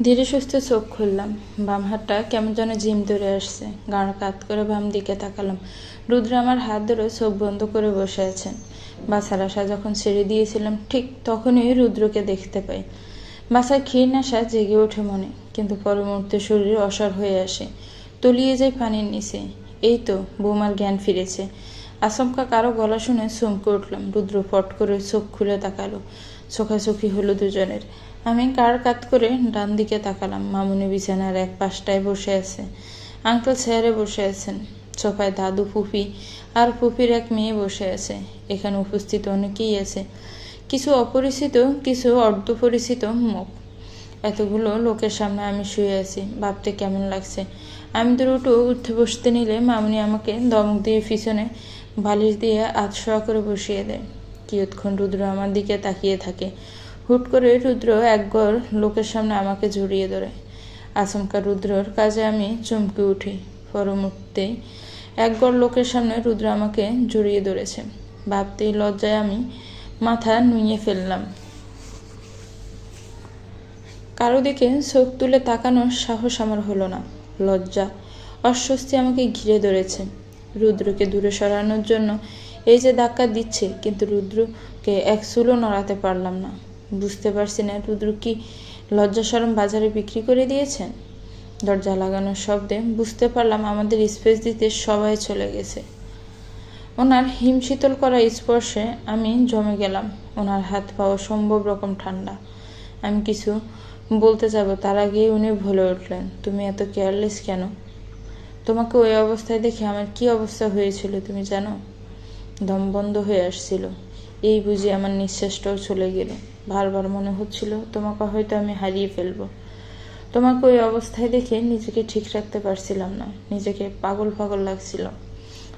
ধীরে সুস্থে চোখ খুললাম। বাম হাতটা কেমন যেন ঝিম ধরে আসছে। গাঁড় কাত করে বাম দিকে তাকালাম। রুদ্র আমার হাত ধরে চোখ বন্ধ করে বসে আছেন। বাসার আশা যখন ছেড়ে দিয়েছিলাম ঠিক তখনই রুদ্রকে দেখতে পাই। বাসার ক্ষীণ আশা জেগে ওঠে মনে, কিন্তু পর মুহূর্তে শরীর অসাড় হয়ে আসে, তলিয়ে যায় পানির নিচে। এই তো বৌমার জ্ঞান ফিরেছে। আচমকা কারো গলা শুনে চমকে উঠলাম। রুদ্র ফট করে চোখ খুলে তাকালো। চোখাচোখি হলো দুজনের। আমি কার কাত করে ডান দিকে তাকালাম। মামুনি বিছানার এক পাশটায় বসে আছে। আঙ্কেল চেয়ারে বসে আছেন। সোফায় দাদু, ফুফি আর ফুফির এক মেয়ে বসে আছে। এখানে উপস্থিত অনেকেই আছে, কিছু অপরিচিত, কিছু অর্ধপরিচিত মুখ। এতগুলো লোকের সামনে আমি শুয়ে আছি, ভাবতে কেমন লাগছে। আমি দুটো উঠে বসতে নিলে মামুনি আমাকে ধমক দিয়ে পিছনে বালিশ দিয়ে আধশোয়া করে বসিয়ে দেয়। কিয়ৎক্ষণ রুদ্র আমার দিকে তাকিয়ে থাকে। হুট করে রুদ্র একঘর লোকের সামনে আমাকে জড়িয়ে ধরে। আচমকা রুদ্রর কাজে আমি চমকে উঠি। পর মুহূর্তেই একঘর লোকের সামনে রুদ্র আমাকে জড়িয়ে ধরেছে। ভাবতেই লজ্জায় আমি মাথা নুইয়ে ফেললাম। কারো দিকে চোখ তুলে তাকানোর সাহস আমার হলো না। লজ্জা, অস্বস্তি আমাকে ঘিরে ধরেছে। রুদ্রকে দূরে সরানোর জন্য এই যে ধাক্কা দিচ্ছে, কিন্তু রুদ্রকে এক চুলও নড়াতে পারলাম না। বুঝতে পারছি না রুদ্র কি লজ্জা শরম বাজারে বিক্রি করে দিয়েছেন। দরজা লাগানোর শব্দে বুঝতে পারলাম আমাদের স্পেস দিতে সবাই চলে গেছে। ওনার হিমশীতল করা স্পর্শে আমি জমে গেলাম। ওনার হাত পাওয়া সম্ভব রকম ঠান্ডা। আমি কিছু বলতে যাব, তার আগেই উনি বলে উঠলেন, তুমি এত কেয়ারলেস কেন? তোমাকে ওই অবস্থায় দেখে আমার কি অবস্থা হয়েছিল তুমি জানো? দম বন্ধ হয়ে আসছিল। এই বুঝি আমার নিঃশ্বাসটাও চলে গেল। বারবার মনে হচ্ছিল তোমাকে হয়তো আমি হারিয়ে ফেলবো। তোমাকে ওই অবস্থায় দেখে নিজেকে ঠিক রাখতে পারছিলাম না। নিজেকে পাগল পাগল লাগছিল।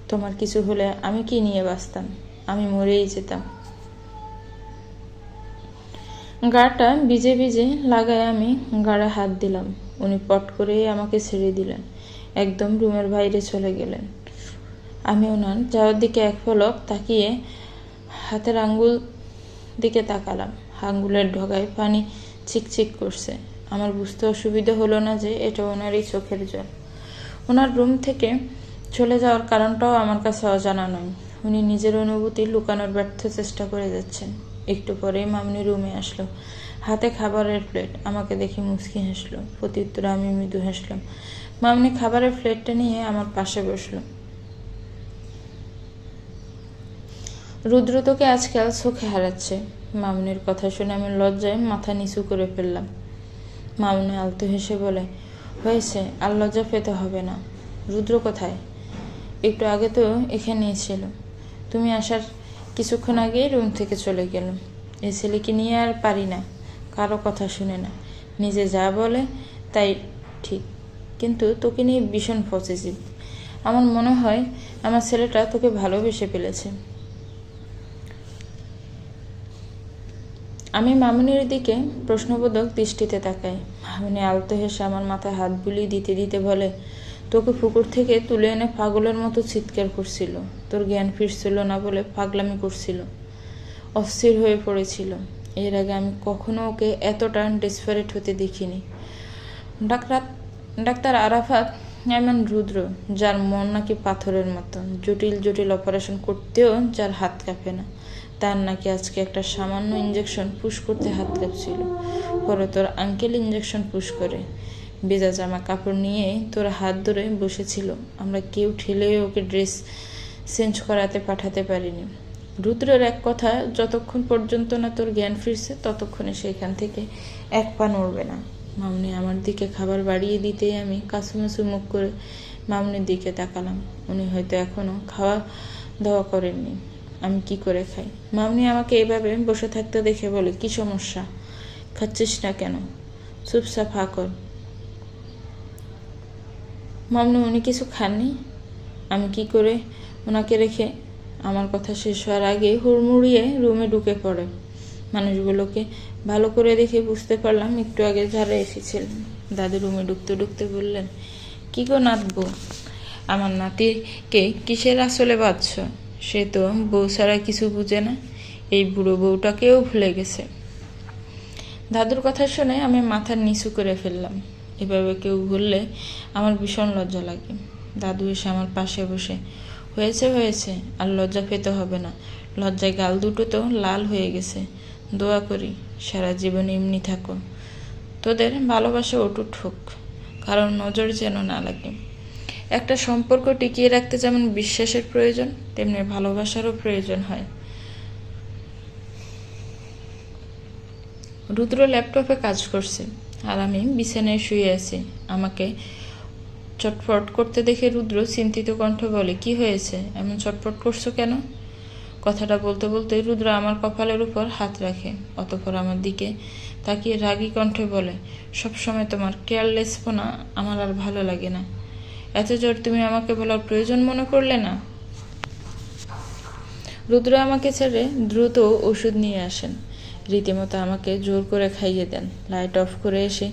তোমার কিছু হলে আমি কি নিয়ে বাঁচতাম? আমি মরেই যেতাম। গাটা ভিজে ভিজে লাগায় আমি গাড়ে হাত দিলাম। উনি পট করে আমাকে ছেড়ে দিলেন, একদম রুমের বাইরে চলে গেলেন। আমি ওনার যাওয়ার দিকে এক পলক তাকিয়ে হাতের আঙ্গুল দিকে তাকালাম। আঙ্গুলের ঢোকায় পানি চিকচিক করছে। আমার বুঝতে অসুবিধা হলো না যে এটা ওনারই চোখের জল। ওনার রুম থেকে চলে যাওয়ার কারণটাও আমার কাছে অজানা নয়। উনি নিজের অনুভূতি লুকানোর ব্যর্থ চেষ্টা করে যাচ্ছেন। একটু পরেই মামনি রুমে আসলো, হাতে খাবারের প্লেট। আমাকে দেখে মুচকি হাসলো। প্রত্যুত্তরে আমি মৃদু হাসলাম। মামনি খাবারের প্লেটটা নিয়ে আমার পাশে বসলো। রুদ্র তোকে আজকাল চোখে হারাচ্ছে। মামনির কথা শুনে আমি লজ্জায় মাথা নিচু করে ফেললাম। মামনি আলতো হেসে বলে, হয়েছে, আর লজ্জা পেতে হবে না। রুদ্র কোথায়? একটু আগে তো এখানেই ছিল। তুমি আসার কিছুক্ষণ আগেই রুম থেকে চলে গেলাম। এই ছেলেকে নিয়ে আর পারি না, কারো কথা শুনে না, নিজে যা বলে তাই ঠিক, কিন্তু তোকে নিয়ে ভীষণ পসেসিভ। আমার মনে হয় আমার ছেলেটা তোকে ভালোবেসে ফেলেছে। আমি মামুনির দিকে প্রশ্নবোধক দৃষ্টিতে তাকাই। মামুনি আলতো হেসে আমার মাথায় হাত বুলিয়ে দিতে দিতে বলে, তোকে পুকুর থেকে তুলে এনে পাগলের মতো চিৎকার করছিল। তোর জ্ঞান ফিরছিল না বলে পাগলামি করছিল, অস্থির হয়ে পড়েছিল। এর আগে আমি কখনো ওকে এতটা ডেসপারেট হতে দেখিনি। ডাক্তার আরাফাত এমন রুদ্র, যার মন নাকি পাথরের মতো, জটিল জটিল অপারেশন করতেও যার হাত কাঁপে না, তার নাকি আজকে একটা সামান্য ইঞ্জেকশন পুশ করতে হাত কাঁপছিল। পরে তোর আঙ্কেল ইঞ্জেকশন পুশ করে ভেজা জামা কাপড় নিয়ে তোর হাত ধরে বসেছিল। আমরা কেউ ঠেলে ওকে ড্রেস চেঞ্জ করাতে পাঠাতে পারিনি। রুদ্রের এক কথা, যতক্ষণ পর্যন্ত না তোর জ্ঞান ফিরছে ততক্ষণে সেখান থেকে এক পা নড়বে না। মামনি আমার দিকে খাবার বাড়িয়ে দিতেই আমি কাছুমাছু মুখ করে মামনির দিকে তাকালাম। উনি হয়তো এখনো খাওয়া দাওয়া করেননি। আমি কি করে খাই? মামনি আমাকে এইভাবে বসে থাকতে দেখে বলে, কি সমস্যা? খাচ্ছিস না কেন? চুপচাপ হা কর। মামনি, উনি কিছু খাননি? আমি কি করে ওনাকে রেখে? আমার কথা শেষ হওয়ার আগে হুড়মুড়িয়ে রুমে ঢুকে পড়ে। মানুষগুলোকে ভালো করে দেখে বুঝতে পারলাম একটু আগে যারা এসেছিলেন। দাদু রুমে ঢুকতে ঢুকতে বললেন, কি গো নাতবো, আমার নাতিকে কিসের আসলে বাঁধছ? সে তো বউ ছাড়া কিছু বুঝে না, এই বুড়ো বউটাকেও ভুলে গেছে। দাদুর কথা শুনে আমি মাথা নিচু করে ফেললাম। এভাবে কেউ বললে আমার ভীষণ লজ্জা লাগে। দাদু এসে আমার পাশে বসে, হয়েছে হয়েছে, আর লজ্জা পেতে হবে না। লজ্জায় গাল দুটো তো লাল হয়ে গেছে। দোয়া করি সারা জীবন এমনি থাকো। তোদের ভালোবাসা অটুট হোক, কারণ নজর যেন না লাগে। একটা সম্পর্ক টিকিয়ে রাখতে যেমন বিশ্বাসের প্রয়োজন, তেমনি ভালোবাসারও প্রয়োজন হয়। রুদ্র ল্যাপটপে কাজ করছে আর আমি বিছানায় শুয়ে আছি। আমাকে চটপট করতে দেখে রুদ্র চিন্তিত কণ্ঠ বলে, কি হয়েছে, এমন চটপট করছো কেন? কথাটা বলতে বলতে রুদ্র আমার কপালের উপর হাত রাখে, অতঃপর আমার দিকে তাকিয়ে রাগী কণ্ঠে বলে, সবসময় তোমার কেয়ারলেসপনা আমার আর ভালো লাগে না। এত জোর তুমি আমাকে বলার প্রয়োজন মনে করলে না? রুদ্র আমাকে ছেড়ে দ্রুত ওষুধ নিয়ে আসেন। রীতিমতো আমাকে জোর করে খাইয়ে দেন। লাইট অফ করে এসে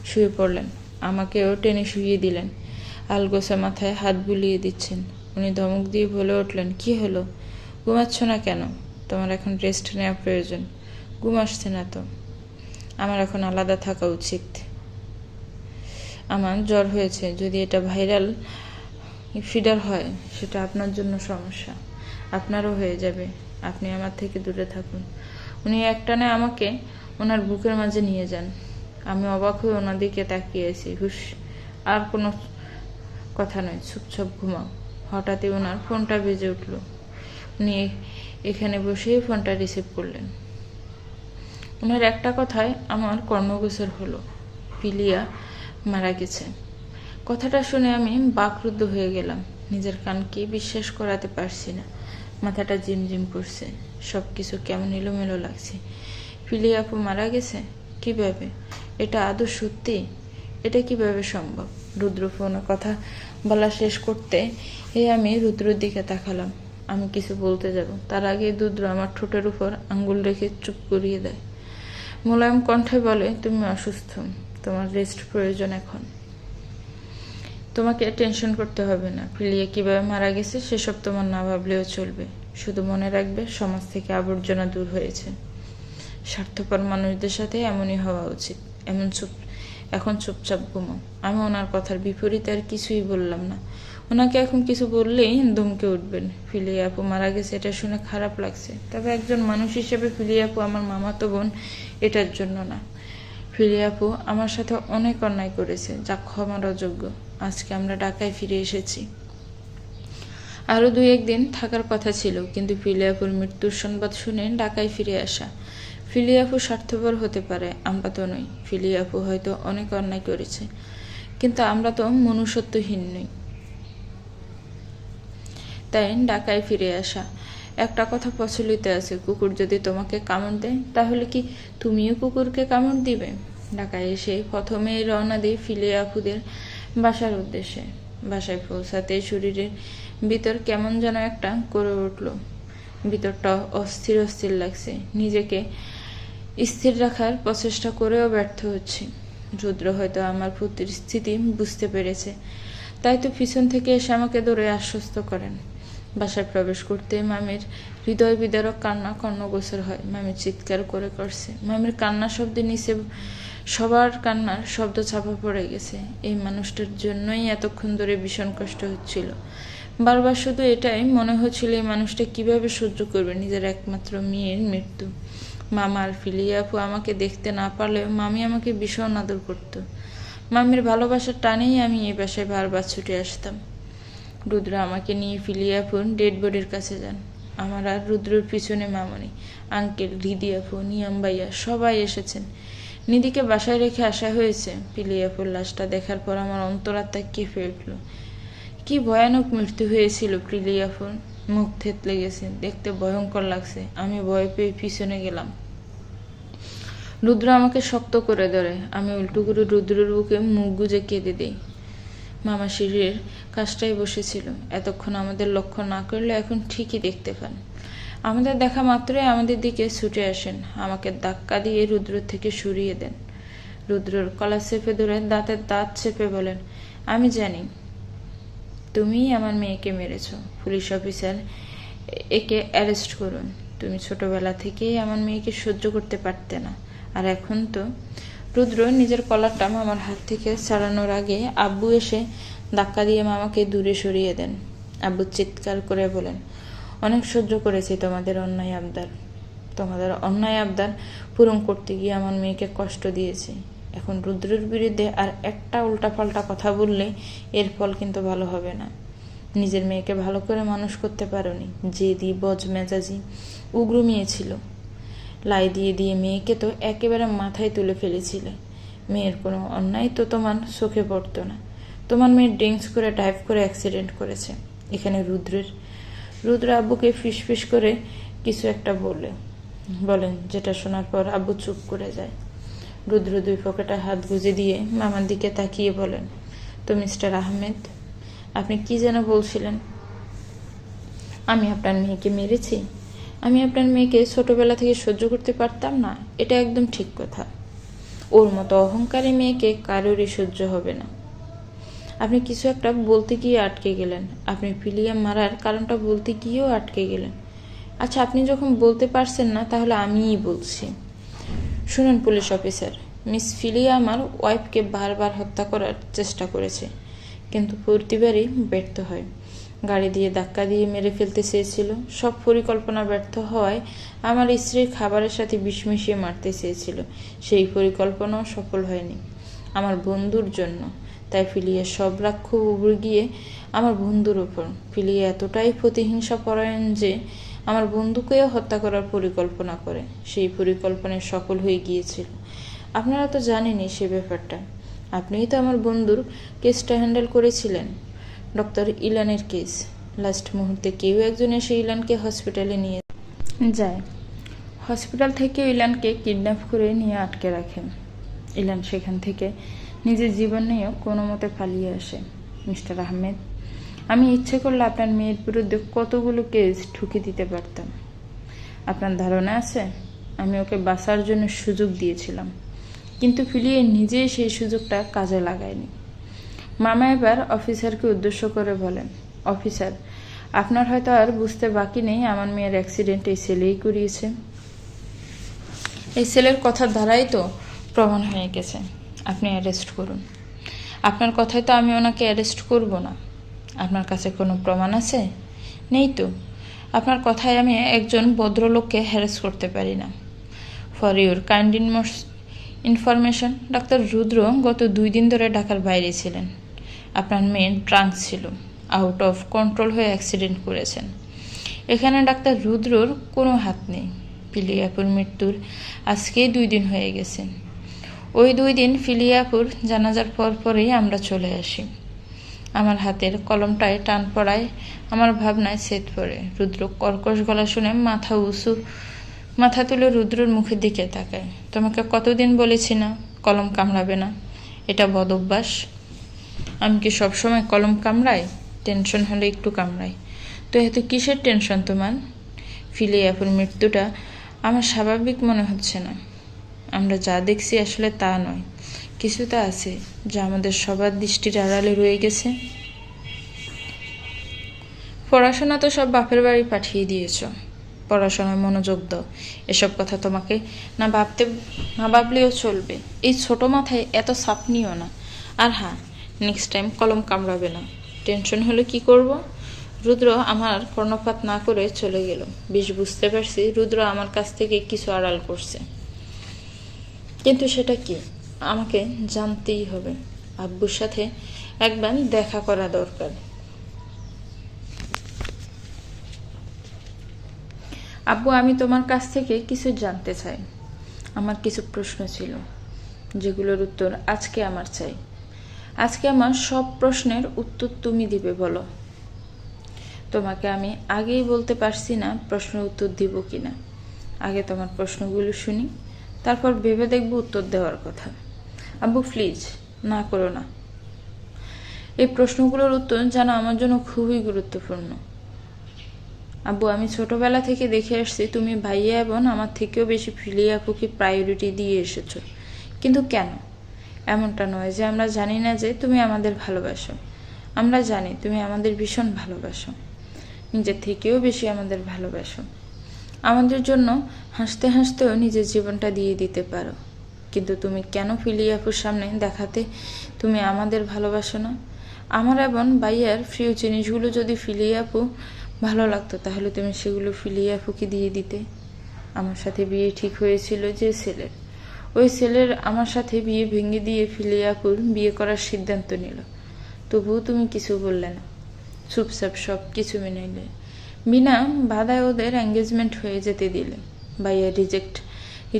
শুয়ে পড়লেন। আমাকেও টেনে শুইয়ে দিলেন। আলগোছা মাথায় হাত বুলিয়ে দিচ্ছেন। উনি ধমক দিয়ে বলে উঠলেন, কি হলো, ঘুমাচ্ছ না কেন? তোমার এখন রেস্ট নেওয়া প্রয়োজন। ঘুম আসছে না তো। আমার এখন আলাদা থাকা উচিত। আমার জ্বর হয়েছে, যদি এটা ভাইরাল ফিডার হয় সেটা আপনার জন্য সমস্যা, আপনারও হয়ে যাবে। আপনি আমার থেকে দূরে থাকুন। উনি একটানে আমাকে ওনার বুকের মাঝে নিয়ে যান। আমি অবাক হয়ে ওনার দিকে তাকিয়েছি। হুশ, আর কোনো কথা নয়, চুপচাপ ঘুমাও। হঠাৎই ওনার ফোনটা বেজে উঠল। উনি এখানে বসেই ফোনটা রিসিভ করলেন। ওনার একটা কথায় আমার কর্ণগোচর হলো, পিলিয়া মারা গেছে। কথাটা শুনে আমি বাকরুদ্ধ হয়ে গেলাম। নিজের কানকে বিশ্বাস করাতে পারছি না। মাথাটা জিমজিম করছে, সব কিছু কেমন এলোমেলো লাগছে। পিলিয়া আপু মারা গেছে? কিভাবে? এটা আদৌ সত্যি? এটা কিভাবে সম্ভব? রুদ্র ফোনে কথা বলা শেষ করতে আমি রুদ্রর দিকে তাকালাম। আমি কিছু বলতে যাব, তার আগে রুদ্র আমার ঠোঁটের উপর আঙ্গুল রেখে চুপ করিয়ে দেয়। মোলায়েম কণ্ঠে বলে, তুমি অসুস্থ, তোমার রেস্ট প্রয়োজন এখন। তোমাকে টেনশন করতে হবে না। পিলিয়া কিভাবে মারা গেছে সেসব তোমার না ভাবলেও চলবে। শুধু মনে রাখবে, সমাজ থেকে আবর্জনা দূর হয়েছে। স্বার্থপর মানুষদের সাথে এমনই হওয়া উচিত। এখন চুপচাপ ঘুমাও। আমি ওনার কথার বিপরীতে আর কিছুই বললাম না। ওনাকে এখন কিছু বললেই ধমকে উঠবেন। ফিলিয়া আপু মারা গেছে এটা শুনে খারাপ লাগছে, তবে একজন মানুষ হিসেবে ফিলিয়া আপু আমার মামাতো বোন, এটার জন্য না। ফিলিয়া আপু আমার সাথে অনেক অন্যায় করেছে, যা ক্ষমার অযোগ্য। আজকে আমরা ঢাকায় ফিরে এসেছি। আরো 2-1 দিন থাকার কথা ছিল, কিন্তু ফিলিয়া আপুর মৃত্যুর সংবাদ শুনে ঢাকায় ফিরে আসা। ফিলিয়া আপু স্বার্থপর হতে পারে, আমরা তো নই। ফিলিয়া আপু হয়তো অনেক অন্যায় করেছে, কিন্তু আমরা তো মনুষ্যত্বহীন নই। তাই ঢাকায় ফিরে আসা। একটা কথা প্রচলিত আছে, কুকুর যদি তোমাকে কামড় দেয় তাহলে কি তুমিও কুকুরকে কামড় দিবে? ঢাকায় এসে প্রথমেই রওনা দিই ফিলিয়া আপুদের বাসার উদ্দেশ্যে। বাসায় পৌঁছাতে শরীরের ভিতর কেমন যেন একটা করে উঠল। ভিতরটা অস্থির অস্থির লাগছে। নিজেকে স্থির রাখার প্রচেষ্টা করেও ব্যর্থ হচ্ছি। রুদ্র হয়তো আমার পরিস্থিতি বুঝতে পেরেছে, তাই তো পিছন থেকে এসে আমাকে ধরে আশ্বস্ত করেন। বাসায় প্রবেশ করতে মামির হৃদয় বিদারক কান্না কর্ণগোচর হয়। মামির চিৎকার করে করছে। মামির কান্না শব্দে নিচে সবার কান্নার শব্দ চাপা পড়ে গেছে। এই মানুষটার জন্যই এতক্ষণ ধরে ভীষণ কষ্ট হচ্ছিল। বারবার শুধু এটাই মনে হচ্ছিল, এই মানুষটা কিভাবে সহ্য করবে নিজের একমাত্র মেয়ের মৃত্যু। মামা আর ফিলিয়া আপু আমাকে দেখতে না পারলেও মামি আমাকে ভীষণ আদর করত। মামির ভালোবাসার টানেই আমি এই বাসায় বারবার ছুটে আসতাম। রুদ্র আমাকে নিয়ে ফিলিয়া আপুর ডেড বডির কাছে যান। আমার আর রুদ্রর পিছনে মামনি, আঙ্কেল, রিদি আপু, নিয়ম ভাইয়া সবাই এসেছেন। নিধিকে বাসায় রেখে আসা হয়েছে। ফিলিয়া আপুর লাশটা দেখার পর আমার অন্তরাত্মা কেঁপে উঠল। কি ভয়ানক মৃত্যু হয়েছিল ফিলিয়া আপুর। মুখ থেতলে গেছে, দেখতে ভয়ঙ্কর লাগছে। আমি ভয় পেয়ে পিছনে গেলাম। রুদ্র আমাকে শক্ত করে ধরে। আমি উল্টো করে রুদ্রের বুকে মুখ গুজে কেঁদে দিই। মামা সিঁড়ির কাজটাই বসেছিল। এতক্ষণ আমাদের লক্ষ্য না করলে এখন ঠিকই দেখতে পান। আমাদের দেখা মাত্রই আমাদের দিকে ছুটে আসেন। আমাকে ধাক্কা দিয়ে রুদ্র থেকে সরিয়ে দেন। রুদ্রর কলা চেপে ধরে দাঁতের দাঁত চেপে বলেন, আমি জানি তুমিই আমার মেয়েকে মেরেছ। পুলিশ অফিসার, একে অ্যারেস্ট করুন। তুমি ছোটবেলা থেকেই আমার মেয়েকে সহ্য করতে পারতে না, আর এখন তো রুদ্র নিজের কলারটা মামার হাত থেকে ছাড়ানোর আগে আব্বু এসে ধাক্কা দিয়ে মামাকে দূরে সরিয়ে দেন। আব্বু চিৎকার করে বলেন, অনেক সহ্য করেছি তোমাদের অন্যায় আবদার। তোমাদের অন্যায় আবদার পূরণ করতে গিয়ে আমার মেয়েকে কষ্ট দিয়েছি। এখন রুদ্রের বিরুদ্ধে আর একটা উল্টাপাল্টা কথা বললে এর ফল কিন্তু ভালো হবে না। নিজের মেয়েকে ভালো করে মানুষ করতে পারোনি, জেদি বজমেজাজি উগ্র মেয়ে ছিল। লাই দিয়ে দিয়ে মেয়েকে তো একেবারে মাথায় তুলে ফেলেছিলে। মেয়ের কোনো অন্যায় তো তোমার চোখে পড়তো না। তোমার মেয়ে ড্রিঙ্কস করে ড্রাইভ করে অ্যাক্সিডেন্ট করেছে। এখানে রুদ্র আব্বুকে ফিস করে কিছু একটা বলেন, যেটা শোনার পর আব্বু চুপ করে যায়। রুদ্র 2 পকেটে হাত গুজে দিয়ে মামার দিকে তাকিয়ে বলেন, তো মিস্টার আহমেদ, আপনি কি যেন বলছিলেন? আমি আপনার মেয়েকে মেরেছি? আমি আপনার মেয়েকে ছোটবেলা থেকে সহ্য করতে পারতাম না, এটা একদম ঠিক কথা। ওর মতো অহংকারী মেয়েকে কারোরই সহ্য হবে না। আপনি কিছু একটা বলতে গিয়ে আটকে গেলেন। আপনি ফিলিয়া মারার কারণটা বলতে গিয়েও আটকে গেলেন। আচ্ছা, আপনি যখন বলতে পারছেন না, তাহলে আমিই বলছি। শুনুন পুলিশ অফিসার, মিস ফিলিয়া আমার ওয়াইফকে বারবার হত্যা করার চেষ্টা করেছে, কিন্তু প্রতিবারই ব্যর্থ হয়। গাড়ি দিয়ে ধাক্কা দিয়ে মেরে ফেলতে চেয়েছিল। সব পরিকল্পনা ব্যর্থ হওয়ায় আমার স্ত্রীর খাবারের সাথে বিষ মিশিয়ে মারতে চেয়েছিল। সেই পরিকল্পনাও সফল হয়নি আমার বন্ধুর জন্য। তাই ফিলিয়া সব রাগ খুব উবড়ে গিয়ে আমার বন্ধুর ওপর। ফিলিয়া এতটাই প্রতিহিংসা পরায়ণ যে আমার বন্ধুকেও হত্যা করার পরিকল্পনা করে। সেই পরিকল্পনায় সফল হয়ে গিয়েছিল। আপনারা তো জানেনই সে ব্যাপারটা। আপনিই তো আমার বন্ধুর কেসটা হ্যান্ডেল করেছিলেন, ডক্টর ইলানের কেস। লাস্ট মুহূর্তে কেউ একজন এসে ইলানকে হসপিটালে নিয়ে যায়। হসপিটাল থেকে ইলানকে কিডন্যাপ করে নিয়ে আটকে রাখেন। ইলান সেখান থেকে নিজের জীবন নিয়েও কোনো মতে পালিয়ে আসে। মিস্টার আহমেদ, আমি ইচ্ছে করলে আপনার মেয়ের বিরুদ্ধে কতগুলো কেস ঠুকে দিতে পারতাম। আপনার ধারণা আছে আমি ওকে বাঁচার জন্য সুযোগ দিয়েছিলাম, কিন্তু ফিলিয়ে নিজেই সেই সুযোগটা কাজে লাগায়নি। মামা এবার অফিসারকে উদ্দেশ্য করে বলেন, অফিসার, আপনার হয়তো আর বুঝতে বাকি নেই আমার মেয়ের অ্যাক্সিডেন্ট এই ছেলেই করিয়েছে। এই ছেলের কথার দ্বারাই তো প্রমাণ হয়ে গেছে। আপনি অ্যারেস্ট করুন। আপনার কথায় তো আমি ওনাকে অ্যারেস্ট করব না। আপনার কাছে কোনো প্রমাণ আছে? নেই তো। আপনার কথায় আমি একজন ভদ্রলোককে হ্যারাস করতে পারি না। For your kind information, doctor Rudra গত 2 দিন ধরে ঢাকার বাইরে ছিলেন। আপনার মেয়ে ড্রাঙ্ক ছিল, আউট অফ কন্ট্রোল হয়ে অ্যাক্সিডেন্ট করেছেন। এখানে ডাক্তার রুদ্রর কোনো হাত নেই। ফিলিয়াপুর মৃত্যুর আজকেই 2 দিন হয়ে গেছে। ওই 2 দিন ফিলিয়াপুর জানাজার পরেই আমরা চলে আসি। আমার হাতের কলমটায় টান পড়ায় আমার ভাবনায় ছেদ পড়ে। রুদ্র কর্কশ গলা শুনে মাথা তুলে রুদ্রর মুখের দিকে তাকায়। তোমাকে কতদিন বলেছি না কলম কামড়াবে না? এটা বদ অভ্যাস। আমি কি সবসময় কলম কামড়াই? টেনশন হলে একটু কামড়াই। তো এত কিসের টেনশন তোমার? ফিলিয়াপুর মৃত্যুটা আমার স্বাভাবিক মনে হচ্ছে না। আমরা যা দেখছি আসলে তা নয়। কিছুটা আছে যা আমাদের সবার দৃষ্টির আড়ালে রয়ে গেছে। পড়াশোনা তো সব বাপের বাড়ি পাঠিয়ে দিয়েছ। পড়াশোনায় মনোযোগ দাও। এসব কথা তোমাকে না ভাবলেও চলবে। এই ছোট মাথায় এত চাপ নিও না। আর হ্যাঁ, নেক্সট টাইম কলম কামড়াবে না। টেনশন হলে কি করব? রুদ্র আমার কর্ণপাত না করে চলে গেল। বেশ বুঝতে পারছি রুদ্র আমার কাছ থেকে কিছু আড়াল করছে, কিন্তু সেটা কি আমাকে জানতেই হবে। আব্বুর সাথে একবার দেখা করা দরকার। আব্বু, আমি তোমার কাছ থেকে কিছু জানতে চাই। আমার কিছু প্রশ্ন ছিল যেগুলোর উত্তর আজকে আমার চাই। আজকে আমার সব প্রশ্নের উত্তর তুমি দিবে। বলো। তোমাকে আমি আগেই বলতে পারছি না প্রশ্নের উত্তর দিব কিনা। আগে তোমার প্রশ্নগুলো শুনি, তারপর ভেবে দেখব উত্তর দেওয়ার কথা। আব্বু প্লিজ, না করো না। এই প্রশ্নগুলোর উত্তর জানা আমার জন্য খুবই গুরুত্বপূর্ণ। আব্বু, আমি ছোটবেলা থেকে দেখে আসছি তুমি ভাইয়া এবং আমার থেকেও বেশি ফিলিয়া আপুকে প্রায়োরিটি দিয়ে এসেছো। কিন্তু কেন? এমনটা নয় যে আমরা জানি না যে তুমি আমাদের ভালোবাসো। আমরা জানি তুমি আমাদের ভীষণ ভালোবাসো, নিজের থেকেও বেশি আমাদের ভালোবাসো। আমাদের জন্য হাসতে হাসতেও নিজের জীবনটা দিয়ে দিতে পারো, কিন্তু তুমি কেন ফিলিয়া আপুর সামনে দেখাতে তুমি আমাদের ভালোবাসো না? আমার এবং বাইয়ার প্রিয় জিনিসগুলো যদি ফিলিয়া আপু ভালো লাগতো, তাহলে তুমি সেগুলো ফিলিয়া আপুকে দিয়ে দিতে। আমার সাথে বিয়ে ঠিক হয়েছিল যে ছেলের, ওই ছেলের আমার সাথে বিয়ে ভেঙে দিয়ে ফিলিয়া আপুর বিয়ে করার সিদ্ধান্ত নিল। তবুও তুমি কিছু বললে না, চুপচাপ সব কিছু মেনে নিলে, বিনা বাধায় ওদের এঙ্গেজমেন্ট হয়ে যেতে দিলে। ভাইয়া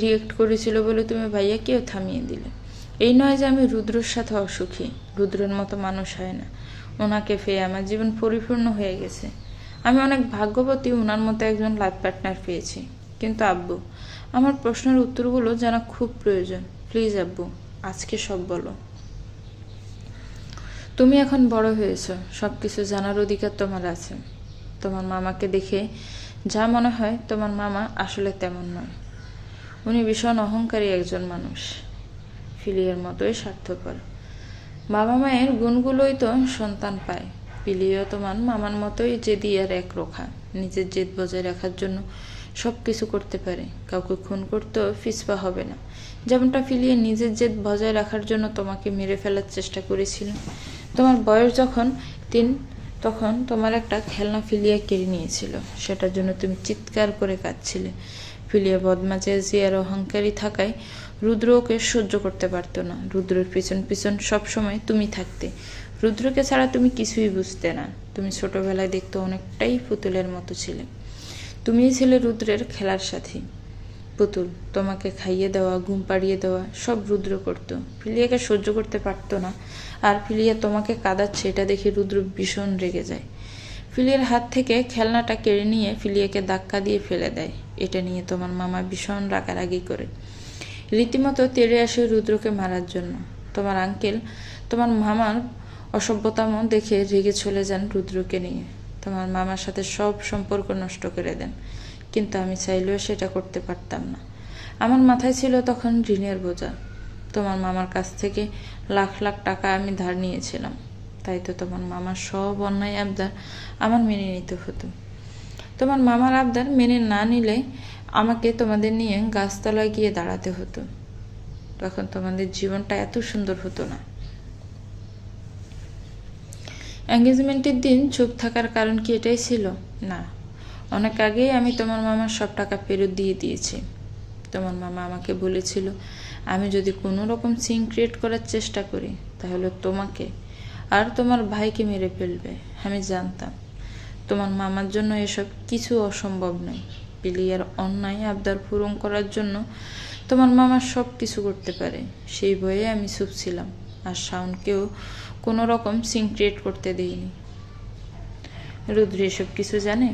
রিয়েক্ট করেছিল বলে তুমি ভাইয়াকেও থামিয়ে দিলে। এই নয় যে আমি রুদ্রর সাথে অসুখী, রুদ্রের মতো মানুষ হয় না, ওনাকে পেয়ে আমার জীবন পরিপূর্ণ হয়ে গেছে। আমি অনেক ভাগ্যবতী ওনার মতো একজন লাইফ পার্টনার পেয়েছি। কিন্তু আব্বু, আমার প্রশ্নের উত্তরগুলো জানা খুব প্রয়োজন। প্লিজ আব্বু, আজকে সব বলো। তুমি এখন বড় হয়েছো, সব কিছু জানার অধিকার তোমার আছে। তোমার মামাকে দেখে যা মনে হয় তোমার মামা আসলে তেমন নয়। উনি ভীষণ অহংকারী একজন মানুষ, ফিলিয়ার মতোই স্বার্থপর। বাবা মায়ের গুণগুলোই তো সন্তান পায়। পিলিও তোমার মামার মতোই জেদি আর একরোখা, নিজের জেদ বজায় রাখার জন্য সব কিছু করতে পারে, কাউকে খুন করতেও পিছপা হবে না। যেমনটা ফিলিয়ে নিজের জেদ বজায় রাখার জন্য তোমাকে মেরে ফেলার চেষ্টা করেছিল। তোমার বয়স যখন 3, তখন তোমার একটা খেলনা ফিলিয়া কেড়ে নিয়েছিল, সেটার জন্য তুমি চিৎকার করে কাঁদছিলে। ফিলিয়া বদমাজেজি আর অহংকারী থাকায় রুদ্র ওকে সহ্য করতে পারতো না। রুদ্রের পিছন পিছন সবসময় তুমি থাকতে। রুদ্রকে ছাড়া তুমি কিছুই বুঝতে না। তুমি ছোটবেলায় দেখতে অনেকটাই পুতুলের মতো ছিলে। তুমিই ছিলে রুদ্রের খেলার সাথী। পুতুল, তোমাকে খাইয়ে দেওয়া, ঘুম পাড়িয়ে দেওয়া সব রুদ্র করতো। ফিলিয়াকে সহ্য করতে পারতো না, আর ফিলিয়া তোমাকে কাঁদাচ্ছে এটা দেখে রুদ্র ভীষণ রেগে যায়। ফিলিয়ার হাত থেকে খেলনাটা কেড়ে নিয়ে ফিলিয়াকে ধাক্কা দিয়ে ফেলে দেয়। এটা নিয়ে তোমার মামা ভীষণ রাগারাগি করে, রীতিমতো তেড়ে আসে রুদ্রকে মারার জন্য। তোমার আঙ্কেল তোমার মামার অসভ্যতাম দেখে রেগে চলে যান রুদ্রকে নিয়ে। তোমার মামার সাথে সব সম্পর্ক নষ্ট করে দেন, কিন্তু আমি চাইলেও সেটা করতে পারতাম না। আমার মাথায় ছিল তখন ঋণের বোঝা। তোমার মামার কাছ থেকে লাখ লাখ টাকা আমি ধার নিয়েছিলাম, তাই তো তোমার মামার সব অন্যায় আবদার আমার মেনে নিতে হতো। তোমার মামার আবদার মেনে না নিলে আমাকে তোমাদের নিয়ে গাছতলায় গিয়ে দাঁড়াতে হতো। তখন তোমাদের জীবনটা এত সুন্দর হতো না। এঙ্গেজমেন্টের দিন চুপ থাকার কারণ কি এটাই ছিল? না, অনেক আগেই আমি তোমার মামার সব টাকা ফেরত দিয়ে দিয়েছি। তোমার মামা আমাকে বলেছিল, আমি যদি কোনো রকম সিন ক্রিয়েট করার চেষ্টা করি তাহলে তোমাকে আর তোমার ভাইকে মেরে ফেলবে। আমি জানতাম তোমার মামার জন্য এসব কিছু অসম্ভব নয়। পিলিয়ার অন্যায় আবদার পূরণ করার জন্য তোমার মামা সব কিছু করতে পারে, সেই ভয়ে আমি চুপ ছিলাম, আর শাওনকেও কোনো রকম সিন ক্রিয়েট করতে দিইনি। রুদ্র এসব কিছু জানে?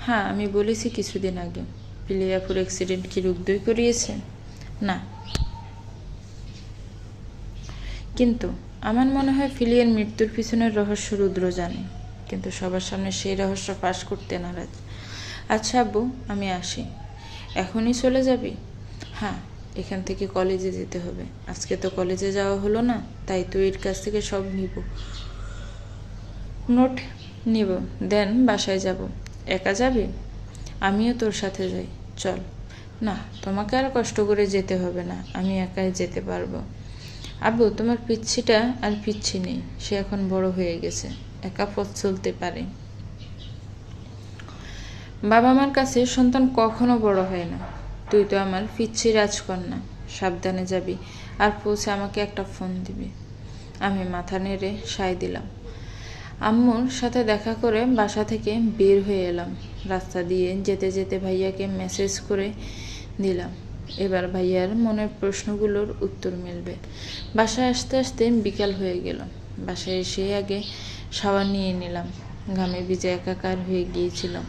হ্যাঁ, আমি বলেছি কিছুদিন আগে। পিলিয়াপুর অ্যাক্সিডেন্ট কি রুদ্রই করিয়েছে? না, কিন্তু আমার মনে হয় ফিলিয়ার মৃত্যুর পিছনের রহস্য রুদ্র জানে, কিন্তু সবার সামনে সেই রহস্য ফাঁস করতে নারাজ। আচ্ছা আব্বু, আমি আসি। এখনই চলে যাবি? হ্যাঁ, এখান থেকে কলেজে যেতে হবে। আজকে তো কলেজে যাওয়া হলো না, তাই তো এর কাছ থেকে সব নিব, নোট নিব, দেন বাসায় যাব। একা যাবি? আমিও তোর সাথে যাই, চল। না, তোমাকে আর কষ্ট করে যেতে হবে না, আমি একাই যেতে পারবো। আব্বু, তোমার পিচ্ছিটা আর পিচ্ছি নেই, সে এখন বড় হয়ে গেছে, একা পথ চলতে পারে। বাবা মার কাছে সন্তান কখনো বড় হয় না। তুই তো আমার পিচ্ছি রাজকন্যা, সাবধানে যাবি, আর পৌঁছে আমাকে একটা ফোন দিবি। আমি মাথা নেড়ে সায় দিলাম। আম্মুর সাথে দেখা করে বাসা থেকে বের হয়ে এলাম। রাস্তা দিয়ে যেতে যেতে ভাইয়াকে মেসেজ করে দিলাম, এবার ভাইয়ার মনের প্রশ্নগুলোর উত্তর মিলবে। বাসায় আসতে আসতে বিকাল হয়ে গেল। বাসায় এসে আগে শাওয়ার নিয়ে নিলাম, ঘামে ভিজে একাকার হয়ে গিয়েছিলাম।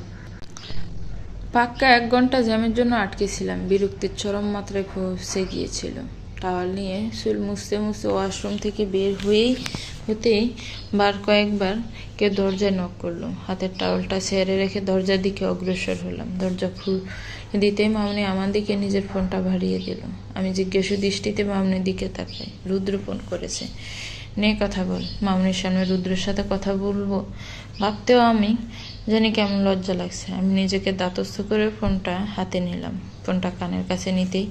পাক্কা 1 ঘন্টা জ্যামের জন্য আটকেছিলাম, বিরক্তির চরম মাত্রায় পৌঁছে গিয়েছিল। টাওয়াল নিয়ে চুল মুছতে মুছতে ওয়াশরুম থেকে বের হতেই কয়েকবার কেউ দরজায় নক করলো। হাতের টাওয়ালটা ছেড়ে রেখে দরজার দিকে অগ্রসর হলাম। দরজা খুলে দিতেই মামনি আমার দিকে নিজের ফোনটা বাড়িয়ে দিল। আমি জিজ্ঞাসা দৃষ্টিতে মামনির দিকে তাকাই। রুদ্র ফোন করেছে, নে কথা বল। মামনির সামনে রুদ্রের সাথে কথা বলবো ভাবতেও আমি জানি কেমন লজ্জা লাগছে। আমি নিজেকে দাতস্থ করে ফোনটা হাতে নিলাম। ফোনটা কানের কাছে নিতেই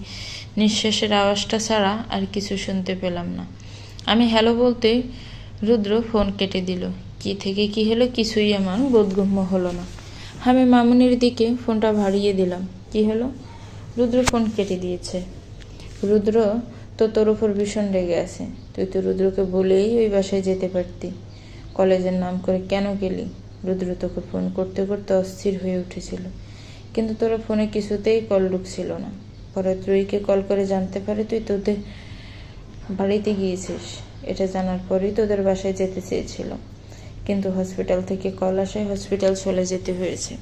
নিঃশ্বাসের আওয়াজটা ছাড়া আর কিছু শুনতে পেলাম না। আমি হ্যালো বলতেই রুদ্র ফোন কেটে দিল। কি থেকে কি হলো কিছুই আমার বোধগম্য হলো না। আমি মামুনির দিকে ফোনটা বাড়িয়ে দিলাম। কি হলো? রুদ্র ফোন কেটে দিয়েছে। রুদ্র তো তোর উপর ভীষণ রেগে আছে। তুই তো রুদ্রকে বলেই ওই বাসায় যেতে পারতি। কলেজের নাম করে কেন গেলি? রুদ্র তোকে ফোন করতে করতে অস্থির হয়ে উঠেছিল, কিন্তু তোর ফোনে কিছুতেই কল ঢুকছিল না। পরে ত্রয়ীকে কল করে জানতে পারে তুই তোদের বাড়িতে গিয়েছিস। এটা জানার পরেই তোদের বাসায় যেতে চেয়েছিল, কিন্তু হসপিটাল থেকে কল আসায় হসপিটাল চলে যেতে হয়েছে।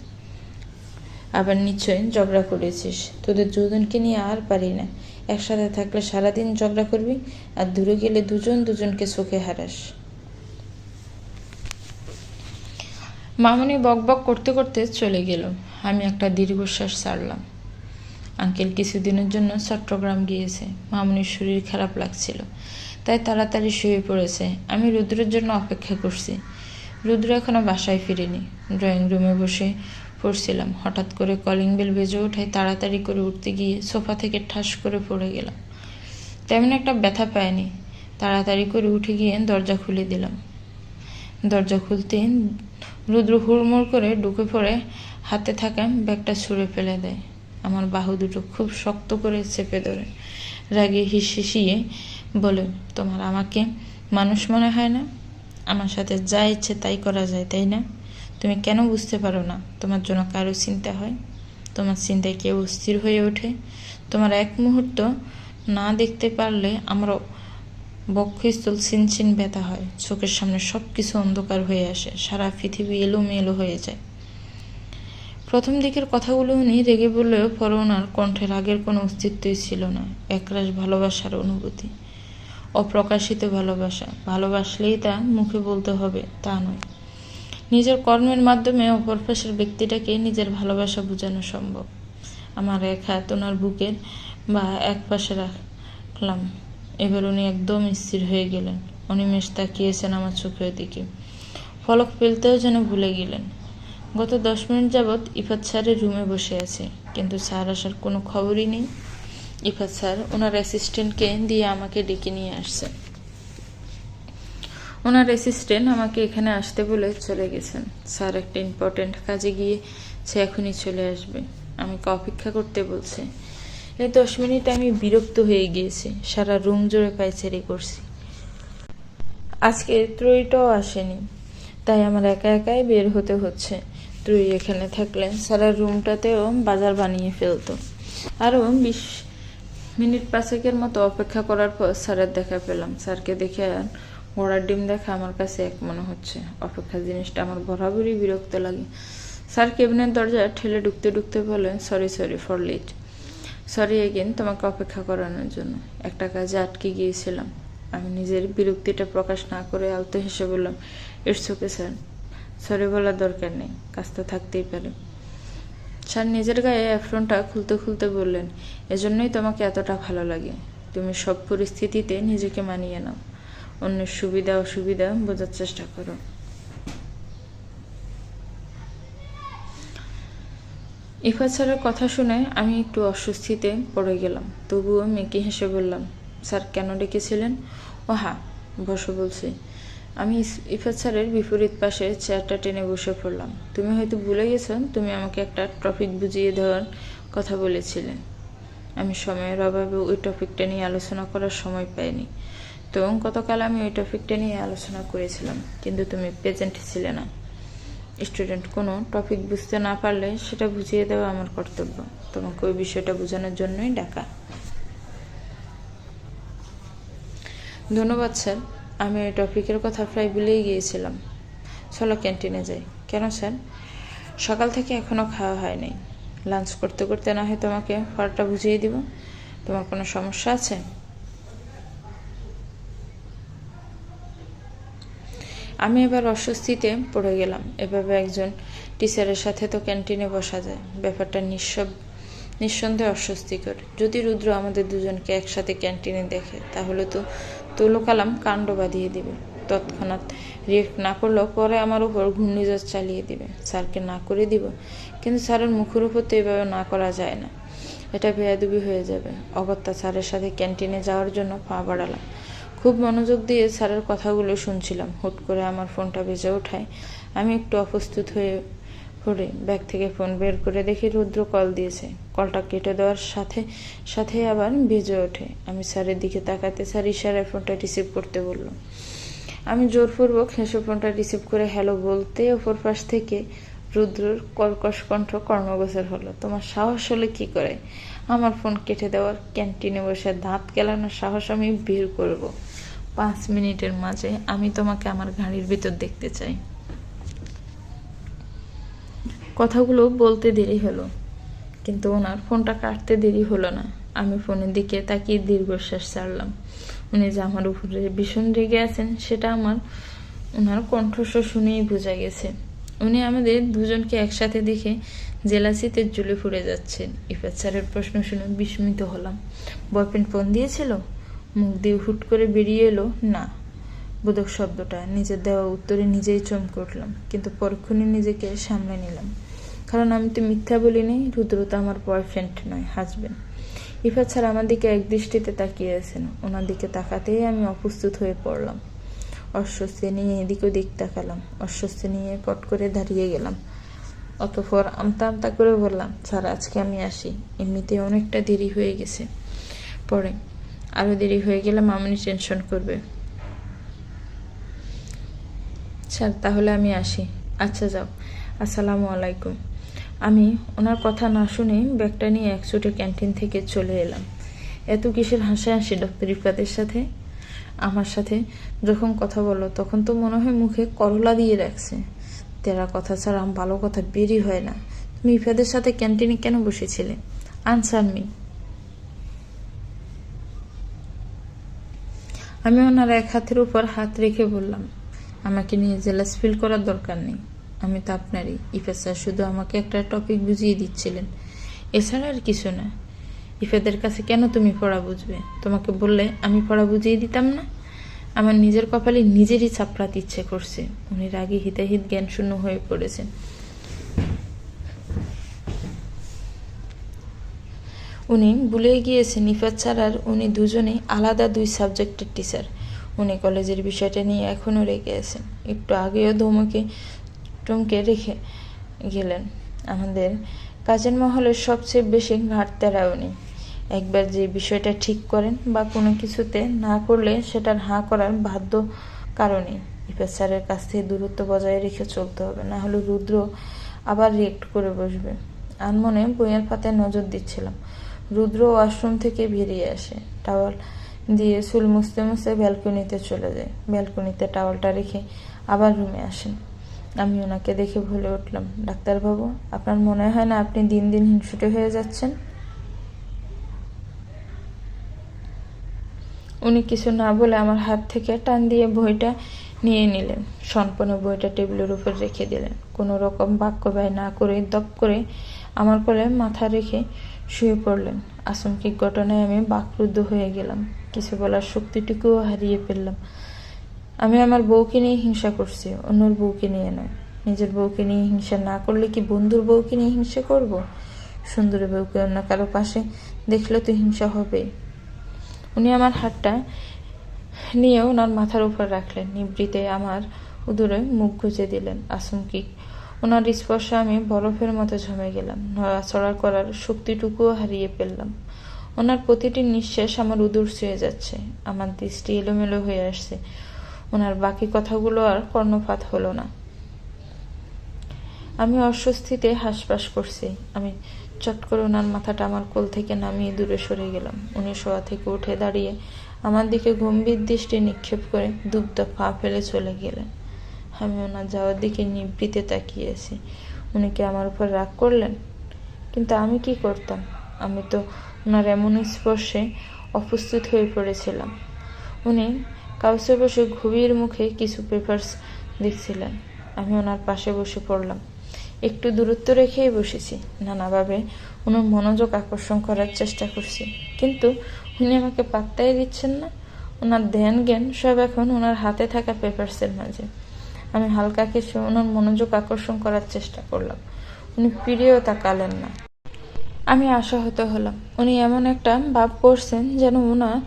আবার নিশ্চয়ই ঝগড়া করেছিস। তোদের দুজনকে নিয়ে আর পারি না। একসাথে থাকলে সারাদিন ঝগড়া করবি, আর দূরে গেলে দুজন দুজনকে চোখে হারাস। মামুনি বকবক করতে করতে চলে গেল। আমি একটা দীর্ঘশ্বাস ছাড়লাম। আঙ্কেল কিছুদিনের জন্য চট্টগ্রাম গিয়েছে। মামুনির শরীর খারাপ লাগছিল, তাই তাড়াতাড়ি শুয়ে পড়েছে। আমি রুদ্রের জন্য অপেক্ষা করছি। রুদ্র এখনো বাসায় ফিরেনি। ড্রয়িং রুমে বসে পড়ছিলাম। হঠাৎ করে কলিং বেল বেজে ওঠায় তাড়াতাড়ি করে উঠতে গিয়ে সোফা থেকে ঠাস করে পড়ে গেলাম। তেমন একটা ব্যথা পায়নি। তাড়াতাড়ি করে উঠে গিয়ে দরজা খুলে দিলাম। দরজা খুলতে রুদ্র হুড়মুড় করে ঢুকে পড়ে হাতে থাকা ব্যাগটা ছুঁড়ে ফেলে দেয়। আমার বাহু দুটো খুব শক্ত করে চেপে ধরে রাগে হিসিয়ে বলে, তোমার আমাকে মানুষ মনে হয় না? আমার সাথে যা ইচ্ছে তাই করা যায়, তাই না? তুমি কেন বুঝতে পারো না তোমার জন্য কারো চিন্তা হয়? তোমার চিন্তায় কেউ অস্থির হয়ে ওঠে? তোমার এক মুহূর্ত না দেখতে পারলে আমার বক্ষস্থল ছিনছিন ব্যথা হয়। চোখের সামনে সব কিছু অন্ধকার হয়ে আসে। সারা পৃথিবী এলোমেলো হয়ে যায়। প্রথম দিকের কথাগুলো উনি রেগে বললেও পরে ওনার কণ্ঠে রাগের কোনো অস্তিত্বই ছিল না। একরাশ ভালোবাসার অনুভূতি, অপ্রকাশিত ভালোবাসা। ভালোবাসলেই তা মুখে বলতে হবে তা নয়। নিজের কর্মের মাধ্যমে অপর পাশের ব্যক্তিটাকে নিজের ভালোবাসা বোঝানো সম্ভব। আমার এক হাত ওনার বুকের বা এক পাশে রাখলাম। এবার উনি একদম স্থির হয়ে গেলেন। অনিমেষ তাকিয়েছেন আমার চোখের দিকে। ফলক ফেলতেও যেন ভুলে গেলেন। গত 10 মিনিট যাবৎ ইফাত স্যারের রুমে বসে আছে, কিন্তু স্যার আসার কোনো খবরই নেই। ইফাত স্যার ওনার অ্যাসিস্ট্যান্টকে দিয়ে আমাকে ডেকে নিয়ে আসছে। ওনার অ্যাসিস্ট্যান্ট আমাকে এখানে আসতে বলে চলে গেছেন। স্যার একটা ইম্পর্টেন্ট কাজে গিয়ে সে এখনই চলে আসবে। আমাকে অপেক্ষা করতে বলছে। এই 10 মিনিট আমি বিরক্ত হয়ে গিয়েছি। সারা রুম জুড়ে পায়চারি করছি। আজকে ত্রয়ীটাও আসেনি, তাই আমার একা একাই বের হতে হচ্ছে। ত্রয়ী এখানে থাকলে সারা রুমটাতেও বাজার বানিয়ে ফেলতো। আরও 20 মিনিট 5 মতো অপেক্ষা করার পর স্যারের দেখা পেলাম। স্যারকে দেখে আর ঘোড়ার ডিম দেখা আমার কাছে এক মনে হচ্ছে। অপেক্ষা জিনিসটা আমার বরাবরই বিরক্ত লাগে। স্যার কেবিনের দরজা ঠেলে ঢুকতে ঢুকতে বলেন, sorry for late. Sorry again তোমাকে অপেক্ষা করানোর জন্য। একটা কাজে আটকে গিয়েছিলাম। আমি নিজের বিরক্তিটা প্রকাশ না করে আলতো হেসে বললাম, ইটস ওকে স্যার, সরি বলার দরকার নেই, কাজ তো থাকতেই পারে। স্যার নিজের গায়ে অ্যাপ্রনটা খুলতে খুলতে বললেন, এজন্যই তোমাকে এতটা ভালো লাগে। তুমি সব পরিস্থিতিতে নিজেকে মানিয়ে নাও, অন্যের সুবিধা অসুবিধা বোঝার চেষ্টা করো। ইফাত স্যারের কথা শুনে আমি একটু অস্বস্তিতে পড়ে গেলাম। তবুও মেকি হেসে বললাম, স্যার কেন ডেকেছিলেন? ও হ্যাঁ, বসো বলছি। আমি ইফাত স্যারের বিপরীত পাশে চেয়ারটা টেনে বসে পড়লাম। তুমি হয়তো ভুলে গেছো, তুমি আমাকে একটা টপিক বুঝিয়ে দেওয়ার কথা বলেছিলে। আমি সময়ের অভাবে ওই টপিকটা নিয়ে আলোচনা করার সময় পাইনি। তো গতকাল আমি ওই টপিকটা নিয়ে আলোচনা করেছিলাম, কিন্তু তুমি প্রেজেন্ট ছিলে না। স্টুডেন্ট কোনো টপিক বুঝতে না পারলে সেটা বুঝিয়ে দেওয়া আমার কর্তব্য। তোমাকে ওই বিষয়টা বোঝানোর জন্যই ডাকা। ধন্যবাদ স্যার, আমি ওই টপিকের কথা প্রায় ভুলেই গিয়েছিলাম। চলো ক্যান্টিনে যাই। কেন স্যার? সকাল থেকে এখনো খাওয়া হয়নি। লাঞ্চ করতে করতে না হয় তোমাকে ফলটা বুঝিয়ে দিব। তোমার কোনো সমস্যা আছে? আমি এবার অস্বস্তিতে পড়ে গেলাম। এভাবে একজন টিচারের সাথে তো ক্যান্টিনে বসা যায়? ব্যাপারটা নিঃসন্দেহে অস্বস্তিকর। যদি রুদ্র আমাদের দুজনকে একসাথে ক্যান্টিনে দেখে, তাহলে তো তুলো কালাম কাণ্ড বাঁধিয়ে দিবে। তৎক্ষণাৎ রিয়েক্ট না করলেও পরে আমার উপর ঘূর্ণিঝড় চালিয়ে দিবে, স্যারকে না করে দিব। কিন্তু স্যারের মুখের উপর তো এভাবে না করা যায় না, এটা বেয়াদবি হয়ে যাবে। অগত্যা স্যারের সাথে ক্যান্টিনে যাওয়ার জন্য পা বাড়ালাম। খুব মনোযোগ দিয়ে স্যারের কথাগুলো শুনছিলাম। হুট করে আমার ফোনটা বেজে ওঠায় আমি একটু অপ্রস্তুত হয়ে পড়ে ব্যাগ থেকে ফোন বের করে দেখি রুদ্র কল দিয়েছে। কলটা কেটে দেওয়ার সাথে সাথে আবার বেজে ওঠে। আমি স্যারের দিকে তাকাতে স্যার ইশারায় ফোনটা রিসিভ করতে বলল। আমি জোরপূর্বক হেসে ফোনটা রিসিভ করে হ্যালো বলতে অপর পাশ থেকে রুদ্রর কর্কশ কণ্ঠ কর্মগোচর হলো। তোমার সাহস হলে কি করে আমার ফোন কেটে দেওয়ার? ক্যান্টিনে বসে দাঁত কেলানোর সাহস আমি বের করব। 5 মিনিটের মাঝে আমি তোমাকে আমার গাড়ির ভিতর দেখতে চাই। কথাগুলো বলতে দেরি হলো, কিন্তু ওনার ফোনটা কাটতে দেরি হলো না। আমি ফোনের দিকে তাকিয়ে দীর্ঘশ্বাস ছাড়লাম। উনি যে আমার উপরে ভীষণ রেগে আছেন সেটা ওনার কণ্ঠস্বর শুনেই বোঝা গেছে। উনি আমাদের দুজনকে একসাথে দেখে জেলাসিতে জ্বলে ফুড়ে যাচ্ছেন। ইফাত স্যারের প্রশ্ন শুনে বিস্মিত হলাম। বয়ফ্রেন্ড ফোন দিয়েছিল? মুখ দিয়ে হুট করে বেরিয়ে এলো না বোধক শব্দটা। নিজের দেওয়া উত্তরে নিজেই চমকে উঠলাম, কিন্তু পরক্ষণে নিজেকে সামলে নিলাম। কারণ আমি তো মিথ্যা বলিনি। রুদ্র তো আমার বয়ফ্রেন্ড নয়, হাজবেন্ড। ইফাত স্যার আমার দিকে এক দৃষ্টিতে তাকিয়ে আছেন। ওনার দিকে তাকাতেই আমি অপ্রস্তুত হয়ে পড়লাম। অস্বস্তি নিয়ে এদিক ওদিক তাকালাম। অস্বস্তি নিয়ে পট করে দাঁড়িয়ে গেলাম। অতঃপর আমতা আমতা করে বললাম, স্যার আজকে আমি আসি, এমনিতে অনেকটা দেরি হয়ে গেছে। পরে আরো দেরি হয়ে গেলে মামনি টেনশন করবে। স্যার তাহলে আমি আসি। আচ্ছা যাও, আসসালামু আলাইকুম। আমি ওনার কথা না শুনে ব্যাগটা নিয়ে একছুটে ক্যান্টিন থেকে চলে এলাম। এত কিসের হাসাহাসি ডক্টর ইফাতের সাথে? আমার সাথে যখন কথা বলো তখন তো মনে হয় মুখে করলা দিয়ে রাখছে। তেরা কথা ছাড়া ভালো কথা বেরই হয় না। তুমি ইফাদের সাথে ক্যান্টিনে কেন বসেছিলে? Answer me. আমি ওনার এক হাতের উপর হাত রেখে বললাম, আমাকে নিয়ে জেলাস ফিল করার দরকার নেই, আমি তো আপনারই। ইফাদ স্যার শুধু আমাকে একটা টপিক বুঝিয়ে দিচ্ছিলেন, এছাড়া আর কিছু না। ইফাদের কাছে কেন তুমি পড়া বুঝবে? তোমাকে বললে আমি পড়া বুঝিয়ে দিতাম না? আমার নিজের কপালে নিজেরই চাপড়াতে ইচ্ছে করছে। উনি রাগে হিতাহিত জ্ঞান শূন্য হয়ে পড়েছেন। উনি ভুলে গিয়েছেন ইফাত স্যার আর উনি দুজনেই আলাদা 2 সাবজেক্টের টিচার। উনি কলেজের বিষয়টা নিয়ে এখনও রেগে আছেন। একটু আগেও টমকে রেখে গেলেন। আমাদের কাজের মহলের সবচেয়ে বেশি ঘাটতেরা উনি। একবার যে বিষয়টা ঠিক করেন বা কোনো কিছুতে না করলে সেটার হাঁ করার বাধ্য কারণে ইফাত স্যারের কাছ থেকে দূরত্ব বজায় রেখে চলতে হবে, না হলে রুদ্র আবার রিয়েক্ট করে বসবে। আনমনে বইয়ের পাতায় নজর দিচ্ছিলাম। রুদ্র ওয়াশরুম থেকে বেরিয়ে আসে, টাওয়াল দিয়ে চুল মুছতে মুছতে ব্যালকনিতে চলে যায়। ব্যালকনিতে টাওয়ালটা রেখে আবার রুমে আসেন। আমি ওনাকে দেখে বলে উঠলাম, ডাক্তারবাবু, আপনার মনে হয় না আপনি দিন দিন হিংসুটে হয়ে যাচ্ছেন? উনি কিছু না বলে আমার হাত থেকে টান দিয়ে বইটা নিয়ে নিলেন। সনপনে বইটা টেবিলের উপর রেখে দিলেন। কোনো রকম বাক্য ব্যয় না করে দপ করে আমার কোলে মাথা রেখে শুয়ে পড়লেন। আকস্মিক ঘটনায় আমি বাকরুদ্ধ হয়ে গেলাম। কিছু বলার শক্তিটুকুও হারিয়ে ফেললাম। আমি আমার বউকে নিয়ে হিংসা করছি, অন্যর বউকে নিয়ে নয়। নিজের বউকে নিয়ে হিংসা না করলে কি বন্ধুর বউকে নিয়ে হিংসা করব? সুন্দরী বউকে অন্য কারো পাশে দেখলে তো হিংসা হবেই। উনি আমার হাতটা নিয়ে ওনার মাথার উপর রাখলেন। নিবৃতে আমার উদরে মুখ গুজে দিলেন। আকস্মিক ওনার স্পর্শে আমি বরফের মতো জমে গেলাম। নড়াচড়া করার শক্তিটুকুও হারিয়ে ফেললাম। ওনার প্রতিটি নিঃশ্বাস আমার উদর ছুঁয়ে যাচ্ছে। আমার দৃষ্টি এলোমেলো হয়ে আসছে। ওনার বাকি কথাগুলো আর কর্ণপাত হলো না। আমি অস্বস্তিতে হাঁসফাঁস করছি। আমি চট করে ওনার মাথাটা আমার কোল থেকে নামিয়ে দূরে সরে গেলাম। উনি শোয়া থেকে উঠে দাঁড়িয়ে আমার দিকে গম্ভীর দৃষ্টি নিক্ষেপ করে দুগ্ধ পা ফেলে চলে গেলেন। আমি ওনার যাওয়ার দিকে নিবৃতে তাকিয়েছি। উনি কি আমার উপর রাগ করলেন? কিন্তু আমি কি করতাম? আমি তো ওনার এমন স্পর্শে অপ্রস্তুত হয়ে পড়েছিলাম। উনি কাউচে বসে গভীর মুখে কিছু পেপারস দেখছিলেন। আমি ওনার পাশে বসে পড়লাম। একটু দূরত্ব রেখেই বসেছি। নানাভাবে ওনার মনোযোগ আকর্ষণ করার চেষ্টা করছি, কিন্তু উনি আমাকে পাত্তাই দিচ্ছেন না। ওনার ধ্যান জ্ঞান সব এখন ওনার হাতে থাকা পেপারসের মাঝে। আমি হালকা কিছু ওনার মনোযোগ আকর্ষণ করার চেষ্টা করলাম। উনি ফিরেও তাকালেন না। আমি আশাহত হলাম। উনি এমন একটা ভাব করছেন যেন ওনার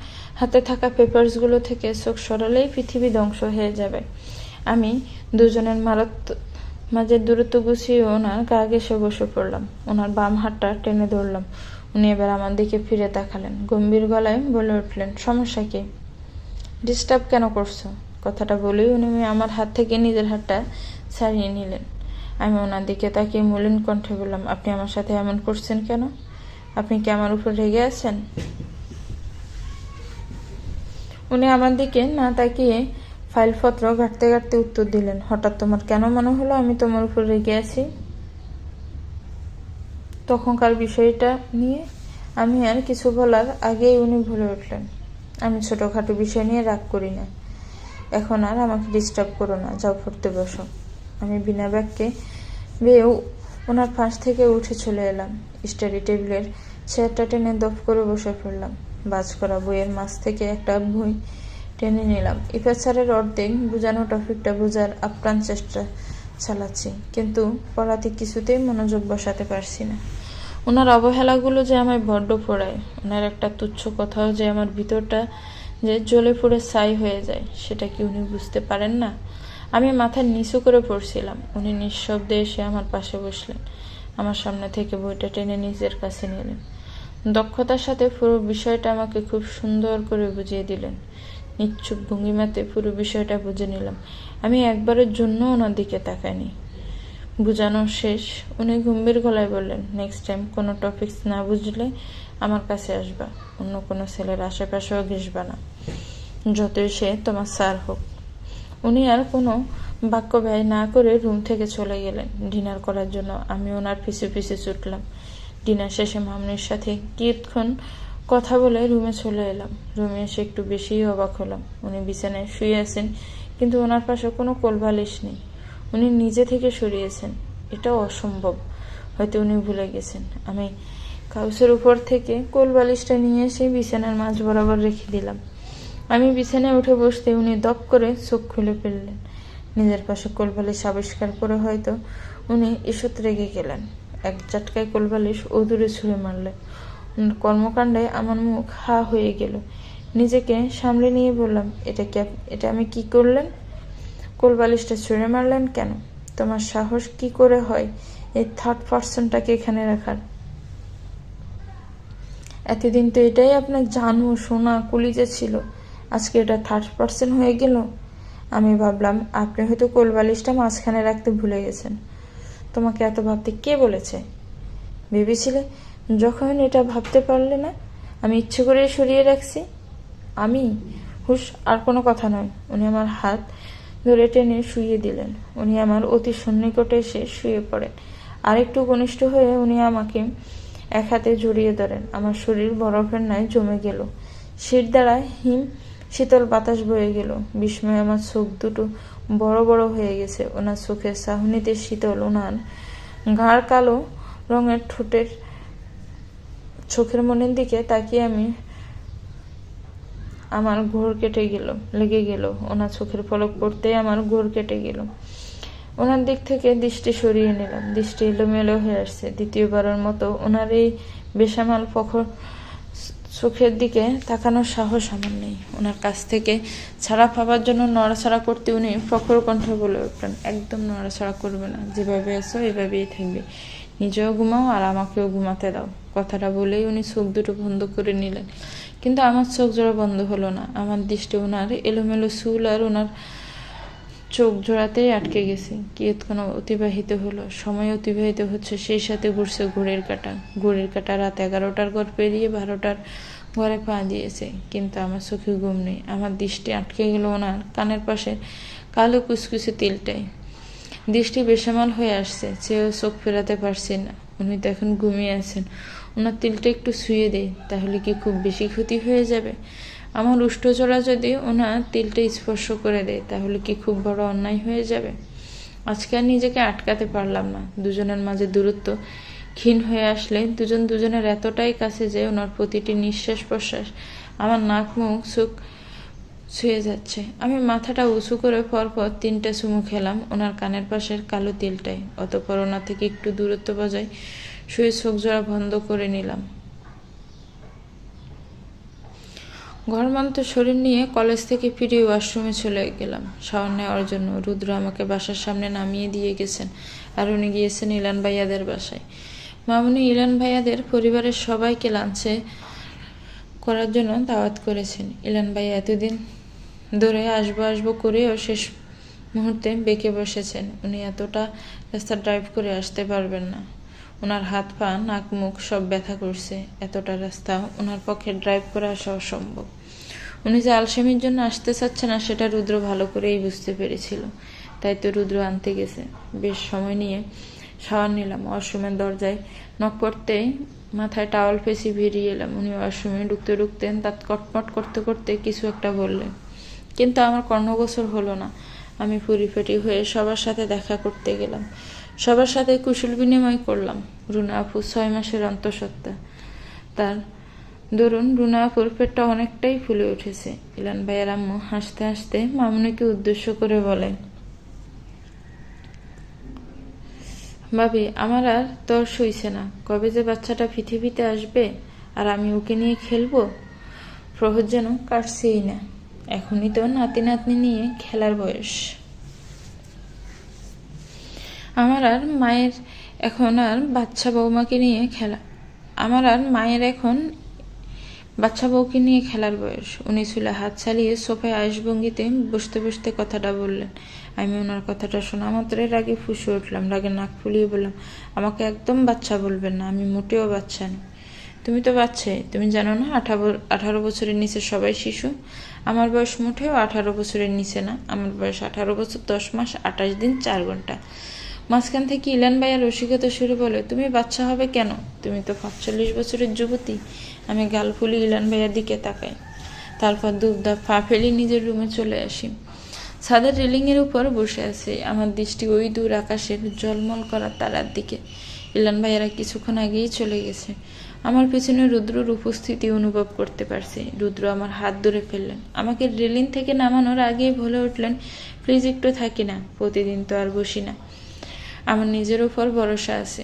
হাতে থাকা পেপারসগুলো থেকে চোখ সরালেই পৃথিবী ধ্বংস হয়ে যাবে। আমি দুজনের মাঝে দূরত্ব গুছিয়ে ওনার গা ঘেঁষে বসে পড়লাম। ওনার বাম হাতটা টেনে ধরলাম। উনি এবার আমার দিকে ফিরে তাকালেন, গম্ভীর গলায় বলে উঠলেন, সমস্যা কি? ডিস্টার্ব কেন করছো? কথাটা বলেই উনি আমার হাত থেকে নিজের হাতটা ছাড়িয়ে নিলেন। আমি ওনার দিকে তাকিয়ে মলিন কণ্ঠে বললাম, আপনি আমার সাথে এমন করছেন কেন? আপনি কি আমার উপর রেগে আছেন? উনি আমার দিকে না তাকিয়ে ফাইলপত্র ঘাঁটতে ঘাঁটতে উত্তর দিলেন, হঠাৎ তোমার কেন মনে হলো আমি তোমার উপর রেগে আছি? তখনকার বিষয়টা নিয়ে আমি আর কিছু বলার আগেই উনি বলে উঠলেন, আমি ছোটখাটো বিষয় নিয়ে রাগ করি না। এখন আর আমাকে ডিস্টার্ব করো না, যাও পড়তে বসো। আমি বিনা বাক্যে বেয়ে ওনার পাশ থেকে উঠে চলে এলাম। স্টাডি টেবিলের চেয়ারটা টেনে দপ করে বসে পড়লাম। বাজ করা বইয়ের মাঝ থেকে একটা বই টেনে নিলাম। ইফাত স্যারের অর্ধেক বোঝানো টপিকটা বোঝার আপ্রাণ চেষ্টা চালাচ্ছি, কিন্তু পড়াতে কিছুতেই মনোযোগ বসাতে পারছি না। ওনার অবহেলাগুলো যে আমায় বড্ড পড়ায়। ওনার একটা তুচ্ছ কথাও যে আমার ভিতরটা যে জ্বলে পুড়ে ছাই হয়ে যায়, সেটা কি উনি বুঝতে পারেন না? আমি মাথা নিচু করে পড়ছিলাম। উনি নিঃশব্দে এসে আমার পাশে বসলেন। আমার সামনে থেকে বইটা টেনে নিজের কাছে নিলেন। দক্ষতার সাথে পুরো বিষয়টা আমাকে খুব সুন্দর করে বুঝিয়ে দিলেন। নিশ্চুপ ভঙ্গিমাতে পুরো বিষয়টা বুঝে নিলাম। আমি একবারের জন্য ওনার দিকে তাকাইনি। বুঝানো শেষ, উনি গম্ভীর গলায় বললেন, নেক্সট টাইম কোনো টপিকস না বুঝলে আমার কাছে আসবা। অন্য কোনো ছেলের আশেপাশেও ঘেসবা না, যতই সে তোমার স্যার হোক। উনি আর কোনো বাক্য ব্যয় না করে রুম থেকে চলে গেলেন ডিনার করার জন্য। আমি ওনার পিছু পিছু ছুটলাম। ডিনার শেষে মামনির সাথে কিছুক্ষণ কথা বলে রুমে চলে এলাম। রুমে এসে একটু বেশিই অবাক হলাম। উনি বিছানায় শুয়ে আছেন, কিন্তু ওনার পাশে কোনো কোলবালিশ নেই। উনি নিজে থেকে সরিয়েছেন। এটাও অসম্ভব। হয়তো উনি ভুলে গেছেন। আমি কাউসের উপর থেকে কোলবালিশটা নিয়ে এসে বিছানার মাঝ বরাবর রেখে দিলাম। আমি বিছানায় উঠে বসতে উনি দপ করে চোখ খুলে ফেললেন। নিজের পাশে কোলবালিশ আবিষ্কার করে হয়তো উনি ঈষৎ রেগে গেলেন। এক ঝটকায় কোলবালিশ দূরে ছুঁড়ে মারলেন। ওনার কর্মকাণ্ডে আমার মুখ হা হয়ে গেল। নিজেকে সামলে নিয়ে বললাম, এটা আমি কি করলেন? কোলবালিশটা ছুঁড়ে মারলেন কেন? তোমার সাহস কি করে হয় এই থার্ড পার্সনটাকে এখানে রাখার? এতদিন তো এটাই আপনার জানু সোনা কলিজা ছিল, আজকে এটা থার্ড পার্সন হয়ে গেল। আমি ভাবলাম আপনি হয়তো কোলবালিশটা মাঝখানে রাখতে ভুলে গেছেন। তোমাকে এত ভাবতে কে বলেছে? ভেবেছিলে যখন এটা ভাবতে পারলে না আমি ইচ্ছে করে সরিয়ে রাখছি? আমি হুশ, আর কোনো কথা নয়। উনি আমার হাত ধরে টেনে শুইয়ে দিলেন। উনি আমার অতি সন্নিকটে এসে শুয়ে পড়েন। আরেকটু ঘনিষ্ঠ হয়ে উনি আমাকে এক হাতে জড়িয়ে ধরেন। আমার শরীর বরফের ন্যায় জমে গেল। শির দ্বারা শীতল বাতাস বয়ে গেল। বিস্ময়ে আমার চোখ দুটো বড় বড় হয়ে গেছে। ওনার চোখের চাহনিতে শীতল, ওনার গাঢ় কালো রঙের ঠোঁটের চোখের মনের দিকে তাকিয়ে আমার ঘোর লেগে গেল। ওনার চোখের পলক পড়তেই আমার ঘোর কেটে গেল। ওনার দিক থেকে দৃষ্টি সরিয়ে নিলাম। দৃষ্টি এলোমেলো হয়ে আসছে। দ্বিতীয়বারের মতো ওনার এই বেসামাল প্রখর চোখের দিকে তাকানোর সাহস আমার নেই। ওনার কাছ থেকে ছাড়া পাবার জন্য নড়াছড়া করতে উনি প্রখর কণ্ঠে বলে উঠলেন, একদম নড়াছড়া করবে না, যেভাবে আছো এভাবেই থাকবে। নিজেও ঘুমাও আর আমাকেও ঘুমাতে দাও। কথাটা বলেই উনি চোখ দুটো বন্ধ করে নিলেন। কিন্তু আমার চোখ জোড়া বন্ধ হলো না। আমার দৃষ্টি ওনার এলোমেলো চুল আর ওনার চোখ জোড়াতেই আটকে গেছে। কিয়ৎক্ষণ অতিবাহিত হলো। সময় অতিবাহিত হচ্ছে, সেই সাথে ঘুরছে ঘড়ির কাঁটা রাত 11টার ঘর পেরিয়ে 12টার ঘরে পা দিয়েছে। কিন্তু আমার চোখে ঘুম নেই। আমার দৃষ্টি আটকে গেল ওনার কানের পাশে কালো কুচকুচে তিলটায়। দৃষ্টি বেসামাল হয়ে আসছে, চেয়েও চোখ ফেরাতে পারছি না। উনি তো এখন ঘুমিয়ে আছেন। ওনার তিলটা একটু ছুঁয়ে দেয়, তাহলে কি খুব বেশি ক্ষতি হয়ে যাবে? আমার উষ্ঠচড়া যদি ওনার তিলটা স্পর্শ করে দেয়, তাহলে কি খুব বড় অন্যায় হয়ে যাবে? আজকে আর নিজেকে আটকাতে পারলাম না। দুজনের মাঝে দূরত্ব ক্ষীণ হয়ে আসলে দুজনের এতটাই কাছে যে ওনার প্রতিটি নিঃশ্বাস প্রশ্বাস আমার নাক মুখ চোখ ছুঁয়ে যাচ্ছে। আমি মাথাটা উঁচু করে পরপর 3টা চুমু খেলাম ওনার কানের পাশের কালো তিলটায়। অতঃপর ওনা থেকে একটু দূরত্ব বজায় শুয়ে চোখ জোড়া বন্ধ করে নিলাম। ঘরমান্ত শরীর নিয়ে কলেজ থেকে ফিরে ওয়াশরুমে চলে গেলাম শাওয়ার নেওয়ার জন্য। রুদ্র আমাকে বাসার সামনে নামিয়ে দিয়ে গেছেন, আর উনি গিয়েছেন ইলান ভাইয়াদের বাসায়। মামুনি ইলান ভাইয়াদের পরিবারের সবাইকে লাঞ্চে করার জন্য দাওয়াত করেছেন। ইলান ভাইয়া এতদিন ধরে আসবো করেও শেষ মুহূর্তে বেঁকে বসেছেন। উনি এতটা রাস্তা ড্রাইভ করে আসতে পারবেন না। ওনার হাত পা নাক মুখ সব ব্যথা করছে। এতটা রাস্তা ওনার পক্ষে ড্রাইভ করে আসা অসম্ভব। উনি যে আলসেমির জন্য আসতে চাচ্ছে না সেটা রুদ্র ভালো করেই বুঝতে পেরেছিল। তাই তো রুদ্র আনতে গেছে। বেশ সময় নিয়ে শাওয়ার নিলাম। ওয়াশরুমের দরজায় নক করতেই মাথায় টাওয়াল পেঁচি বেরিয়ে এলাম। উনি ওয়াশরুমে ঢুকতে দাঁত কটমট করতে করতে কিছু একটা বললেন, কিন্তু আমার কর্ণগোচর হলো না। আমি পরিপাটি হয়ে সবার সাথে দেখা করতে গেলাম। সবার সাথে কুশল বিনিময় করলাম। রুনা আপু 6 মাসের অন্তঃসত্ত্বা। তার দরুন রুনা আপুর পেটটা অনেকটাই ফুলে উঠেছে। ইলান ভাইয়ের আম্মু হাসতে হাসতে মামুনিকে উদ্দেশ্য করে বলে, ভাবি আমার আর তর সইছে না। কবে যে বাচ্চাটা পৃথিবীতে আসবে আর আমি ওকে নিয়ে খেলবো। প্রহর যেন কাটছেই না। এখনই তো নাতি নাতনি নিয়ে খেলার বয়স। আমার আর মায়ের এখন আর বাচ্চা বৌমাকে নিয়ে খেলা আমার আর মায়ের এখন বাচ্চা বউকে নিয়ে খেলার বয়স। উনি চুলে হাত চালিয়ে সোফায় আয়ুষভঙ্গিতে বসতে বসতে কথাটা বললেন। আমি ওনার কথাটা শোনা মাত্রই রাগে ফুঁসে উঠলাম। রাগে নাক ফুলিয়ে বললাম, আমাকে একদম বাচ্চা বলবেন না। আমি মোটেও বাচ্চা নই। তুমি তো বাচ্চাই। তুমি জানো না 18 বছরের নিচে সবাই শিশু। আমার বয়স মোটেও 18 বছরের নিচে না। আমার বয়স 18 বছর 10 মাস 28 দিন 4 ঘন্টা। মাঝখান থেকে ইলান ভাইয়া রসিকতা সুরে বলে, তুমি বাচ্চা হবে কেন? তুমি তো 45 বছরের যুবতী। আমি গাল ফুলি ইলান ভাইয়ার দিকে তাকাই। তারপর দুবদা পা ফেলি নিজের রুমে চলে আসি। ছাদের রেলিংয়ের উপর বসে আছি। আমার দৃষ্টি ওই দূর আকাশের জলমল করা তারার দিকে। ইলান ভাইয়ারা কিছুক্ষণ আগেই চলে গেছে। আমার পেছনে রুদ্রর উপস্থিতি অনুভব করতে পারছি। রুদ্র আমার হাত ধরে ফেললেন। আমাকে রেলিং থেকে নামানোর আগেই বলে উঠলেন, প্লিজ একটু থাকি না। প্রতিদিন তো আর বসি না। আমার নিজের উপর ভরসা আছে।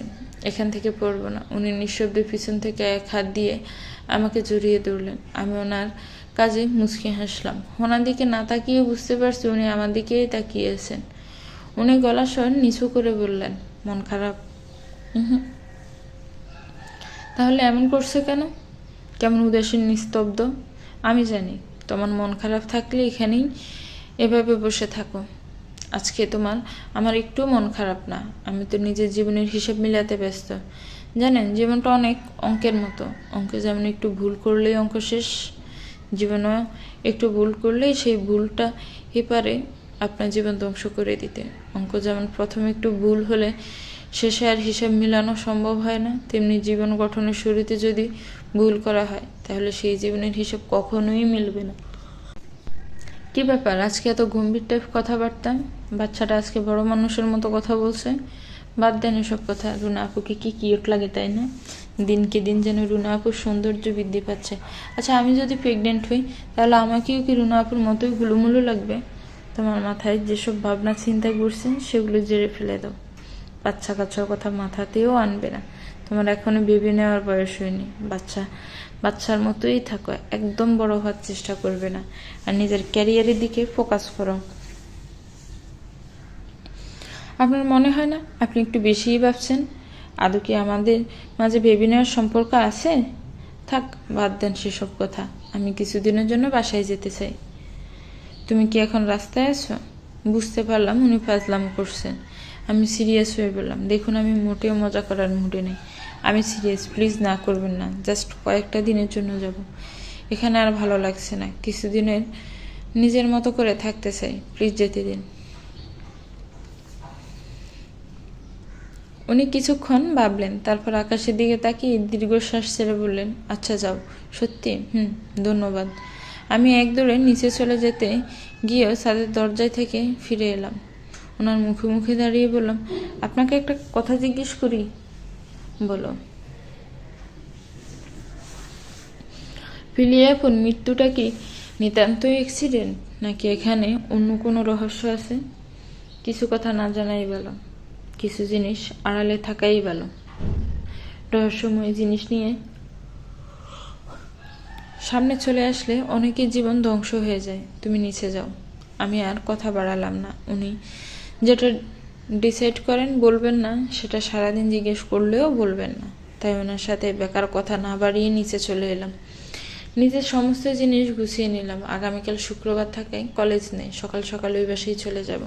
এখান থেকে পড়ব না। উনি নিঃশব্দে পিছন থেকে এক হাত দিয়ে আমাকে জড়িয়ে ধরলেন। আমি ওনার কাজে মুচকি হাসলাম। ওনার দিকে না তাকিয়ে বুঝতে পারছি উনি আমার দিকেই তাকিয়েছেন। উনি গলা স্বর নিচু করে বললেন, মন খারাপ? তাহলে এমন করছে কেন? কেমন উদাসীন নিস্তব্ধ? আমি জানি তোমার মন খারাপ থাকলে এখানেই এভাবে বসে থাকো। আজকে আমার একটু মন খারাপ না। আমি তো নিজের জীবনের হিসাব মিলাতে ব্যস্ত। জানেন, জীবনটা অনেক অঙ্কের মতো। অঙ্কে যেমন একটু ভুল করলেই অঙ্ক শেষ, জীবনে একটু ভুল করলেই সেই ভুলটা এপারে আপনার জীবন ধ্বংস করে দিতে। অঙ্ক যেমন প্রথমে একটু ভুল হলে শেষে আর হিসাব মিলানো সম্ভব হয় না, তেমনি জীবন গঠনের শুরুতে যদি ভুল করা হয় তাহলে সেই জীবনের হিসাব কখনোই মিলবে না। কি ব্যাপার আজকে এত গম্ভীর টাইপ কথাবার্তা? বাচ্চাটা আজকে বড় মানুষের মতো কথা বলছে। বাদ দেন এসব কথা। রুনা আপুকে কি কিউট লাগে, তাই না? দিনকে দিন যেন রুনা আপুর সৌন্দর্য বৃদ্ধি পাচ্ছে। আচ্ছা, আমি যদি প্রেগনেন্ট হই তাহলে আমাকেও কি রুনা আপুর মতোই গুলুমুলু লাগবে? তোমার মাথায় যেসব ভাবনা চিন্তা করছে সেগুলো জেরে ফেলে দাও। বাচ্চা কাচ্চার কথা মাথাতেও আনবে না। তোমার এখনো বেবি নেওয়ার বয়স হয়নি। বাচ্চার মতোই থাকো। একদম বড় হওয়ার চেষ্টা করবে না। আর নিজের ক্যারিয়ারের দিকে ফোকাস করো। আপনার মনে হয় না আপনি একটু বেশিই ভাবছেন? আদৌ কি আমাদের মাঝে বেবি নেওয়ার সম্পর্ক আছে? থাক, বাদ দেন সেসব কথা। আমি কিছুদিনের জন্য বাসায় যেতে চাই। তুমি কি এখন রাস্তায় আছো? বুঝতে পারলাম উনি ফাজলাম করছেন। আমি সিরিয়াস হয়ে বললাম, দেখুন আমি মোটেও মজা করার মুডে নেই। আমি সিরিয়াস, প্লিজ না করবেন না। জাস্ট কয়েকটা দিনের জন্য যাব। এখানে আর ভালো লাগছে না। কিছুদিনের নিজের মতো করে থাকতে চাই। প্লিজ যেতে দিন। উনি কিছুক্ষণ ভাবলেন, তারপর আকাশের দিকে তাকিয়ে দীর্ঘশ্বাস ছেড়ে বললেন, আচ্ছা যাও। সত্যি? ধন্যবাদ। আমি এক দৌড়ে নিচে চলে যেতে গিয়েও ছাদের দরজায় থেকে ফিরে এলাম। ওনার মুখে মুখে দাঁড়িয়ে বললাম, আপনাকে একটা কথা জিজ্ঞেস করি? বলো। ফিলিয়াপুর মৃত্যুটা কি নিতান্তই অ্যাক্সিডেন্ট, নাকি এখানে অন্য কোনো রহস্য আছে? কিছু কথা না জানাই ভালো, কিছু জিনিস আড়ালে থাকাই ভালো। রহস্যময় জিনিস নিয়ে সামনে চলে আসলে অনেকের জীবন ধ্বংস হয়ে যায়। তুমি নিচে যাও। আমি আর কথা বাড়ালাম না। উনি যেটা ডিসাইড করেন বলবেন না, সেটা সারাদিন জিজ্ঞেস করলেও বলবেন না। তাই ওনার সাথে বেকার কথা না বাড়িয়ে নিচে চলে এলাম। নিজের সমস্ত জিনিস গুছিয়ে নিলাম। আগামীকাল শুক্রবার থাকায় কলেজ নেই। সকাল সকাল ওই বাসেই চলে যাব।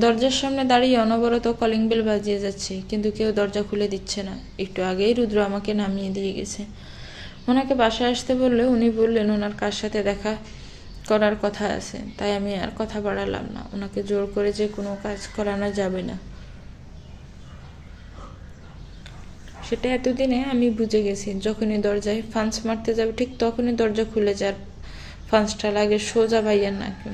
দরজার সামনে দাঁড়িয়ে অনবরত কলিং বেল বাজিয়ে যাচ্ছে, কিন্তু কেউ দরজা খুলে দিচ্ছে না। একটু আগেই রুদ্র আমাকে নামিয়ে দিয়ে গেছে। ওনাকে বাসায় আসতে বললে উনি বললেন ওনার কার সাথে দেখা করার কথা আছে। তাই আমি আর কথা বাড়ালাম না। ওনাকে জোর করে যে কোনো কাজ করানো যাবে না, সেটা এতদিনে আমি বুঝে গেছি। যখনই দরজায় ফান্স মারতে যাবে ঠিক তখনই দরজা খুলে যার ফান্সটা লাগে সোজা ভাইয়ার নাকে।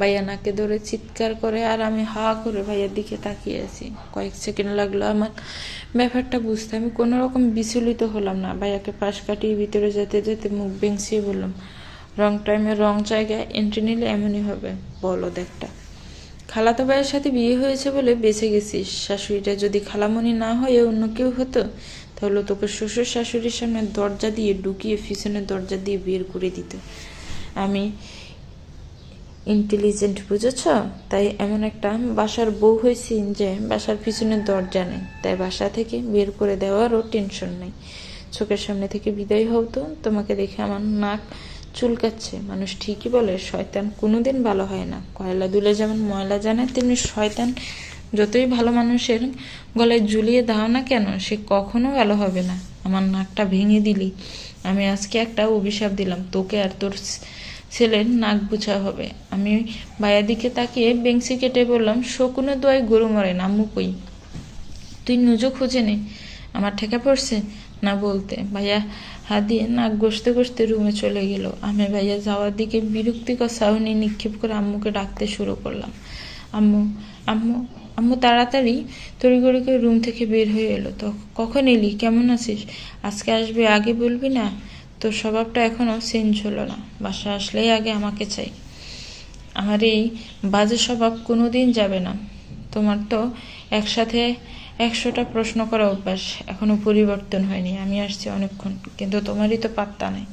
ভাইয়া নাকে ধরে চিৎকার করে, আর আমি হা করে ভাইয়ার দিকে তাকিয়ে আছি। কয়েক সেকেন্ড লাগলো আমার ব্যাপারটা বুঝতে। আমি কোনো রকম বিচলিত হলাম না। ভাইয়াকে পাশ কাটিয়ে ভিতরে যেতে যেতে মুখ বেংসিয়ে বললাম, রং টাইমে রং জায়গায় এন্ট্রি নিলে এমনই হবে, বলদ একটা। খালাতো ভাইয়ের সাথে বিয়ে হয়েছে বলে বেঁচে গেছিস। শাশুড়িটা যদি খালামণি না হয়ে অন্য কেউ হতো, তাহলে তোকে শ্বশুর শাশুড়ির সামনে দরজা দিয়ে ঢুকিয়ে পিছনের দরজা দিয়ে বের করে দিত। আমি ইন্টেলিজেন্ট, বুঝেছ? তাই এমন একটা বাসার বউ হয়েছি যে বাসার পিছনের দরজা নেই, তাই বাসা থেকে বের করে দেওয়ারও টেনশন নেই। চোখের সামনে থেকে বিদায় হও তো। তোমাকে দেখে আমার নাক চুলকাচ্ছে। মানুষ ঠিকই বলে শয়তান কোনোদিন ভালো হয় না। কয়লা দুলে যেমন ময়লা জানে, তেমনি শয়তান যতই ভালো মানুষের গলায় ঝুলিয়ে দাও না কেন, সে কখনো ভালো হবে না। আমার নাকটা ভেঙে দিলি। আমি আজকে একটা অভিশাপ দিলাম, তোকে আর তোর ছেলের নাক বুঝা হবে। আমি ভাইয়ার দিকে তাকিয়ে বেংসি কেটে বললাম, শকুনের দোয়ায় গরু মরে না, আম্মু কই? তুই নুজো খুঁজে নে। আমার ঠেকা পড়ছে না বলতে। ভাইয়া হাত দিয়ে নাক ঘষতে ঘষতে রুমে চলে গেল। আমি ভাইয়া যাওয়ার দিকে বিরক্তিকর সাউনি নিক্ষেপ করে আম্মুকে ডাকতে শুরু করলাম। আম্মু, আম্মু, আম্মু তাড়াতাড়ি তড়িঘড়ি করে রুম থেকে বের হয়ে এলো। তো কখন এলি? কেমন আছিস? আজকে আসবে, আগে বলবি না? তোর স্বভাবটা এখনো চেঞ্জ হলো না। বাসা আসলেই আগে আমাকে চাই। আমার এই বাজে স্বভাব কোনোদিন যাবে না। তোমার তো একসাথে 100টা প্রশ্ন করা অভ্যাস এখনো পরিবর্তন হয়নি। আমি আসছি অনেকক্ষণ, কিন্তু তোমারই তো পাত্তা নাই।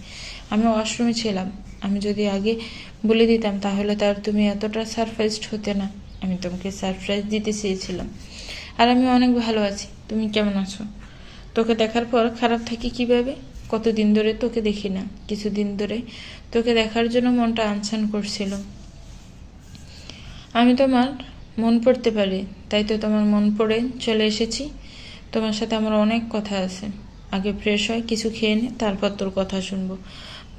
আমি ওয়াশরুমে ছিলাম। আমি যদি আগে বলে দিতাম তাহলে তার তুমি এতটা সারপ্রাইজড হতে না। আমি তোমাকে সারপ্রাইজ দিতে চেয়েছিলাম। আর আমি অনেক ভালো আছি। তুমি কেমন আছো? তোকে দেখার পর খারাপ থাকি কিভাবে? কতদিন ধরে তোকে দেখি না। কিছুদিন ধরে তোকে দেখার জন্য মনটা আনছান করছিল। আমি তোমার মন পড়তে পারি, তাই তো তোমার মন পড়ে চলে এসেছি। তোমার সাথে আমার অনেক কথা আছে। আগে ফ্রেশ হয়, কিছু খেয়ে নে, তারপর তোর কথা শুনবো।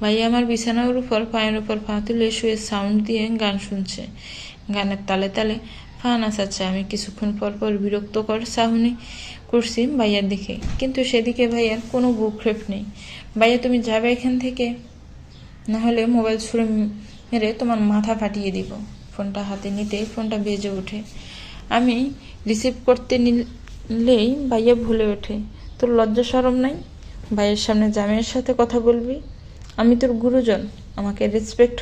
ভাইয়া আমার বিছানার উপর পায়ের উপর পা তুলে শুয়ে সাউন্ড দিয়ে গান শুনছে। গানের তালে তালে পা নাচাচ্ছে। আমি কিছুক্ষণ পর পর বিরক্তকর চাহনি করছি ভাইয়ার দিকে, কিন্তু সেদিকে ভাইয়ার কোনো ভ্রুক্ষেপ নেই। ভাইয়া তুমি যাবে এখান থেকে, না হলে মোবাইল ছুঁড়ে মেরে তোমার মাথা ফাটিয়ে দিব। ফোনটা হাতে নিতেই ফোনটা বেজে ওঠে। আমি রিসিভ করতে নিলেই ভাইয়া ভুলে ওঠে, তোর লজ্জা শরম নাই? ভাইয়ের সামনে জামাইয়ের সাথে কথা বলবি? আমি তোর গুরুজন, আমাকে রেসপেক্ট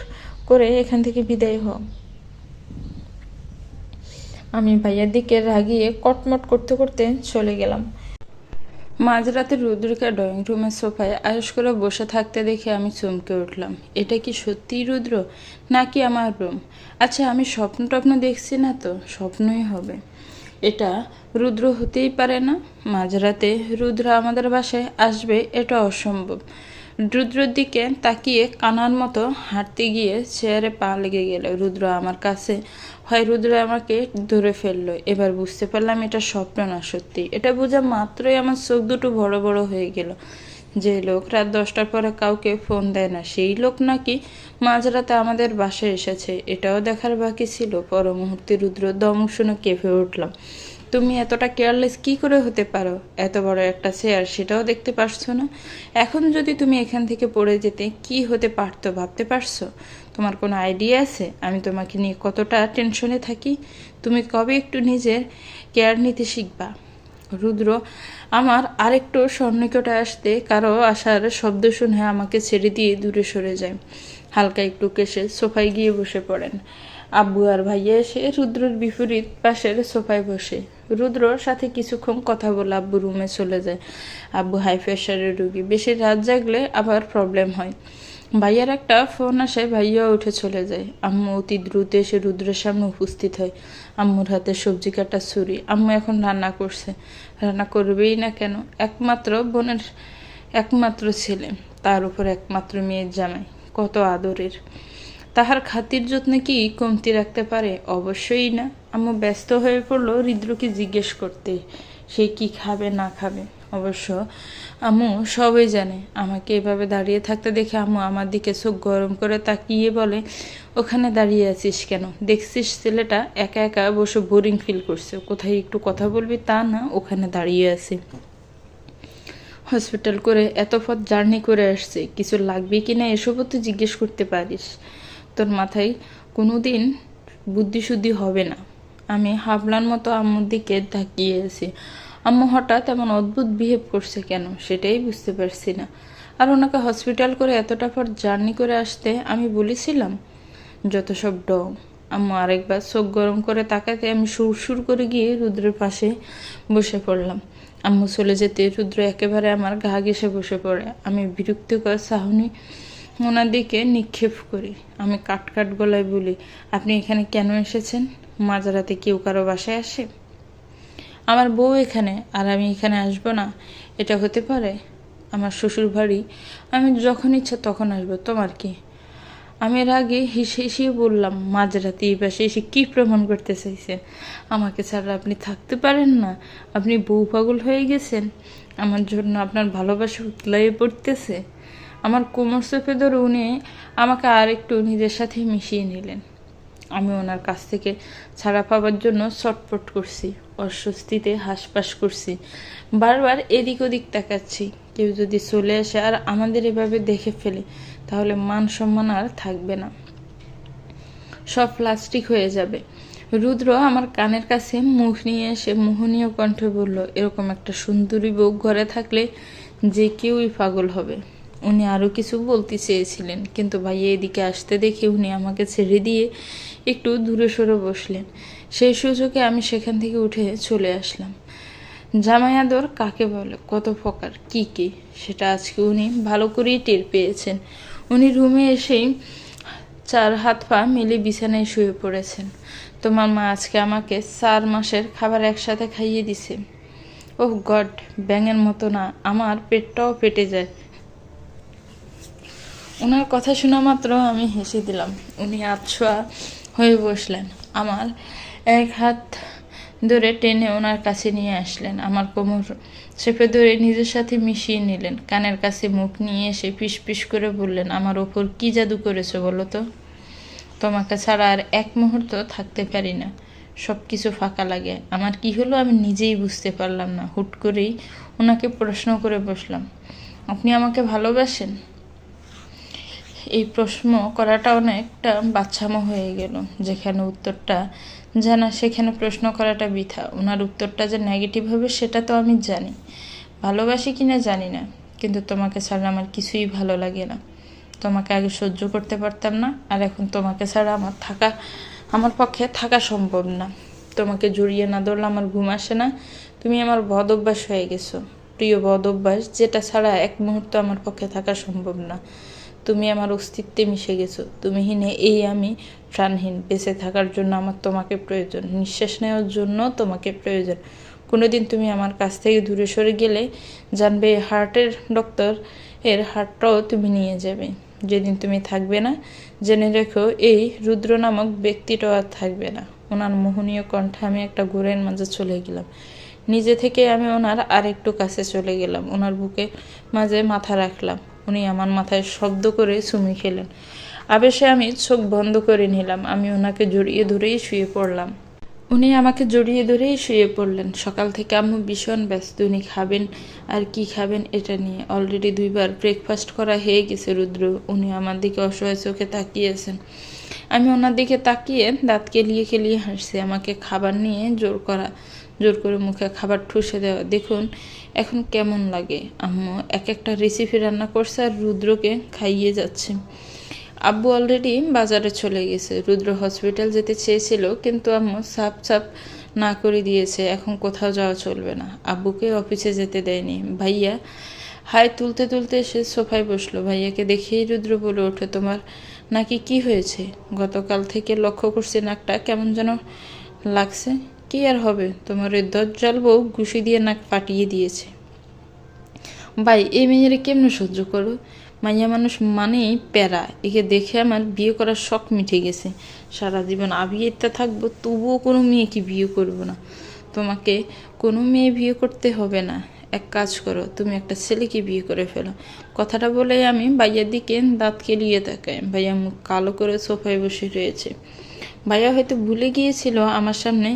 করে এখান থেকে বিদায় হ। আমি ভাইয়ার দিকে রাগিয়ে কটমট করতে করতে চলে গেলাম। মাঝরাতে রুদ্রকে ড্রয়িং রুমের সোফায় আয়েশ করে বসে থাকতে দেখে আমি চমকে উঠলাম। এটা কি সত্যিই রুদ্র, নাকি আমার রুম? আচ্ছা, আমি স্বপ্ন টপ্ন দেখছি না তো? স্বপ্নই হবে। এটা রুদ্র হতেই পারে না। মাঝরাতে রুদ্র আমাদের বাসায় আসবে, এটা অসম্ভব। রুদ্রর দিকে তাকিয়ে কানার মতো হাঁটতে গিয়ে চেয়ারে পা লেগে গেল। রুদ্র আমার কাছে, হয় রুদ্র আমাকে ধরে ফেললো। এবার বুঝতে পারলাম এটা স্বপ্ন না সত্যি। এটা বোঝা মাত্রই আমার চোখ দুটো বড় বড় হয়ে গেল। যে লোক রাত 10টার পরে কাউকে ফোন দেয় না, সেই লোক নাকি মাঝরাতে আমাদের বাসায় এসেছে, এটাও দেখার বাকি ছিল। পর মুহূর্তে রুদ্র দমক শুনে কেঁপে উঠলাম। তুমি এতটা কেয়ারলেস কি করে হতে পারো? এত বড় একটা চেয়ার, সেটাও দেখতে পারছো না? এখন যদি তুমি এখান থেকে পড়ে যেতে কি হতে পারতো ভাবতে পারছো? তোমার কোনো আইডিয়া আছে আমি তোমাকে নিয়ে কতটা টেনশনে থাকি? তুমি কবে একটু নিজের কেয়ার নিতে শিখবা? রুদ্র আমার আরেকটু সন্নিকটে আসতে কারো আসার শব্দ শুনে আমাকে ছেড়ে দিয়ে দূরে সরে যায়। হালকা একটু কেশে সোফায় গিয়ে বসে পড়েন। আব্বু আর ভাইয়া এসে রুদ্রর বিপরীত পাশের সোফায় বসে। রুদ্রর সাথে কিছুক্ষণ কথা বলে আব্বু রুমে চলে যায়। আব্বু হাই প্রেশারের রুগী, বেশি রাত জাগলে আবার প্রবলেম হয়। ভাইয়ার একটা ফোন আসে, ভাইয়া উঠে চলে যায়। আম্মু অতি দ্রুত এসে রুদ্রের সামনে উপস্থিত হয়। আম্মুর হাতে সবজি কাটা ছুরি। আম্মু এখন রান্না করছে, রান্না করবেই না কেন? একমাত্র বোনের একমাত্র ছেলে, তার উপর একমাত্র মেয়ের জামাই, কত আদরের। তাহার খাতির যত্নে কি কমতি রাখতে পারে? অবশ্যই না। আম্মু ব্যস্ত হয়ে পড়লো রুদ্রকে জিজ্ঞেস করতে সে কি খাবে না খাবে। অবশ্য আম্মু সবই জানে। আমাকে এভাবে দাঁড়িয়ে থাকতে দেখে আম্মু আমার দিকে চোখ গরম করে তাকিয়ে বলে, ওখানে দাঁড়িয়ে আছিস কেন? দেখছিস ছেলেটা একা একা বসে বোরিং ফিল করছে, কোথায় একটু কথা বলবি তা না, ওখানে দাঁড়িয়ে আছে। হসপিটাল করে এত পথ জার্নি করে আসছে, কিছু লাগবে কি না এসবও তো জিজ্ঞেস করতে পারিস। তোর মাথায় কোনোদিন বুদ্ধিশুদ্ধি হবে না। আমি হাবলার মতো আম্মুর দিকে তাকিয়ে আছি। আম্মু হঠাৎ এমন অদ্ভুত বিহেভ করছে কেন সেটাই বুঝতে পারছি না। আর ওনাকে হসপিটাল করে এতটা পর জার্নি করে আসতে আমি বলেছিলাম? যত সব ডং। আম্মু আরেকবার চোখ গরম করে তাকাতে আমি সুর করে গিয়ে রুদ্রের পাশে বসে পড়লাম। আম্মু চলে যেতে রুদ্র একেবারে আমার গা ঘেঁষে বসে পড়ে। আমি বিরক্তিকর চাহনি ওনার দিকে নিক্ষেপ করি। আমি কাট গলায় বলি, আপনি এখানে কেন এসেছেন? মাঝরাতে কেউ কারো বাসায় আসে? আমার বউ এখানে আর আমি এখানে আসবো না, এটা হতে পারে? আমার শ্বশুর বাড়ি, আমি যখন ইচ্ছা তখন আসবো, তোমার কি? আমি এর আগে হিসিয়ে বললাম, মাঝরাতে এই বাসে এসে কি প্রমাণ করতে চাইছেন? আমাকে ছাড়া আপনি থাকতে পারেন না? আপনি বউ পাগল হয়ে গেছেন? আমার জন্য আপনার ভালোবাসা উতলাইয়ে পড়তেছে? আমার কোমর চেপে ধরে উনি আমাকে আর একটু নিজের সাথে মিশিয়ে নিলেন। আমি ওনার কাছ থেকে ছাড়া পাওয়ার জন্য ছটফট করছি, অস্বস্তিতে হাঁসফাঁস করছি, বারবার এদিক ওদিক তাকাচ্ছি। কেউ যদি চলে আসে আর আমাদের এভাবে দেখে ফেলে, তাহলে মান সম্মান আর থাকবে না, সব প্লাস্টিক হয়ে যাবে। রুদ্র আমার কানের কাছে মুখ নিয়ে এসে মোহনীয় কণ্ঠে বলল, এরকম একটা সুন্দরী বউ ঘরে থাকলে যে কেউই পাগল হবে। উনি আরও কিছু বলতে চেয়েছিলেন, কিন্তু ভাইয়া এদিকে আসতে দেখে উনি আমাকে ছেড়ে দিয়ে একটু দূরে সরে বসলেন। সেই সুযোগে আমি সেখান থেকে উঠে চলে আসলাম। জামাই আদর কাকে বলে, কত প্রকার, কি কি, সেটা আজকে উনি ভালো করেই টের পেয়েছেন। উনি রুমে এসেই চার হাত পা মেলে বিছানায় শুয়ে পড়েছেন। তোমার মা আজকে আমাকে 4 মাসের খাবার একসাথে খাইয়ে দিছে। ওহ গড, ব্যাঙের মতো না, আমার পেটটাও ফেটে যায়। ওনার কথা শোনা মাত্র আমি হেসে দিলাম। উনি আছোয়া হয়ে বসলেন, আমার এক হাত ধরে টেনে ওনার কাছে নিয়ে আসলেন। আমার কোমর চেপে ধরে নিজের সাথে মিশিয়ে নিলেন। কানের কাছে মুখ নিয়ে এসে পিস করে বললেন, আমার ওপর কি জাদু করেছো বলো তো? তোমাকে ছাড়া আর এক মুহূর্ত থাকতে পারি না, সব কিছু ফাঁকা লাগে। আমার কি হলো আমি নিজেই বুঝতে পারলাম না। হুট করেই ওনাকে প্রশ্ন করে বসলাম, আপনি আমাকে ভালোবাসেন? এই প্রশ্ন করাটা অনেকটা বাচ্চামো হয়ে গেল। যেখানে উত্তরটা জানা সেখানে প্রশ্ন করাটা বৃথা। ওনার উত্তরটা যে নেগেটিভ হবে সেটা তো আমি জানি। ভালোবাসি কিনা জানি না, কিন্তু তোমাকে ছাড়া আমার কিছুই ভালো লাগে না। তোমাকে আগে সহ্য করতে পারতাম না, আর এখন তোমাকে ছাড়া আমার পক্ষে থাকা সম্ভব না। তোমাকে জড়িয়ে না ধরলে আমার ঘুম আসে না। তুমি আমার বদ অভ্যাস হয়ে গেছো, প্রিয় বদ অভ্যাস, যেটা ছাড়া এক মুহূর্ত আমার পক্ষে থাকা সম্ভব না। তুমি আমার অস্তিত্বে মিশে গেছো। তুমিহীনে এই আমি প্রাণহীন। বেঁচে থাকার জন্য আমার তোমাকে প্রয়োজন, নিঃশ্বাস নেওয়ার জন্য তোমাকে প্রয়োজন। কোনোদিন তুমি আমার কাছ থেকে দূরে সরে গেলে জানবে হার্টের ডক্টর এর হার্টটাও তুমি নিয়ে যাবে। যেদিন তুমি থাকবে না, জেনে রেখো এই রুদ্র নামক ব্যক্তিটাও আর থাকবে না। ওনার মোহনীয় কণ্ঠে আমি একটা ঘোরের মাঝে চলে গেলাম। নিজে থেকে আমি ওনার আরেকটু কাছে চলে গেলাম। ওনার বুকে মাঝে মাথা রাখলাম। উনি আমার মাথায় শব্দ করে চুমু খেলেন। আবেশে আমি চোখ বন্ধ করে নিলাম। আমি ওনাকে জড়িয়ে ধরেই শুয়ে পড়লাম। উনি আমাকে জড়িয়ে ধরেই শুয়ে পড়লেন। সকাল থেকে আম্মু ভীষণ ব্যস্ত। উনি খাবেন আর কি খাবেন এটা নিয়ে। অলরেডি 2 বার ব্রেকফাস্ট করা হয়ে গেছে রুদ্র। উনি আমার দিকে অসহায় চোখে তাকিয়েছেন। আমি ওনার দিকে তাকিয়ে দাঁত কেলিয়ে হাসছি। আমাকে খাবার নিয়ে জোর করে মুখে খাবার ঠুসে দেওয়া। দেখুন এখন কেমন লাগে। আম্মু এক একটা রেসিপি রান্না করছে আর রুদ্রকে খাইয়ে যাচ্ছে। আব্বু অলরেডি বাজারে চলে গেছে। রুদ্র হসপিটাল যেতে চেয়েছিল, কিন্তু আম্মু সাপ না করে দিয়েছে। এখন কোথাও যাওয়া চলবে না। আব্বুকে অফিসে যেতে দেয়নি। ভাইয়া হাই তুলতে তুলতে এসে সোফায় বসলো। ভাইয়াকে দেখেই রুদ্র বলে ওঠে, তোমার নাকি কি হয়েছে? গতকাল থেকে লক্ষ্য করছি নাকটা কেমন যেন লাগছে। কি আর হবে, তোমার ওই দজ্জাল বউ ঘুষি দিয়ে নাক ফাটিয়ে দিয়েছে। ভাই, এই মেয়েরে কেমনে সহ্য করো? মাইয়া মানুষ মানেই প্যারা। একে দেখে আমার বিয়ে করার শখ মিটে গেছে। সারা জীবন আবিয়েতে থাকবো, তবুও কোনো মেয়েকে বিয়ে করব না। তোমাকে কোনো মেয়ে বিয়ে করতে হবে না। এক কাজ করো, তুমি একটা ছেলেকে বিয়ে করে ফেলো। কথাটা বলে আমি ভাইয়ার দিকে দাঁত কেলিয়ে তাকাই। ভাইয়া মুখ কালো করে সোফায় বসে রয়েছে। ভাইয়া হয়তো ভুলে গিয়েছিল আমার সামনে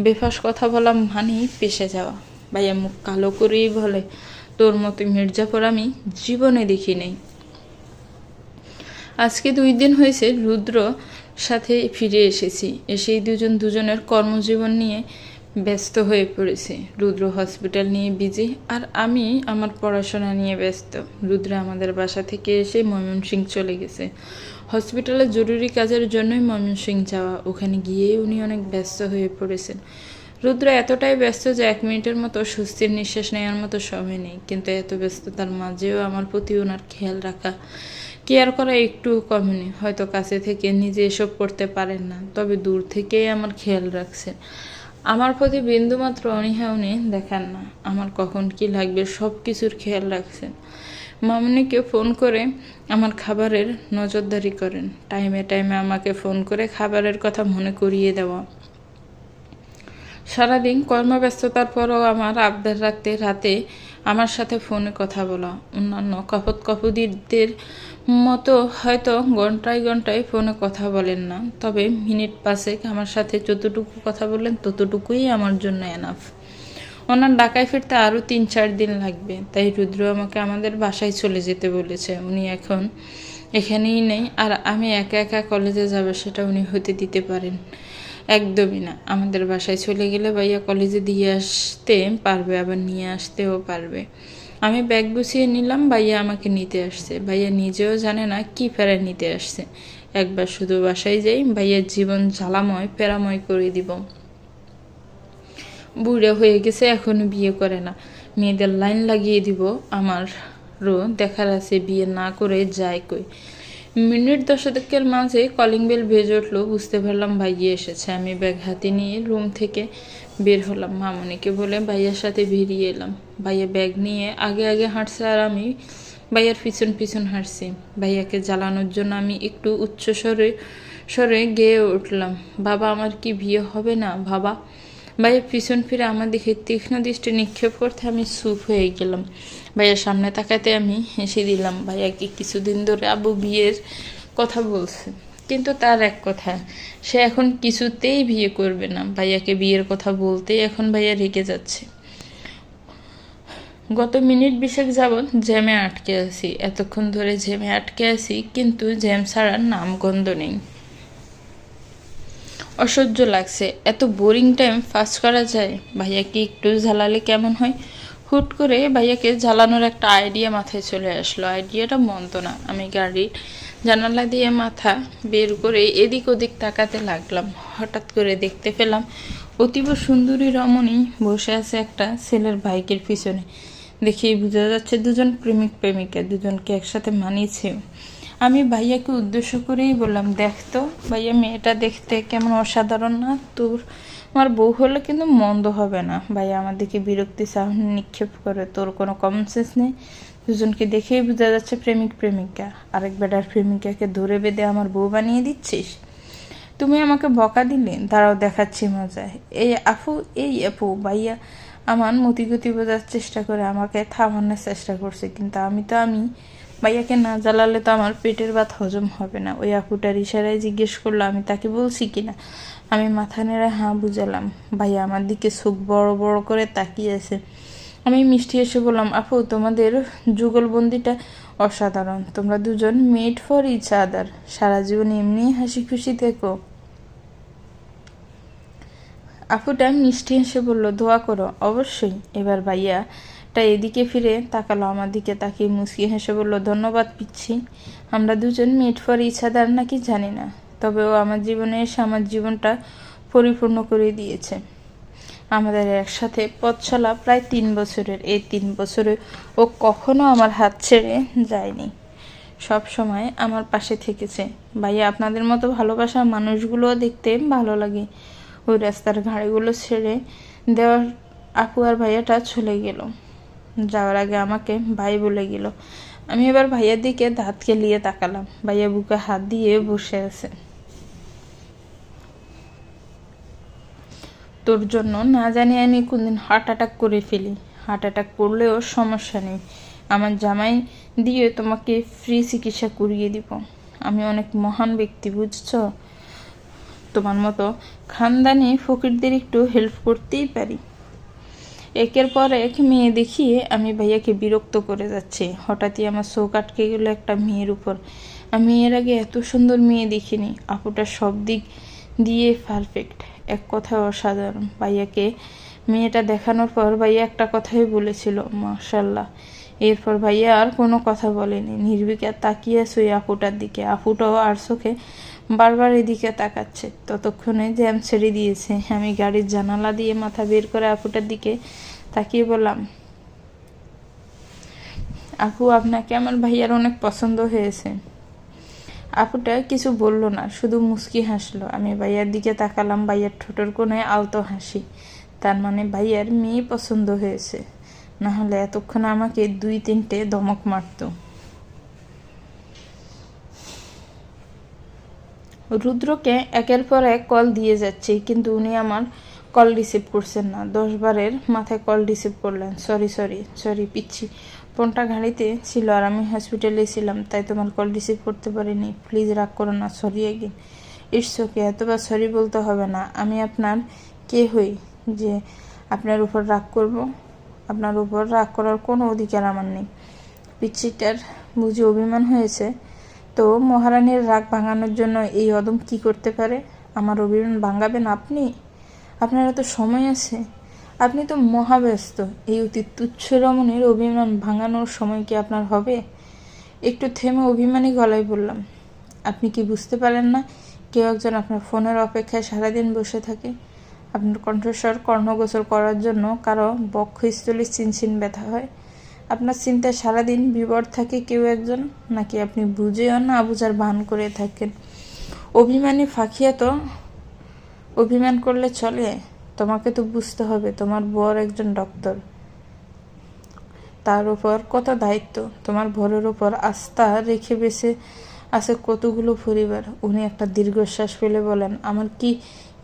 বেফাস কথা বলা মানেই পেশে যাওয়া। ভাইয়া মুখ কালো করেই বলে, তোর মতো মির্জাফর আমি জীবনে দেখি নেই। আজকে 2 দিন হয়েছে রুদ্র সাথে ফিরে এসেছি। এসেই দুজনের কর্মজীবন নিয়ে ব্যস্ত হয়ে পড়েছে। রুদ্র হসপিটাল নিয়ে বিজি, আর আমি আমার পড়াশোনা নিয়ে ব্যস্ত। রুদ্র আমাদের বাসা থেকে এসে ময়মনসিংহ চলে গেছে। হসপিটালে জরুরি কাজের জন্যই ময়মনসিংহ যাওয়া। ওখানে গিয়ে উনি অনেক ব্যস্ত হয়ে পড়েছেন। রুদ্র এতটাই ব্যস্ত যে 1 মিনিটের মতো স্বস্তির নিঃশ্বাস নেওয়ার মতো সময় নেই। কিন্তু এত ব্যস্ততার মাঝেও আমার প্রতি ওনার খেয়াল রাখা, কেয়ার করা একটুও কমেনি। হয়তো কাছে থেকে নিজে এসব করতে পারেন না, তবে দূর থেকেই আমার খেয়াল রাখছেন। আমার প্রতি বিন্দুমাত্র অনীহা উনি দেখান না। আমার কখন কি লাগবে সব কিছুর খেয়াল রাখছেন। মামুনিকে ফোন করে আমার খাবারের নজরদারি করেন। টাইমে আমাকে ফোন করে খাবারের কথা মনে করিয়ে দেওয়া। সারাদিন কর্মব্যস্ততার পরও আমার আবদার রাখতে রাতে আমার সাথে ফোনে কথা বলা। অন্যান্য কপোদিদের মতো হয়তো ঘন্টায় ফোনে কথা বলেন না, তবে মিনিট 5 আমার সাথে যতটুকু কথা বলেন ততটুকুই আমার জন্য এনাফ। ওনার ঢাকায় ফিরতে আরও 3-4 দিন লাগবে, তাই রুদ্র আমাকে আমাদের বাসায় চলে যেতে বলেছে। উনি এখন এখানেই নেই, আর আমি একা কলেজে যাব সেটা উনি হতে দিতে পারেন একদমই না। আমাদের বাসায় চলে গেলে ভাইয়া কলেজে দিয়ে আসতে পারবে, আবার নিয়ে আসতেও পারবে। আমি ব্যাগ গুছিয়ে নিলাম, ভাইয়া আমাকে নিতে আসছে। ভাইয়া নিজেও জানে না কি ফেরায় নিতে আসছে। একবার শুধু বাসায় যাই, ভাইয়ার জীবন জ্বালাময় প্যারাময় করে দিব। বুড়ে হয়ে গেছে, এখনো বিয়ে করে না। মেয়েদের লাইন লাগিয়ে দিব। আমারও দেখার আছে বিয়ে না করে যায় কই। মিনিট 10 মাঝে কলিং বেল বেজে উঠলো। বুঝতে পারলাম ভাইয়া এসেছে। আমি ব্যাগ হাতে নিয়ে রুম থেকে বের হলাম। মামুনিকে বলে ভাইয়ার সাথে বেরিয়ে এলাম। ভাইয়া ব্যাগ নিয়ে আগে হাঁটছে, আর আমি ভাইয়ার পিছন হাঁটছি। ভাইয়াকে জ্বালানোর জন্য আমি একটু উচ্চ স্বরে গেয়ে উঠলাম, বাবা আমার কি বিয়ে হবে না বাবা? ভাইয়া পিছন ফিরে আমার দিকে তীক্ষ্ণ দৃষ্টি নিক্ষেপ করতে আমি চুপ হয়ে গেলাম। ভাইয়ার সামনে তাকাতে আমি হেসে দিলাম। ভাইয়াকে কিছুদিন ধরে আব্বু বিয়ের কথা বলছে, কিন্তু তার এক কথা, সে এখন কিছুতেই বিয়ে করবে না। ভাইয়াকে বিয়ের কথা বলতেই এখন ভাইয়া রেগে যাচ্ছে। গত মিনিট 20 যাবৎ জ্যামে আটকে আছি। এতক্ষণ ধরে জ্যামে আটকে আছি, কিন্তু জ্যাম ছাড়ার নামগন্ধ নেই। অসহ্য লাগছে। এত বোরিং টাইম পাস করা যায়? ভাইয়াকে একটু জ্বালালে কেমন হয়? হুট করে ভাইয়াকে জ্বালানোর একটা আইডিয়া মাথায় চলে আসলো। আইডিয়াটা মন্দ না। আমি গাড়ির জানালা দিয়ে মাথা বের করে এদিক ওদিক তাকাতে লাগলাম। হঠাৎ করে দেখতে পেলাম অতীব সুন্দরী রমণী বসে আছে একটা ছেলের বাইকের পিছনে। দেখেই বোঝা যাচ্ছে দুজন প্রেমিকা, দুজনকে একসাথে মানিয়েছে। আমি ভাইয়াকে উদ্দেশ্য করেই বললাম, দেখ তো ভাইয়া, মেয়েটা দেখতে কেমন অসাধারণ না? আমার বউ হলে কিন্তু মন্দ হবে না। ভাইয়া আমার দিকে বিরক্তি চাহনি নিক্ষেপ করে, তোর কোনো কমন সেন্স নেই? দুজনকে দেখেই বোঝা যাচ্ছে প্রেমিকা। আরেক বেটার প্রেমিকাকে ধরে বেঁধে আমার বউ বানিয়ে দিচ্ছিস? তুমি আমাকে বকা দিলে, দাঁড়াও দেখাচ্ছি মজা। এই আপু ভাইয়া আমার মতিগতি বোঝার চেষ্টা করে আমাকে থামানোর চেষ্টা করছে, কিন্তু আমি ভাইয়াকে না জ্বালালে তো আমার পেটের ভাত হজম হবে না। ওই আপুটার ইশারায় জিজ্ঞেস করলো আমি তাকে বলছি কিনা। আমি মাথা নেড়ে হাঁ বুঝালাম। ভাইয়া আমার দিকে চোখ বড় করে তাকিয়ে আছে। আমি মিষ্টি এসে বললাম, আপু তোমাদের যুগলবন্দিটা অসাধারণ। তোমরা দুজন মেড ফর ইচ আদার। সারা জীবন এমনি হাসি খুশি থেকো। আপুটা মিষ্টি এসে বলল, দোয়া করো। অবশ্যই। এবার ভাইয়া এদিকে ফিরে তাকালো, আমার দিকে তাকিয়ে মুচকি হেসে বলল, ধন্যবাদ পিচ্ছি। আমরা দুজন মিট ফর ইচ আদার নাকি জানি না, তবে ও আমার জীবনে এসে আমার জীবনটা পরিপূর্ণ করে দিয়েছে। আমাদের একসাথে পথ চলা প্রায় 3 বছরের। এই 3 বছরে ও কখনো আমার হাত ছেড়ে যায়নি, সব সময় আমার পাশে থেকেছে। ভাইয়া, আপনাদের মতো ভালোবাসার মানুষগুলোও দেখতে ভালো লাগে। ওই রাস্তার গাড়িগুলো ছেড়ে দেওয়ার আপু আর ভাইয়াটা চলে গেল। যাওয়ার আগে আমাকে ভাই বলে গেল। আমি এবার ভাইয়ার দিকে দাঁত কেলিয়ে তাকালাম। ভাইয়া বুকে হাত দিয়ে বসে আছে। তোর জন্য না জানি আমি কোনদিন হার্ট অ্যাটাক করে ফেলি। হার্ট অ্যাটাক করলেও সমস্যা নেই, আমার জামাই দিয়ে তোমাকে ফ্রি চিকিৎসা করিয়ে দিব। আমি অনেক মহান ব্যক্তি, বুঝছ? তোমার মতো খানদানি ফকিরদের একটু হেল্প করতেই পারি। একের পর এক মেয়ে দেখিয়ে আমি ভাইয়াকে বিরক্ত করে যাচ্ছি। হঠাৎই আমার চোখ আটকে গেল একটা মেয়ের উপর। আমি এর আগে এত সুন্দর মেয়ে দেখিনি। আপুটা সব দিক দিয়ে পারফেক্ট, এক কথায় অসাধারণ। ভাইয়াকে মেয়েটা দেখানোর পর ভাইয়া একটা কথাই বলেছিল, মাশাল্লাহ। এরপর ভাইয়া আর কোনো কথা বলেনি, নির্বিকার তাকিয়ে আছে ওই আপুটার দিকে। আপুটাও আর চোখে বারবার এদিকে তাকাচ্ছে। ততক্ষণে জ্যাম ছেড়ে দিয়েছে। আমি গাড়ির জানালা দিয়ে মাথা বের করে আপুটার দিকে তাকিয়ে বললাম, আপু, আপনাকে আমার ভাইয়ার অনেক পছন্দ হয়েছে। আপুটা কিছু বলল না, শুধু মুচকি হাসলো। আমি ভাইয়ার দিকে তাকালাম। ভাইয়ার ঠোঁটের কোণে আলতো হাসি। তার মানে ভাইয়ার মেয়ে পছন্দ হয়েছে, না হলে এতক্ষণ আমাকে 2-3টে ধমক মারত। রুদ্রকে একের পর এক কল দিয়ে যাচ্ছি, কিন্তু উনি আমার কল রিসিভ করছেন না। 10 বারের মাথায় কল রিসিভ করলেন। সরি পিচ্ছি, ফোনটা গাড়িতে ছিল আর আমি হসপিটালে ছিলাম, তাই তোমার কল রিসিভ করতে পারিনি। প্লিজ রাগ করো না, সরি এগেন। ইটস ওকে, এতবার সরি বলতে হবে না। আমি আপনার কে হই যে আপনার উপর রাগ করব? আপনার উপর রাগ করার কোনো অধিকার আমার নেই। পিচ্ছিটার বুঝি অভিমান হয়েছে, তো মহারানীর রাগ ভাঙানোর জন্য এই অদম কি করতে পারে? আমার অভিমান ভাঙাবেন আপনি? আপনার এত সময় আছে? আপনি তো মহাব্যস্ত। এই অতি তুচ্ছ রমণীর অভিমান ভাঙানোর সময় কি আপনার হবে? একটু থেমে অভিমানী গলায় বললাম, আপনি কি বুঝতে পারেন না কেউ একজন আপনার ফোনের অপেক্ষায় সারাদিন বসে থাকে? আপনার কণ্ঠস্বর কর্ণগোচর করার জন্য কারো বক্ষস্থলী চিনচিন ব্যথা হয়? আপনার চিন্তায় সারাদিন বিবর থাকে কেউ একজন, নাকি আপনি বুঝেও না বুঝার ভান করে থাকেন? অভিমানী ফাঁকিয়া তো অভিমান করলে চলে? তোমাকে তো বুঝতে হবে তোমার বর একজন ডক্টর, তার উপর কত দায়িত্ব। তোমার বরের উপর আস্থা রেখে বেঁচে আছে কতগুলো পরিবার। উনি একটা দীর্ঘশ্বাস ফেলে বলেন, আমার কি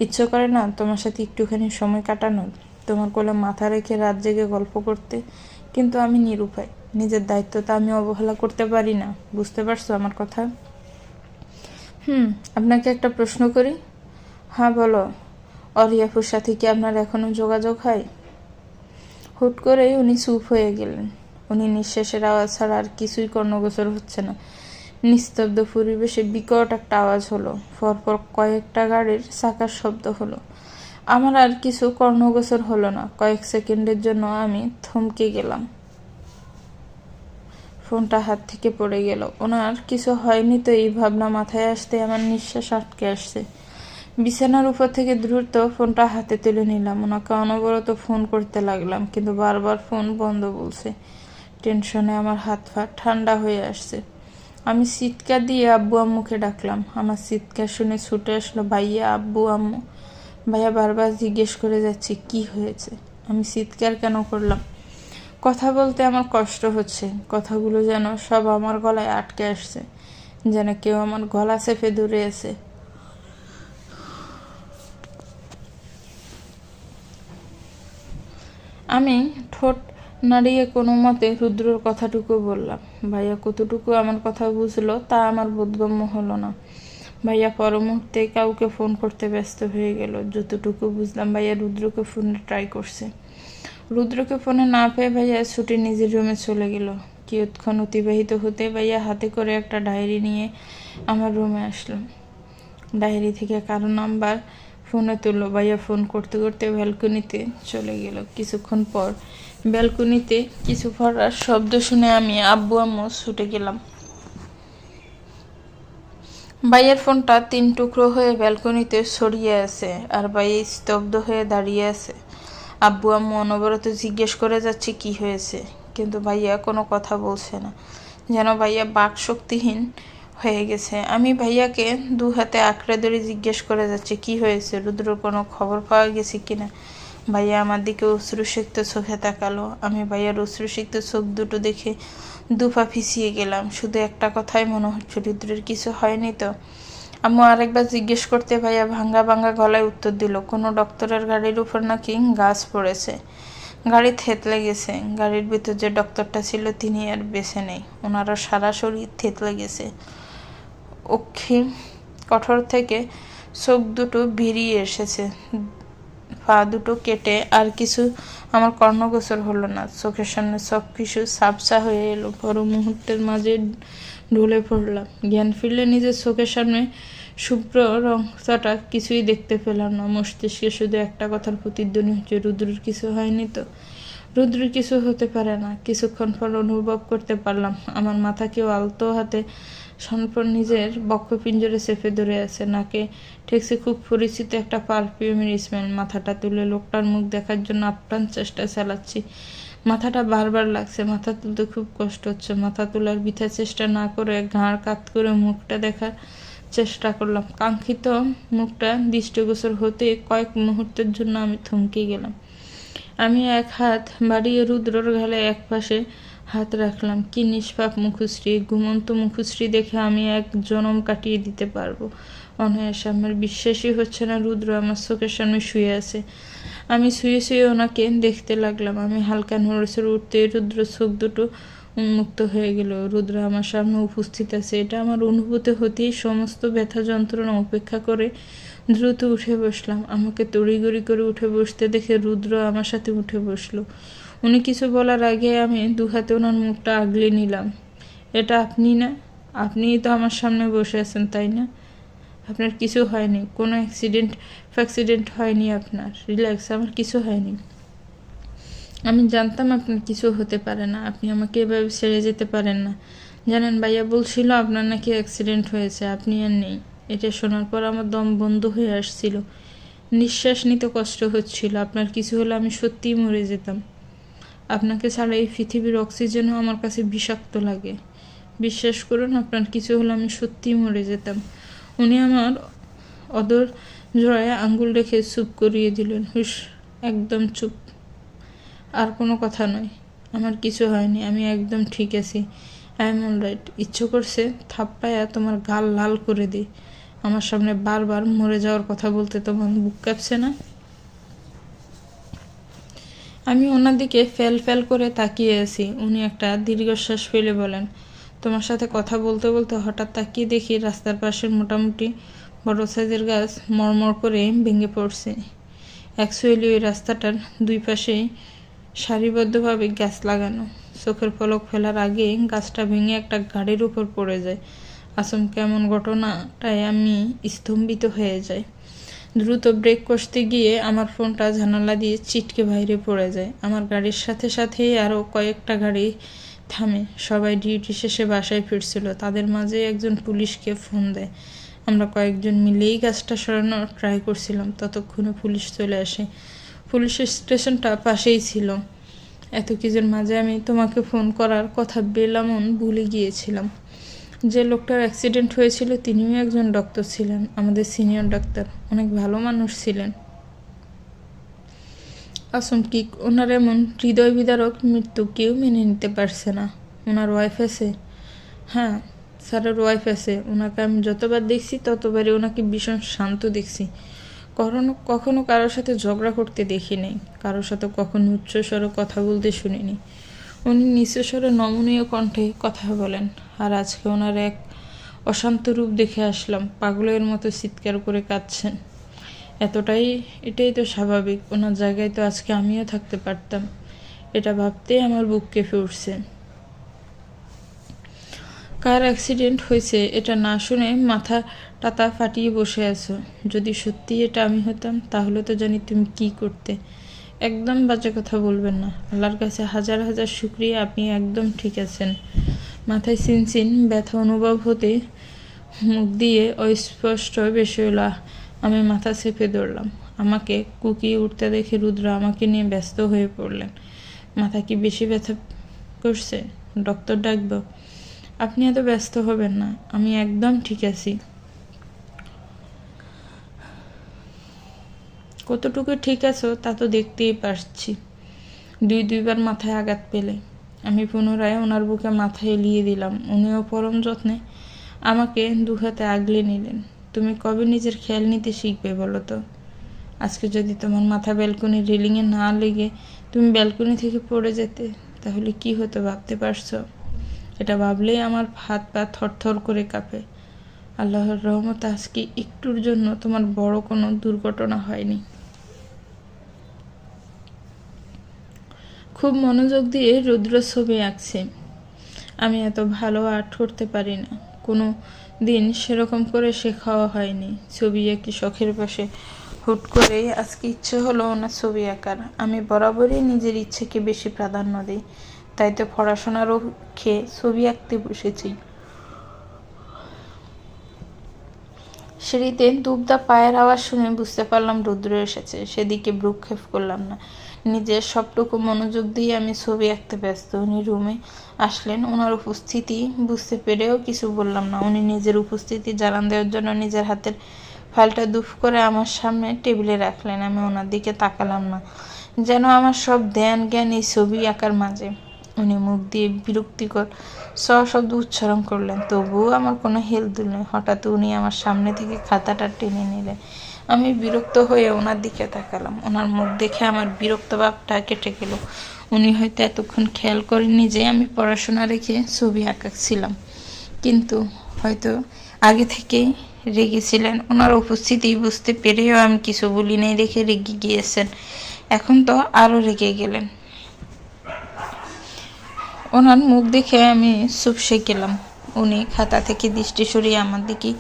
ইচ্ছে করে না তোমার সাথে একটুখানি সময় কাটানোর, তোমার কোলে মাথা রেখে রাত জেগে গল্প করতে? কিন্তু আমি নিরুপায়। নিজের দায়িত্বটা আমি অবহেলা করতে পারি না। বুঝতে পারছো আমার কথা? আপনাকে একটা প্রশ্ন করি। হ্যাঁ বলো। অরিয়াপুর সাথে কি আপনার এখনো যোগাযোগ হয়? হুট করেই উনি চুপ হয়ে গেলেন। উনি নিঃশ্বাসের আওয়াজ ছাড়া আর কিছুই কর্ণগোচর হচ্ছে না। নিস্তব্ধ পরিবেশে বিকট একটা আওয়াজ হলো। পরপর কয়েকটা গাড়ির চাকার শব্দ হলো। আমার আর কিছু কর্ণগোচর হলো না। কয়েক সেকেন্ডের জন্য আমি থমকে গেলাম। ফোনটা হাত থেকে পড়ে গেল। ওনার কিছু হয়নি তো, এই ভাবনা মাথায় আসতে আমার নিঃশ্বাস আটকে আসছে। বিছানার উপর থেকে দ্রুত ফোনটা হাতে তুলে নিলাম। ওনাকে অনবরত ফোন করতে লাগলাম, কিন্তু বারবার ফোন বন্ধ বলছে। টেনশনে আমার হাত পা ঠান্ডা হয়ে আসছে। আমি চিৎকার দিয়ে আব্বু আম্মুকে ডাকলাম। আমার চিৎকার শুনে ছুটে আসলো ভাইয়া, আব্বু, আম্মু। ভাইয়া বারবার জিজ্ঞেস করে যাচ্ছে কি হয়েছে, আমি চিৎকার কেন করলাম। কথা বলতে আমার কষ্ট হচ্ছে। কথাগুলো যেন সব আমার গলায় আটকে আসছে, যেন কেউ আমার গলা চেপে ধরে আছে। আমি ঠোঁট নাড়িয়ে কোনো মতে রুদ্রর কথাটুকু বললাম। ভাইয়া কতটুকু আমার কথা বুঝলো তা আমার বোধগম্য হলো না। ভাইয়া পর মুহূর্তে কাউকে ফোন করতে ব্যস্ত হয়ে গেল। যতটুকু বুঝলাম ভাইয়া রুদ্রকে ফোনে ট্রাই করছে। রুদ্রকে ফোনে না পেয়ে ভাইয়া ছুটে নিজের রুমে চলে গেল। কিয়ৎক্ষণ অতিবাহিত হতে ভাইয়া হাতে করে একটা ডায়েরি নিয়ে আমার রুমে আসলো। ডায়েরি থেকে কারো নাম্বার ফোনে তুললো। ভাইয়া ফোন করতে করতে ব্যালকনিতে চলে গেল। কিছুক্ষণ পর ব্যালকনিতে কিছু পড়ার শব্দ শুনে আমি আব্বু আম্মু ছুটে গেলাম। ভাইয়ের ফোনটা 3 টুকরো হয়ে ব্যালকনিতে ছড়িয়ে আছে, আর ভাইয়া স্তব্ধ হয়ে দাঁড়িয়ে আছে। আব্বু আম্মু অনবরত জিজ্ঞেস করে যাচ্ছে কি হয়েছে, কিন্তু ভাইয়া কোনো কথা বলছে না, যেন ভাইয়া বাক শক্তিহীন হয়ে গেছে। আমি ভাইয়াকে 2 হাতে আঁকড়ে ধরে জিজ্ঞেস করে যাচ্ছে কি হয়েছে, রুদ্রর কোনো খবর পাওয়া গেছে কিনা। ভাইয়া আমার দিকে অশ্রুসিক্ত চোখে তাকালো। আমি ভাইয়ার অশ্রুসিক্ত চোখ দুটো দেখে 2 পা পিছিয়ে গেলাম। শুধু একটা কথাই মনে হচ্ছে, রুদ্রের কিছু হয়নি তো? আম্মু আরেকবার জিজ্ঞেস করতে ভাইয়া ভাঙ্গা ভাঙ্গা গলায় উত্তর দিল, কোনো ডক্টরের গাড়ির উপর নাকি গাছ পড়েছে, গাড়ি থেতলে গেছে। গাড়ির ভিতর যে ডক্টরটা ছিল তিনি আর বেঁচে নেই, ওনারও সারা শরীর থেতলে গেছে। অক্ষি কঠোর থেকে চোখ দুটো বেরিয়ে এসেছে, পা দুটো কেটে আর কিছু আমার কর্ণগোচর হলো না। চোখের সামনে সব কিছু সাবসা হয়ে এলো। বড় মুহূর্তের মাঝে ঢলে পড়লাম। জ্ঞান ফিরলে নিজের চোখের সামনে শুভ্র রংটা কিছুই দেখতে পেলাম না। মস্তিষ্কে শুধু একটা কথার প্রতিধ্বনি হচ্ছে, রুদ্রের কিছু হয়নি তো? রুদ্রের কিছু হতে পারে না। কিছুক্ষণ পর অনুভব করতে পারলাম আমার মাথা কেউ আলতো হাতে সম্পূর্ণ নিজের বক্ষপিঞ্জরে চেপে ধরে আছে। নাকে ঠেকছে খুব পরিচিত একটা পারফিউমের স্মেল। মাথাটা তুলে লোকটার মুখ দেখার জন্য আপ্রাণ চেষ্টা চালাচ্ছি। মাথাটা বারবার লাগছে, মাথা তুলতে খুব কষ্ট হচ্ছে। মাথা তোলার বৃথা চেষ্টা না করে ঘাড় কাত করে মুখটা দেখার চেষ্টা করলাম। কাঙ্ক্ষিত মুখটা দৃষ্টিগোচর হতে কয়েক মুহূর্তের জন্য আমি থমকে গেলাম। আমি এক হাত বাড়িয়ে রুদ্রর গালে এক পাশে হাত রাখলাম। কি নিষ্পাপ মুখশ্রী, ঘুমন্ত মুখশ্রী দেখে আমি এক জনম কাটিয়ে দিতে পারবো অনায়াসে। আমার বিশ্বাসই হচ্ছে না রুদ্র আমার চোখের সামনে শুয়ে আছে। আমি শুয়ে শুয়ে ওনাকে দেখতে লাগলাম। আমি হালকা নড়েচড়ে উঠতে রুদ্র চোখ দুটো উন্মুক্ত হয়ে গেল। রুদ্র আমার সামনে উপস্থিত আছে, এটা আমার অনুভূতি হতেই সমস্ত ব্যথা যন্ত্রণা উপেক্ষা করে দ্রুত উঠে বসলাম। আমাকে তড়িঘড়ি করে উঠে বসতে দেখে রুদ্র আমার সাথে উঠে বসলো। উনি কিছু বলার আগে আমি 2 হাতে ওনার মুখটা আগলে নিলাম। এটা আপনি না? আপনিই তো আমার সামনে বসে আছেন, তাই না? আপনার কিছু হয়নি, কোনো অ্যাক্সিডেন্ট হয়নি আপনার। রিল্যাক্স, আমার কিছু হয়নি। আমি জানতাম আপনার কিছু হতে পারে না, আপনি আমাকে এভাবে ছেড়ে যেতে পারেন না। জানেন ভাইয়া বলছিল আপনার নাকি অ্যাক্সিডেন্ট হয়েছে, আপনি আর নেই। এটা শোনার পর আমার দম বন্ধ হয়ে আসছিল, নিঃশ্বাস নিতে কষ্ট হচ্ছিল। আপনার কিছু হলে আমি সত্যিই মরে যেতাম। আপনাকে ছাড়া এই পৃথিবীর অক্সিজেনও আমার কাছে বিষাক্ত লাগে। বিশ্বাস করুন, আপনার কিছু হলে আমি সত্যিই মরে যেতাম। উনি আমার অদর জড়ায় আঙ্গুল রেখে চুপ করিয়ে দিলেন। হুশ, একদম চুপ, আর কোনো কথা নয়। আমার কিছু হয়নি, আমি একদম ঠিক আছি। I am all right. ইচ্ছে করছে থাপ্পায়া তোমার গাল লাল করে দিই। আমার সামনে বারবার মরে যাওয়ার কথা বলতে তোমার বুক কাঁপছে না? আমি ওনার দিকে ফেল ফেল করে তাকিয়ে আছি। উনি একটা দীর্ঘশ্বাস ফেলে বলেন, তোমার সাথে কথা বলতে বলতে হঠাৎ তাকিয়ে দেখি রাস্তার পাশের মোটামুটি বড় সাইজের গাছ মরমর করে ভেঙে পড়ছে। অ্যাকচুয়ালি ওই রাস্তাটার 2 পাশেই সারিবদ্ধভাবে গাছ লাগানো। চোখের পলক ফেলার আগে গাছটা ভেঙে একটা গাড়ির উপর পড়ে যায়। আচমকা এমন ঘটনাটায় আমি স্তম্ভিত হয়ে যাই। দ্রুত ব্রেক কষতে গিয়ে আমার ফোনটা জানালা দিয়ে ছিটকে বাইরে পড়ে যায়। আমার গাড়ির সাথে সাথেই আরও কয়েকটা গাড়ি থামে। সবাই ডিউটি শেষে বাসায় ফিরছিল। তাদের মাঝে একজন পুলিশকে ফোন দেয়। আমরা কয়েকজন মিলেই গাছটা সরানোর ট্রাই করছিলাম। ততক্ষণে পুলিশ চলে আসে। পুলিশের স্টেশনটা পাশেই ছিল। এত কিছুর মাঝে আমি তোমাকে ফোন করার কথা বেলামন ভুলে গিয়েছিলাম। যে লোকটার অ্যাক্সিডেন্ট হয়েছিল তিনিও একজন ডক্টর ছিলেন, আমাদের সিনিয়র ডাক্তার, অনেক ভালো মানুষ ছিলেন। আচমকিক ওনার এমন হৃদয় বিদারক মৃত্যু কেউ মেনে নিতে পারছে না। ওনার ওয়াইফ আছে? হ্যাঁ, স্যারের ওয়াইফ আছে। ওনাকে আমি যতবার দেখছি ততবারই ওনাকে ভীষণ শান্ত দেখছি। কখনো কারোর সাথে ঝগড়া করতে দেখি নাই, কারোর সাথে কখনো উচ্চস্বরে কথা বলতে শুনিনি। উনি নিচস্বরে নমনীয় কণ্ঠে কথা বলেন। আর আজকে ওনার এক অশান্ত রূপ দেখে আসলাম। পাগলের মতো চিৎকার করে কাঁদছেন। এটাই তো স্বাভাবিক। ওনার জায়গায় তো আজকে আমিও থাকতে পারতাম। এটা ভাবতেই আমার বুক কেঁপে উঠছে। কার অ্যাক্সিডেন্ট হয়েছে এটা না শুনে মাথা টাতা ফাটিয়ে বসে আছো। যদি সত্যি এটা আমি হতাম তাহলে তো জানি তুমি কি করতে। একদম বাজে কথা বলবেন না। আল্লাহর কাছে হাজার হাজার শুকরিয়া, আপনি একদম ঠিক আছেন। মাথায় চিনচিন ব্যথা অনুভব হতে মুখ দিয়ে অস্পষ্ট বেশি হলো। আমি মাথা চেপে ধরলাম। আমাকে কুকিয়ে উঠতে দেখে রুদ্র আমাকে নিয়ে ব্যস্ত হয়ে পড়লেন। মাথা কি বেশি ব্যথা করছে? ডক্টর ডাকব? আপনি এত ব্যস্ত হবেন না, আমি একদম ঠিক আছি। কতটুকু ঠিক আছো তা তো দেখতেই পারছি। দুইবার মাথায় আঘাত পেলে। আমি পুনরায় ওনার বুকে মাথা এলিয়ে দিলাম। উনিও পরম যত্নে আমাকে দুহাতে আগলে নিলেন। তুমি কবে নিজের খেয়াল নিতে শিখবে বলো তো? আজকে যদি তোমার মাথা ব্যালকনির রেলিংয়ে না লেগে তুমি ব্যালকনি থেকে পড়ে যেতে, তাহলে কি হতো ভাবতে পারছো? এটা ভাবলেই আমার হাত পা থরথর করে কাঁপে। আল্লাহর রহমতে আজকে একটুর জন্য তোমার বড় কোনো দুর্ঘটনা হয়নি। খুব মনোযোগ দিয়ে রুদ্র ছবি আঁকছে। আমি এত ভালো আর্ট করতে পারি না, কোনো দিন সেরকম করে শেখাও হয়নি। ছবি একটি শখের পাশে হুট করেই আজকে ইচ্ছে হলো ওনার ছবি আঁকার। আমি বরাবরই নিজের ইচ্ছেকে বেশি প্রাধান্য দিই, তাই তো পড়াশোনারও খেয়ে ছবি আঁকতে বসেছি। সিঁড়িতে দুবদা পায়ের আওয়াজ শুনে বুঝতে পারলাম রুদ্র এসেছে। সেদিকে ভ্রুক্ষেপ করলাম না। নিজের সবটুকু মনোযোগ দিয়ে আমি ছবি আঁকতে ব্যস্ত। উনি রুমে আসলেন। ওনার উপস্থিতি বুঝতে পেরেও কিছু বললাম না। উনি নিজের উপস্থিতি জানান দেওয়ার জন্য নিজের হাতের ফাইলটা দুফ করে আমার সামনে টেবিলে রাখলেন। আমি ওনার দিকে তাকালাম না, যেন আমার সব ধ্যান জ্ঞান এই ছবি আঁকার মাঝে। উনি মুখ দিয়ে বিরক্তিকর শব্দ উচ্চারণ করলেন, তবুও আমার কোনো হেল দুল নেই। হঠাৎ উনি আমার সামনে থেকে খাতাটা টেনে নিলেন। আমি বিরক্ত হয়ে ওনার দিকে তাকালাম। ওনার মুখ দেখে আমার বিরক্ত ভাবটা কেটে গেল। উনি হয়তো এতক্ষণ খেয়াল করেননি যে আমি পড়াশোনা রেখে ছবি আঁকাচ্ছিলাম, কিন্তু হয়তো আগে থেকেই রেগেছিলেন। ওনার উপস্থিতি বুঝতে পেরেও আমি কিছু বলি নাই রেখে রেগে গিয়েছেন। এখন তো আরও রেগে গেলেন। ওনার মুখ দেখে আমি চুপসে গেলাম। উনি খাতা থেকে দৃষ্টি সরিয়ে আমার দিকে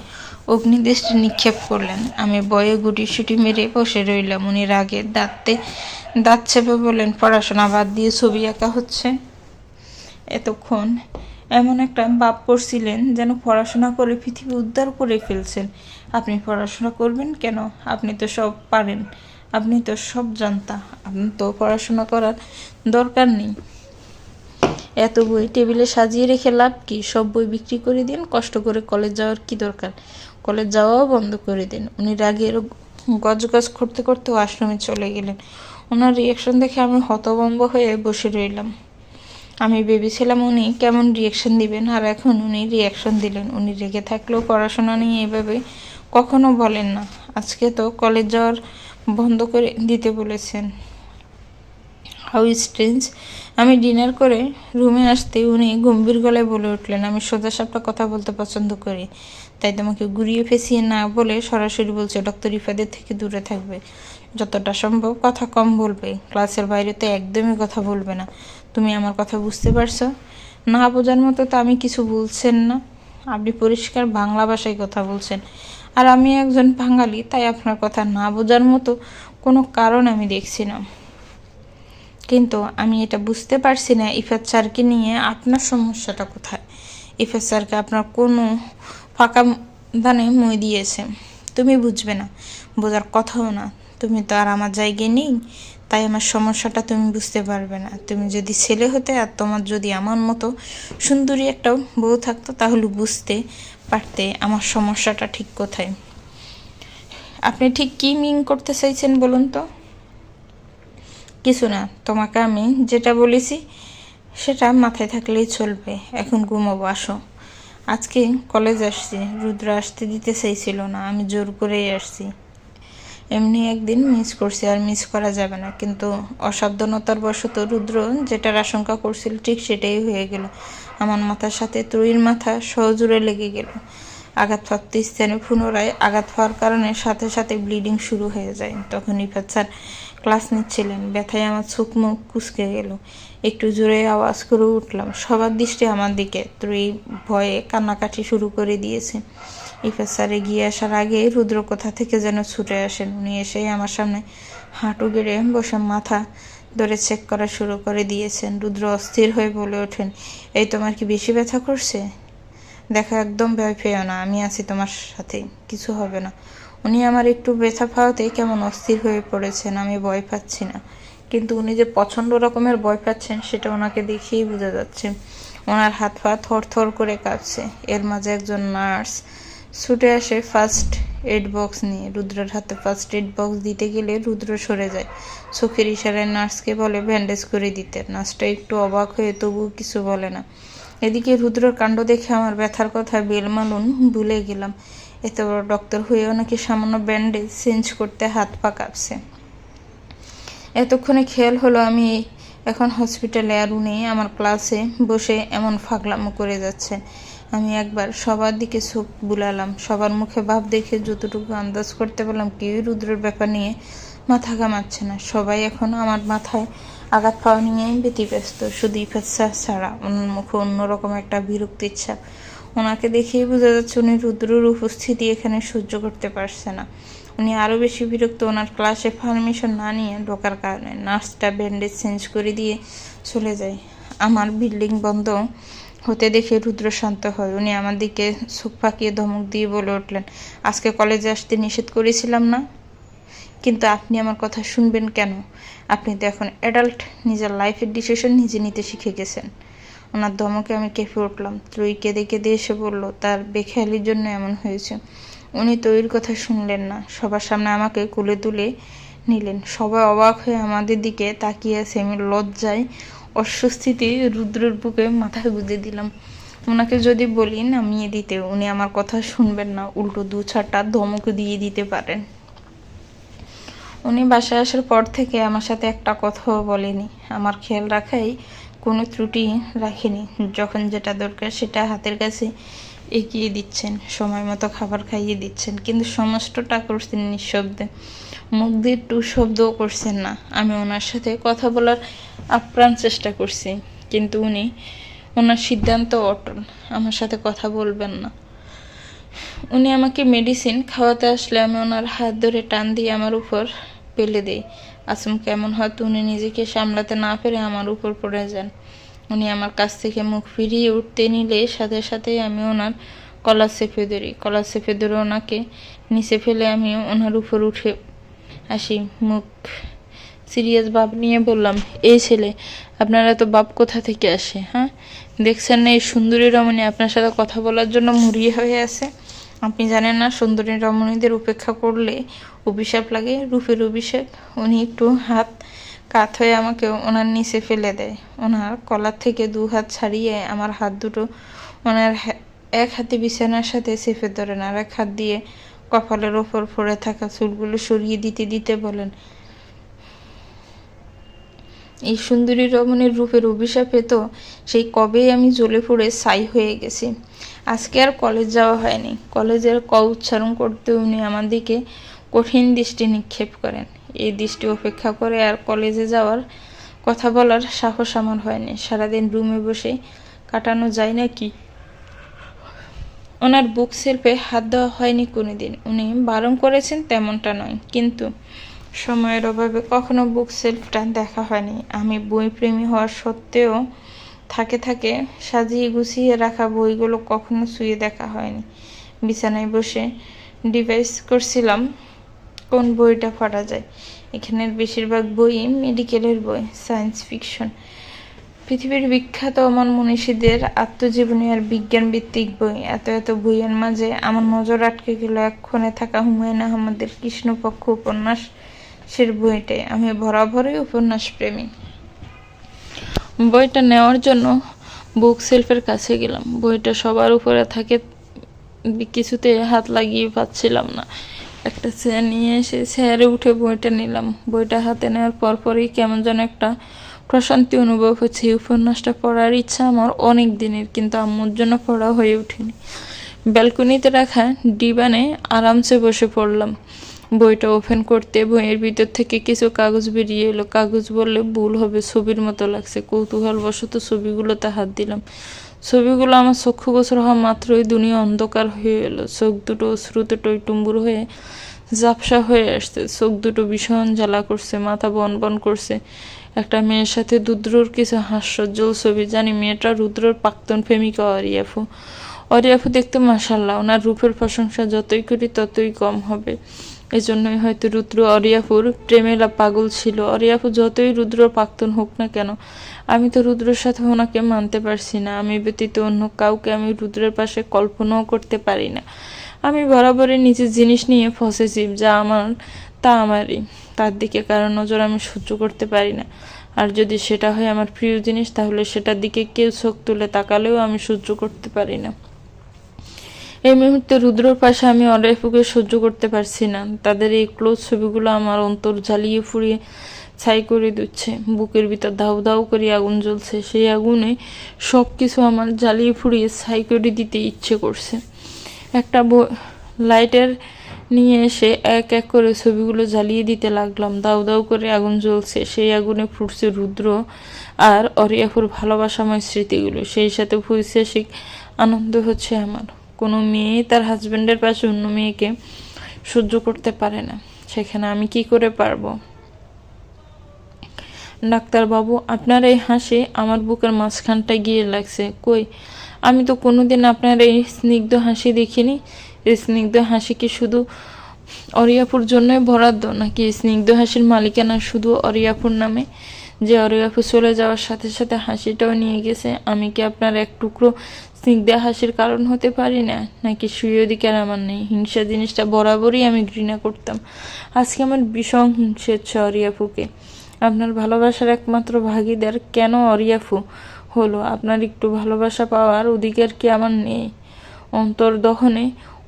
অগ্নিদৃষ্টি নিক্ষেপ করলেন। আমি ভয়ে গুটিসুটি মেরে বসে রইলাম। উনি রাগে দাঁত চেপে বললেন, পড়াশোনা বাদ দিয়ে ছবি আঁকা হচ্ছে? এতক্ষণ এমন একটা ভাব করছিলেন যেন পড়াশোনা করে পৃথিবী উদ্ধার করে ফেলছেন। আপনি পড়াশোনা করবেন কেন? আপনি তো সব পারেন, আপনি তো সব জানতা। আপনার তো পড়াশোনা করার দরকার নেই। এত বই টেবিলে সাজিয়ে রেখে লাভ কি? সব বই বিক্রি করে দিন। কষ্ট করে কলেজ যাওয়ার কি দরকার? কলেজ যাওয়াও বন্ধ করে দিন। উনি রাগের গজগজ করতে করতে ওয়াশরুমে চলে গেলেন। ওনার রিয়াকশন দেখে আমি হতভম্ব হয়ে বসে রইলাম। আমি ভেবেছিলাম উনি কেমন রিয়াকশন দিবেন, আর এখন উনি রিয়াকশন দিলেন। উনি রেগে থাকলেও পড়াশোনা নিয়ে এভাবে কখনো বলেন না। আজকে তো কলেজ যাওয়ার বন্ধ করে দিতে বলেছেন। How strange. আমি ডিনার করে রুমে আসতে উনি গম্ভীর গলায় বলে উঠলেন, আমি সোজাসাপটা কথা বলতে পছন্দ করি, তাই তোমাকে ঘুরিয়ে ফেঁসিয়ে না বলে সরাসরি বলছে ডক্টর ইফাদের থেকে দূরে থাকবে, যতটা সম্ভব কথা কম বলবে, ক্লাসের বাইরে তো একদমই কথা বলবে না। তুমি আমার কথা বুঝতে পারছো? না বোঝার মতো তো আমি কিছু বলছেন না। আপনি পরিষ্কার বাংলা ভাষায় কথা বলছেন, আর আমি একজন বাঙালি, তাই আপনার কথা না বোঝার মতো কোনো কারণ আমি দেখছি না। কিন্তু আমি এটা বুঝতে পারছি না ইফাত স্যারকে নিয়ে আপনার সমস্যাটা কোথায়? ইফাত স্যারকে আপনার কোনো ফাঁকা দানে মই দিয়েছে। তুমি বুঝবে না, বোঝার কথাও না। তুমি তো আর আমার জায়গায় নেই, তাই আমার সমস্যাটা তুমি বুঝতে পারবে না। তুমি যদি ছেলে হতে আর তোমার যদি আমার মতো সুন্দরী একটা বউ থাকতো, তাহলে বুঝতে পারতে আমার সমস্যাটা ঠিক কোথায়। আপনি ঠিক কী মিন করতে চাইছেন বলুন তো? কিছু না, তোমাকে আমি যেটা বলেছি সেটা মাথায় থাকলেই চলবে। এখন ঘুমাবো, আসো। আজকে কলেজ আসছি, রুদ্র আসতে দিতে চাইছিল না, আমি জোর করেই আসছি। এমনি একদিন মিস করছি, আর মিস করা যাবে না। কিন্তু অসাবধানতার বশত রুদ্র যেটার আশঙ্কা করছিল ঠিক সেটাই হয়ে গেল। আমার মাথার সাথে ত্রয়ীর মাথা সহজুড়ে লেগে গেল। আঘাতপ্রাপ্ত স্থানে পুনরায় আঘাত হওয়ার কারণে সাথে সাথে ব্লিডিং শুরু হয়ে যায়। তখন ইফাত স্যার ক্লাস নিচ্ছিলেন। ব্যথায় আমার চোখ মুখ কুঁচকে গেল। একটু জোরে আওয়াজ করে উঠলাম। সবার দৃষ্টি আমার দিকে। ত্রয়ী ভয়ে কান্নাকাটি শুরু করে দিয়েছে। ইফাত স্যার এগিয়ে আসার আগে রুদ্র কোথা থেকে যেন ছুটে আসেন। উনি এসেই আমার সামনে হাঁটু গেড়ে বসে মাথা ধরে চেক করা শুরু করে দিয়েছেন। রুদ্র অস্থির হয়ে বলে ওঠেন, এই তোমার কি বেশি ব্যথা করছে? দেখো, একদম ভয় পেও না, আমি আছি তোমার সাথে, কিছু হবে না। উনি আমার একটু ব্যথা পাওয়াতে কেমন অস্থির হয়ে পড়েছেন। আমি ভয় পাচ্ছি না, কিন্তু উনি যে প্রচণ্ড রকমের ভয় পাচ্ছেন সেটা ওনাকে দেখেই বোঝা যাচ্ছে। ওনার হাত পা থরথর করে কাঁপছে। এর মাঝে একজন নার্স ছুটে আসে ফার্স্ট এড বক্স নিয়ে। রুদ্রের হাতে ফার্স্ট এড বক্স দিতে গেলে রুদ্র সরে যায়। চোখের ইশারায় নার্সকে বলে ব্যান্ডেজ করে দিতে। নার্সটা একটু অবাক হয়ে তবুও কিছু বলে না। এদিকে রুদ্রর কাণ্ড দেখে আমার ব্যথার কথা বেলমালুন ভুলে গেলাম। এত বড় ডক্টর হয়েও নাকি সামান্য ব্যান্ডেজ চেঞ্জ করতে হাত পা কাঁপছে। এতক্ষণে খেয়াল হলো আমি এখন হসপিটালে, আর উনি আমার ক্লাসে বসে এমন ফাগলামো করে যাচ্ছেন। আমি একবার সবার দিকে চোখ বুলালাম। সবার মুখে ভাব দেখে যতটুকু আন্দাজ করতে পারলাম কেউই রুদ্রের ব্যাপার নিয়ে মাথা ঘামাচ্ছে না। সবাই এখন আমার মাথায় আঘাত পাওয়া নিয়েই ব্যতিব্যস্ত। শুধু ইফাত স্যার ছাড়া ওনার মুখে অন্যরকম একটা বিরক্তির ছাপ। ওনাকে দেখেই বোঝা যাচ্ছে উনি রুদ্রের উপস্থিতি এখানে সহ্য করতে পারছে না। উনি আরও বেশি বিরক্ত ওনার ক্লাসে পারমিশন না নিয়ে ঢোকার কারণে। নার্সটা ব্যান্ডেজ চেঞ্জ করে দিয়ে চলে যায়। আমার বিল্ডিং বন্ধ হতে দেখে রুদ্র শান্ত হয়। উনি আমার দিকে চোখ পাকিয়ে ধমক দিয়ে বলে উঠলেন, আজকে কলেজে আসতে নিষেধ করেছিলাম না? কিন্তু আপনি আমার কথা শুনবেন কেন? আপনি তো এখন অ্যাডাল্ট, নিজের লাইফের ডিসিশন নিজে নিতে শিখে গেছেন। ওনার ধমকে আমি কেঁপে উঠলাম। ত্রয়ী কেঁদে কেঁদে এসে বলল তার বেখেয়ালির জন্য এমন হয়েছে। উনি ত্রয়ীর কথা শুনলেন না। সবার সামনে আমাকে কোলে তুলে নিলেন। সবাই অবাক হয়ে আমাদের দিকে তাকিয়ে আছে। আমি লজ্জায় অস্বস্তিতে রুদ্রের বুকে মাথা গুঁজে দিলাম। ওনাকে যদি বলি নামিয়ে দিতে, উনি আমার কথা শুনবেন না, উল্টো দু চারটা ধমক দিয়ে দিতে পারেন। উনি বাসায় আসার পর থেকে আমার সাথে একটা কথাও বলেনি। আমার খেয়াল রাখাই কোনো ত্রুটি রাখেনি। যখন যেটা দরকার সেটা হাতের কাছে এগিয়ে দিচ্ছেন, সময় মতো খাবার খাইয়ে দিচ্ছেন, কিন্তু সমস্তটা করছেন নিঃশব্দে। মুখ দিয়ে টু শব্দও করছেন না। আমি ওনার সাথে কথা বলার আপ্রাণ চেষ্টা করছি, কিন্তু উনি ওনার সিদ্ধান্ত অটল, আমার সাথে কথা বলবেন না। উনি আমাকে মেডিসিন খাওয়াতে আসলে আমি ওনার হাত ধরে টান দিয়ে আমার উপর ফেলে দিই। আচমকা এমন হয়তো উনি নিজেকে সামলাতে না পেরে আমার উপর পড়ে যান। উনি আমার কাছ থেকে মুখ ফিরিয়ে উঠতে নিলে সাথে সাথে আমি ওনার কলার চেপে ধরি। কলার চেপে ধরে ওনাকে নিচে ফেলে আমি ওনার উপর উঠে আসি। মুখ সিরিয়াস ভাব নিয়ে বললাম, এই ছেলে, আপনারা তো বাপ কোথা থেকে আসে? হ্যাঁ, দেখছেন না এই সুন্দরী রমণী আপনার সাথে কথা বলার জন্য মুড়িয়ে হয়ে আছে? আপনি জানেন না সুন্দরী রমণীদের উপেক্ষা করলে অভিশাপ লাগে, রূপের অভিষেক? উনি একটু হাত কাত হয়ে আমাকে ওনার নিচে ফেলে দেয়। ওনার কলার থেকে দু হাত ছাড়িয়ে আমার হাত দুটো ওনার এক হাতে বিছানার সাথে চেপে ধরেন, আর এক হাত দিয়ে কপালের ওপর পড়ে থাকা চুলগুলো সরিয়ে দিতে দিতে বলেন, এই সুন্দরী রমণীর রূপের অভিশাপে তো সেই কবেই আমি জ্বলে পুড়ে ছাই হয়ে গেছি। আজকে আর কলেজ যাওয়া হয়নি। কলেজের ক উচ্চারণ করতে উনি আমার দিকে কঠিন দৃষ্টি নিক্ষেপ করেন। এই দৃষ্টি উপেক্ষা করে আর কলেজে যাওয়ার কথা বলার সাহস আমার হয়নি। সারাদিন রুমে বসে কাটানো যায় নাকি? ওনার বুক সেলফে হাত দেওয়া হয়নি কোনোদিন। উনি বারণ করেছেন তেমনটা নয়, কিন্তু সময়ের অভাবে কখনো বুক সেলফটা দেখা হয়নি। আমি বই প্রেমী হওয়া সত্ত্বেও থাকে থাকে সাজিয়ে গুছিয়ে রাখা বইগুলো কখনো ছুঁয়ে দেখা হয়নি। বিছানায় বসে ডিভাইস করছিলাম কোন বইটা পড়া যায়। এখানের বেশিরভাগ বই মেডিকেলের বই, সায়েন্স ফিকশন, পৃথিবীর বিখ্যাত অমর মনীষীদের আত্মজীবনী আর বিজ্ঞান ভিত্তিক বই। এত এত বইয়ের মাঝে আমার নজর আটকে গেল এক্ষণে থাকা হুমায়ুন আহমেদের কৃষ্ণপক্ষ উপন্যাসের বইটাই। আমি বরাবরই উপন্যাস প্রেমী। বইটা নেওয়ার জন্য বুক সেলফের কাছে গেলাম। বইটা সবার উপরে থাকে, কিছুতে হাত লাগিয়ে পাচ্ছিলাম না। একটা চেয়ার নিয়ে এসে চেয়ারে উঠে বইটা নিলাম। বইটা হাতে নেওয়ার পরপরই কেমন যেন একটা প্রশান্তি অনুভব হচ্ছে। এই উপন্যাসটা পড়ার ইচ্ছা আমার অনেক দিনের, কিন্তু আম্মুর জন্য পড়া হয়ে ওঠেনি। ব্যালকনিতে রাখা ডিবানে আরামসে বসে পড়লাম। বইটা ওপেন করতে বইয়ের ভিতর থেকে কিছু কাগজ বেরিয়ে এলো। কাগজ বললে ভুল হবে, ছবির মতো লাগছে। কৌতূহলবশত ছবিগুলোতে হাত দিলাম। ছবিগুলো আমার চক্ষুগোচর হওয়া মাত্রই দুনিয়া অন্ধকার হয়ে এলো। চোখ দুটো অশ্রুতে টইটুম্বুর হয়ে ঝাপসা হয়ে আসছে, চোখ দুটো ভীষণ জ্বালা করছে, মাথা বন বন করছে। একটা মেয়ের সাথে রুদ্রর কিছু হাস্যোজ্জ্বল ছবি, জানি মেয়েটা রুদ্রর প্রাক্তন প্রেমিকা অরিয়াফু। অরিয়াফু দেখতে মাশাআল্লাহ, ওনার রূপের প্রশংসা যতই করি ততই কম হবে। এজন্যই হয়তো রুদ্র অরিয়াফুর প্রেমে পাগল ছিল। অরিয়াফু যতই রুদ্রর প্রাক্তন হোক না কেন, আমি তো রুদ্রের সাথে ওনাকে মানতে পারছি না। আমি ব্যতীত অন্য কাউকে আমি রুদ্রের পাশে কল্পনাও করতে পারি না। আমি বরাবরই নিজের জিনিস নিয়ে পসেসিভ, যা আমার তা আমারই। তার দিকে কারো নজর আমি সহ্য করতে পারি না। আর যদি সেটা হয় আমার প্রিয় জিনিস, তাহলে সেটার দিকে কেউ চোখ তুলে তাকালেও আমি সহ্য করতে পারি না। এই মুহূর্তে রুদ্রর পাশে আমি অরিয়াফুকে সহ্য করতে পারছি না। তাদের এই ক্লোজ ছবিগুলো আমার অন্তর জ্বালিয়ে ফুরিয়ে ছাই করে দিচ্ছে। বুকের ভিতর ধাউ ধাউ করে আগুন জ্বলছে। সেই আগুনে সব কিছু আমার জ্বালিয়ে ফুরিয়ে ছাই করে দিতে ইচ্ছে করছে। একটা লাইটার নিয়ে এসে এক এক করে ছবিগুলো জ্বালিয়ে দিতে লাগলাম। দাউ দাউ করে আগুন জ্বলছে। সেই আগুনে ফুটছে রুদ্র আর অরিয়াফুর ভালোবাসাময় স্মৃতিগুলো। সেই সাথে পৈশাচিক আনন্দ হচ্ছে আমার। কোনো মেয়ে তার হাজব্যান্ডের পাশে অন্য মেয়েকে সহ্য করতে পারে না, সেখানে আমি কি করে পারবো? ডাক্তারবাবু, আপনার এই হাসি আমার বুকের মাঝখানটায় গিয়ে লাগছে। কই, আমি তো কোনোদিন আপনার এই স্নিগ্ধ হাসি দেখিনি। এই স্নিগ্ধ হাসি কি শুধু অরিয়াপুর জন্যই বরাদ্দ, নাকি স্নিগ্ধ হাসির মালিকানা শুধু অরিয়াপুর নামে? যে অরিয়াপু চলে যাওয়ার সাথে সাথে হাসিটাও নিয়ে গেছে, আমি কি আপনার এক টুকরো স্নিগ্ধ হাসির কারণ হতে পারি না? নাকি সুই অধিকার আমার নেই? হিংসা জিনিসটা বরাবরই আমি ঘৃণা করতাম। আজকে আমার ভীষণ হিংসে হচ্ছে অরিয়াপুকে। আপনার ভালোবাসার একমাত্র ভাগিদার কেন অরিয়াফু হলো? আপনার একটু ভালোবাসা পাওয়ার অধিকার কি আমার নেই? অন্তর্দহনে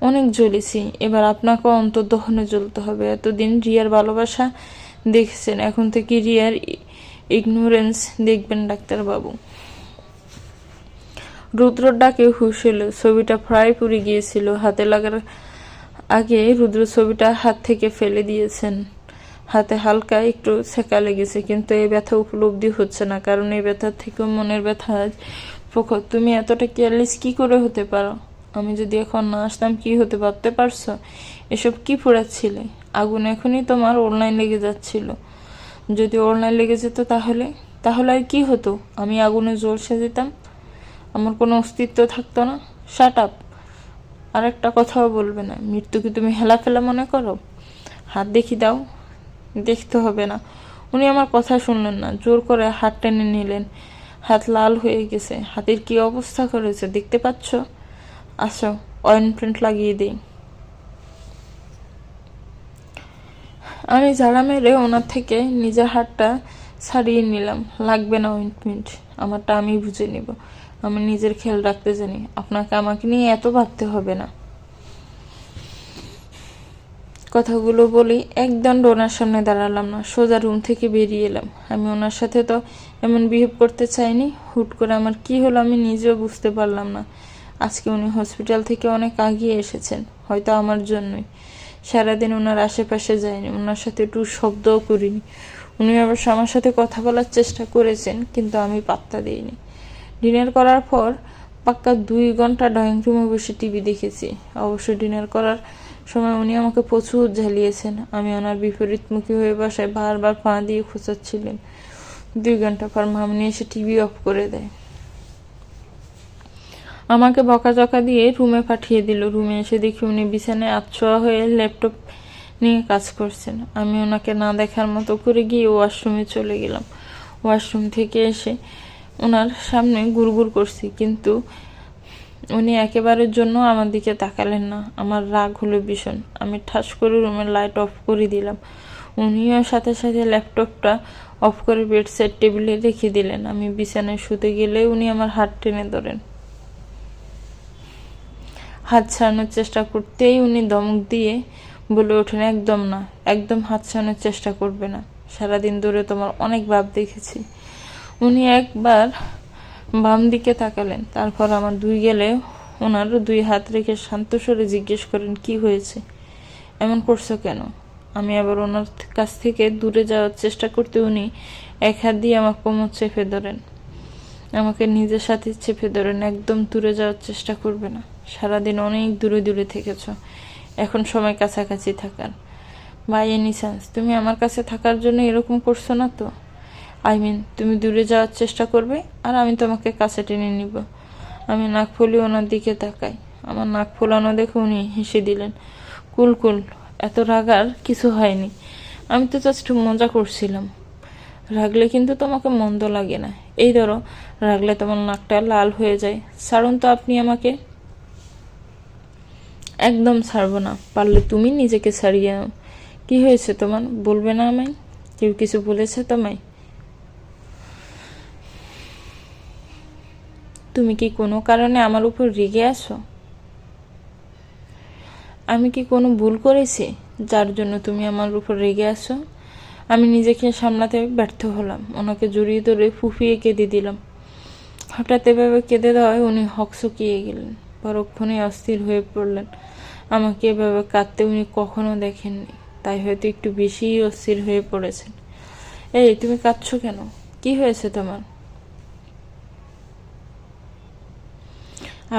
অনেক জ্বলেছি, এবার আপনাকেও অন্তর্দহনে জ্বলতে হবে। এতদিন রিয়ার ভালোবাসা দেখেছেন, এখন থেকে রিয়ার ইগনোরেন্স দেখবেন ডাক্তারবাবু। রুদ্রর ডাকে হুশ এলো। ছবিটা প্রায় পুড়ে গিয়েছিল। হাতে লাগার আগে রুদ্র ছবিটা হাত থেকে ফেলে দিয়েছেন। হাতে হালকা একটু ছেঁকা লেগেছে, কিন্তু এই ব্যথা উপলব্ধি হচ্ছে না, কারণ এই ব্যথার থেকেও মনের ব্যথা আজ প্রখর। তুমি এতটা কেয়ারলেস কি করে হতে পারো? আমি যদি এখন না আসতাম কি হতে ভাবতে পারছো? এসব কি পোড়াচ্ছিলে? আগুন এখনই তোমার ওড়নায় লেগে যাচ্ছিল। যদি ওড়নায় লেগে যেত তাহলে তাহলে আর কি হতো? আমি আগুনে জ্বলসে যেতাম, আমার কোনো অস্তিত্ব থাকতো না। শাট আপ, আর একটা কথাও বলবে না। মৃত্যুকে তুমি হেলাফেলা মনে করো? হাত দেখি দাও। দেখতে হবে না। উনি আমার কথা শুনলেন না, জোর করে হাত টেনে নিলেন। হাত লাল হয়ে গেছে। হাতের কি অবস্থা করেছে দেখতে পাচ্ছ? আসো, অয়েন্টমেন্ট লাগিয়ে দিই। আমি ঝাড়া মেরে ওনার থেকে নিজের হাতটা ছাড়িয়ে নিলাম। লাগবে না অয়েন্টমেন্ট, আমারটা আমি বুঝে নিব। আমি নিজের খেয়াল রাখতে জানি, আপনাকে আমাকে নিয়ে এত ভাবতে হবে না। কথাগুলো বলি একদণ্ড ওনার সামনে দাঁড়ালাম না, সোজা রুম থেকে বেরিয়ে এলাম। আমি ওনার সাথে তো এমন বিহেভ করতে চাইনি। হুট করে আমার কি হলো আমি নিজেও বুঝতে পারলাম না। আজকে উনি হসপিটাল থেকে অনেক আগিয়ে এসেছেন, হয়তো আমার জন্যই। সারাদিন ওনার আশেপাশে যায়নি, ওনার সাথে একটু শব্দও করিনি। উনি অবশ্য আমার সাথে কথা বলার চেষ্টা করেছেন, কিন্তু আমি পাত্তা দিইনি। ডিনার করার পর পাক্কা 2 ঘন্টা ড্রয়িং রুমে বসে টিভি দেখেছি। অবশ্য ডিনার করার সময় উনি আমাকে প্রচুর ঝালিয়েছেন। আমি ওনার বিপরীতমুখী হয়ে বাসায় বারবার পা দিয়ে খোঁচাচ্ছিলেন। 2 ঘন্টা পর মামনি এসে টিভি অফ করে দেয়। আমাকে বকাঝকা দিয়ে রুমে পাঠিয়ে দিল। রুমে এসে দেখি উনি বিছানায় আতশোয়া হয়ে ল্যাপটপ নিয়ে কাজ করছেন। আমি ওনাকে না দেখার মতো করে গিয়ে ওয়াশরুমে চলে গেলাম। ওয়াশরুম থেকে এসে ওনার সামনে গুড়গুড় করছি, কিন্তু উনি একেবারের জন্য আমার দিকে তাকালেন না। আমার রাগ হলো ভীষণ। আমি ঠাস করে রুমের লাইট অফ করে দিলাম। উনিও সাথে সাথে ল্যাপটপটা অফ করে বেডসাইড টেবিলে রেখে দিলেন। আমি বিছানায় শুতে গেলে উনি আমার হাত টেনে ধরেন। হাত ছাড়ানোর চেষ্টা করতেই উনি ধমক দিয়ে বলে ওঠেন, একদম না, একদম হাত ছাড়ানোর চেষ্টা করবে না। সারাদিন ধরে তোমার অনেক ভাব দেখেছি। উনি একবার বাম দিকে তাকালেন, তারপর আমার 2 গেলে ওনার 2 হাত রেখে শান্ত স্বরে জিজ্ঞেস করেন, কি হয়েছে? এমন করছো কেন? আমি আবার ওনার কাছ থেকে দূরে যাওয়ার চেষ্টা করতে উনি এক হাত দিয়ে আমার কোমর চেপে ধরেন। আমাকে নিজের সাথে চেপে ধরেন, একদম দূরে যাওয়ার চেষ্টা করবে না। সারাদিন অনেক দূরে দূরে থেকেছ, এখন সময় কাছাকাছি থাকার। বাই এনি চান্স তুমি আমার কাছে থাকার জন্য এরকম করছো না তো? তুমি দূরে যাওয়ার চেষ্টা করবে আর আমি তোমাকে কাছে টেনে নিব। আমি নাক ফুলিয়ে ওনার দিকে তাকাই। আমার নাক ফোলানো দেখে উনি হেসে দিলেন। কুল কুল, এত রাগার কিছু হয়নি, আমি তো জাস্ট মজা করছিলাম। রাগলে কিন্তু তোমাকে মন্দ লাগে না। এই ধরো, রাগলে তোমার নাকটা লাল হয়ে যায়। ছাড়ুন তো আপনি আমাকে। একদম ছাড়বো না, পারলে তুমি নিজেকে ছাড়িয়ে নাও। কি হয়েছে তোমার, বলবে না আমায়? কেউ কিছু বলেছে তোমায়? তুমি কি কোনো কারণে আমার উপর রেগে আছো? আমি কি কোনো ভুল করেছি যার জন্য তুমি আমার উপর রেগে আছো? আমি নিজেকে সামলাতে ব্যর্থ হলাম। ওনাকে জড়িয়ে ধরে ফুফিয়ে কেঁদে দিলাম। হঠাৎ এভাবে কেঁদে দেওয়ায় উনি হকচকিয়ে গেলেন, পরক্ষণে অস্থির হয়ে পড়লেন। আমাকে এভাবে কাঁদতে উনি কখনো দেখেননি, তাই হয়তো একটু বেশিই অস্থির হয়ে পড়েছেন। এই, তুমি কাঁদছো কেন? কি হয়েছে তোমার?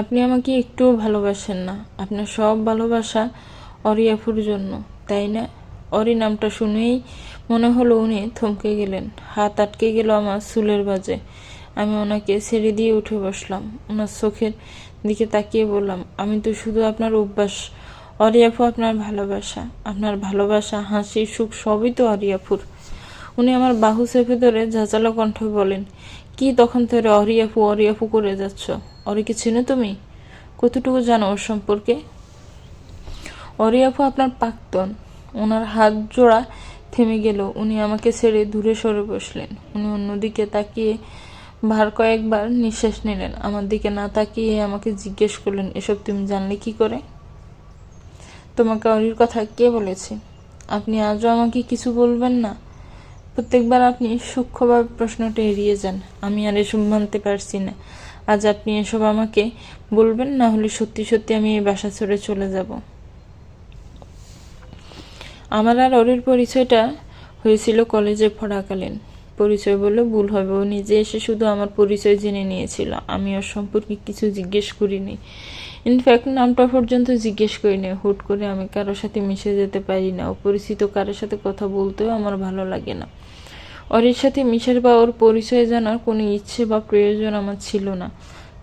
আপনি আমাকে একটুও ভালোবাসেন না। আপনার সব ভালোবাসা অরিয়াফুর জন্য, তাই না? অরি নামটা শুনেই মনে হলো উনি থমকে গেলেন। হাত আটকে গেল আমার চুলের বাজে। আমি ওনাকে ছেড়ে দিয়ে উঠে বসলাম। ওনার চোখের দিকে তাকিয়ে বললাম, আমি তো শুধু আপনার অভ্যাস। অরিয়াফু আপনার ভালোবাসা, আপনার ভালোবাসা, হাসি, সুখ সবই তো অরিয়াফুর। উনি আমার বাহু চেপে ধরে ঝাঁঝালো কণ্ঠে বলেন, কি তখন ধরে অরিয়াফু অরিয়াফু করে যাচ্ছ? অরিকে চিনো তুমি? কতটুকু জানো ওর সম্পর্কে? অরিয়াফু আপনার প্রাক্তন। ওনার হাত জোড়া থেমে গেল। উনি আমাকে ছেড়ে দূরে সরে বসলেন। উনি অন্যদিকে তাকিয়ে ভার কয়েকবার নিঃশ্বাস নিলেন। আমার দিকে না তাকিয়ে আমাকে জিজ্ঞেস করলেন, এসব তুমি জানলে কি করে? তোমাকে অরির কথা কে বলেছে? আপনি আজও আমাকে কিছু বলবেন না? প্রত্যেকবার আপনি সূক্ষ্মভাবে প্রশ্নটা এড়িয়ে যান। আমি আর এসব মানতে পারছি না। আজ আপনি এসব আমাকে বলবেন, না হলে সত্যি সত্যি আমি এই বাসা ছেড়ে চলে যাব। আমার আর ওর পরিচয়টা হয়েছিল কলেজে পড়াকালীন। পরিচয় বললে ভুল হবে, ও নিজে এসে শুধু আমার পরিচয় জেনে নিয়েছিল। আমি ওর সম্পর্কে কিছু জিজ্ঞেস করিনি। ইনফ্যাক্ট নামটা পর্যন্ত জিজ্ঞেস করিনি। হুট করে আমি কারোর সাথে মিশে যেতে পারি না। অপরিচিত কারোর সাথে কথা বলতেও আমার ভালো লাগে না। ওর সাথে মিশার বা ওর পরিচয় জানার কোনো ইচ্ছে বা প্রয়োজন আমার ছিল না,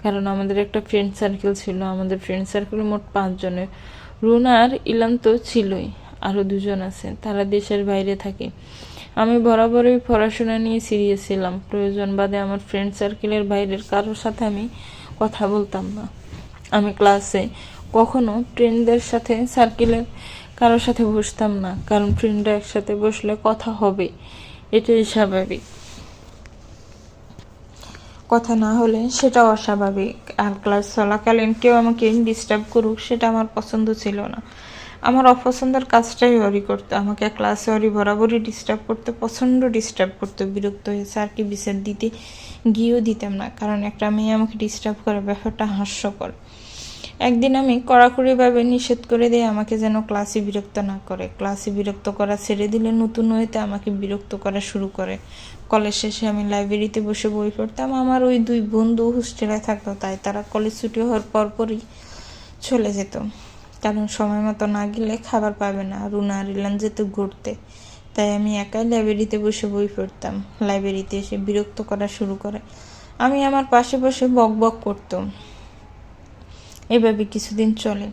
কারণ আমাদের একটা ফ্রেন্ড সার্কেল ছিল। আমাদের ফ্রেন্ড সার্কেল মোট 5 জনের। রুনা আর ইলান তো ছিলই, আরও 2 জন আছে, তারা দেশের বাইরে থাকে। আমি বরাবরই পড়াশোনা নিয়ে সিরিয়াস ছিলাম। প্রয়োজন বাদে আমার ফ্রেন্ড সার্কেলের বাইরের কারোর সাথে আমি কথা বলতাম না। আমি ক্লাসে কখনো ফ্রেন্ডদের সাথে সার্কেলের কারোর সাথে বসতাম না, কারণ ফ্রেন্ডরা একসাথে বসলে কথা হবে, এটাই স্বাভাবিক। কথা না হলে সেটা অস্বাভাবিক। আর ক্লাস চলাকালীন কেউ আমাকে ডিস্টার্ব করুক, সেটা আমার পছন্দ ছিল না। আমার অপছন্দের কাজটাই অরি করতো। আমাকে ক্লাসে অরি বরাবরই ডিস্টার্ব করতে, প্রচণ্ড ডিস্টার্ব করতে। বিরক্ত হয়ে স্যারকে বিচার দিতে গিয়েও দিতাম না, কারণ একটা মেয়ে আমাকে ডিস্টার্ব করে, ব্যাপারটা হাস্যকর। একদিন আমি কড়াকড়িভাবে নিষেধ করে দিয়ে আমাকে যেন ক্লাসে বিরক্ত না করে। ক্লাসে বিরক্ত করা ছেড়ে দিলে নতুন হইতে আমাকে বিরক্ত করা শুরু করে। কলেজ শেষে আমি লাইব্রেরিতে বসে বই পড়তাম। আমার ওই 2 বন্ধু হোস্টেলে থাকতো, তাই তারা কলেজ ছুটি হওয়ার পরপরই চলে যেত, কারণ সময় মতো না গেলে খাবার পাবে না। রুনা আর ইলান যেত ঘুরতে, তাই আমি একাই লাইব্রেরিতে বসে বই পড়তাম। লাইব্রেরিতে এসে বিরক্ত করা শুরু করে। আমি আমার পাশে বসে বক বক করতাম। এভাবে কিছুদিন চলে।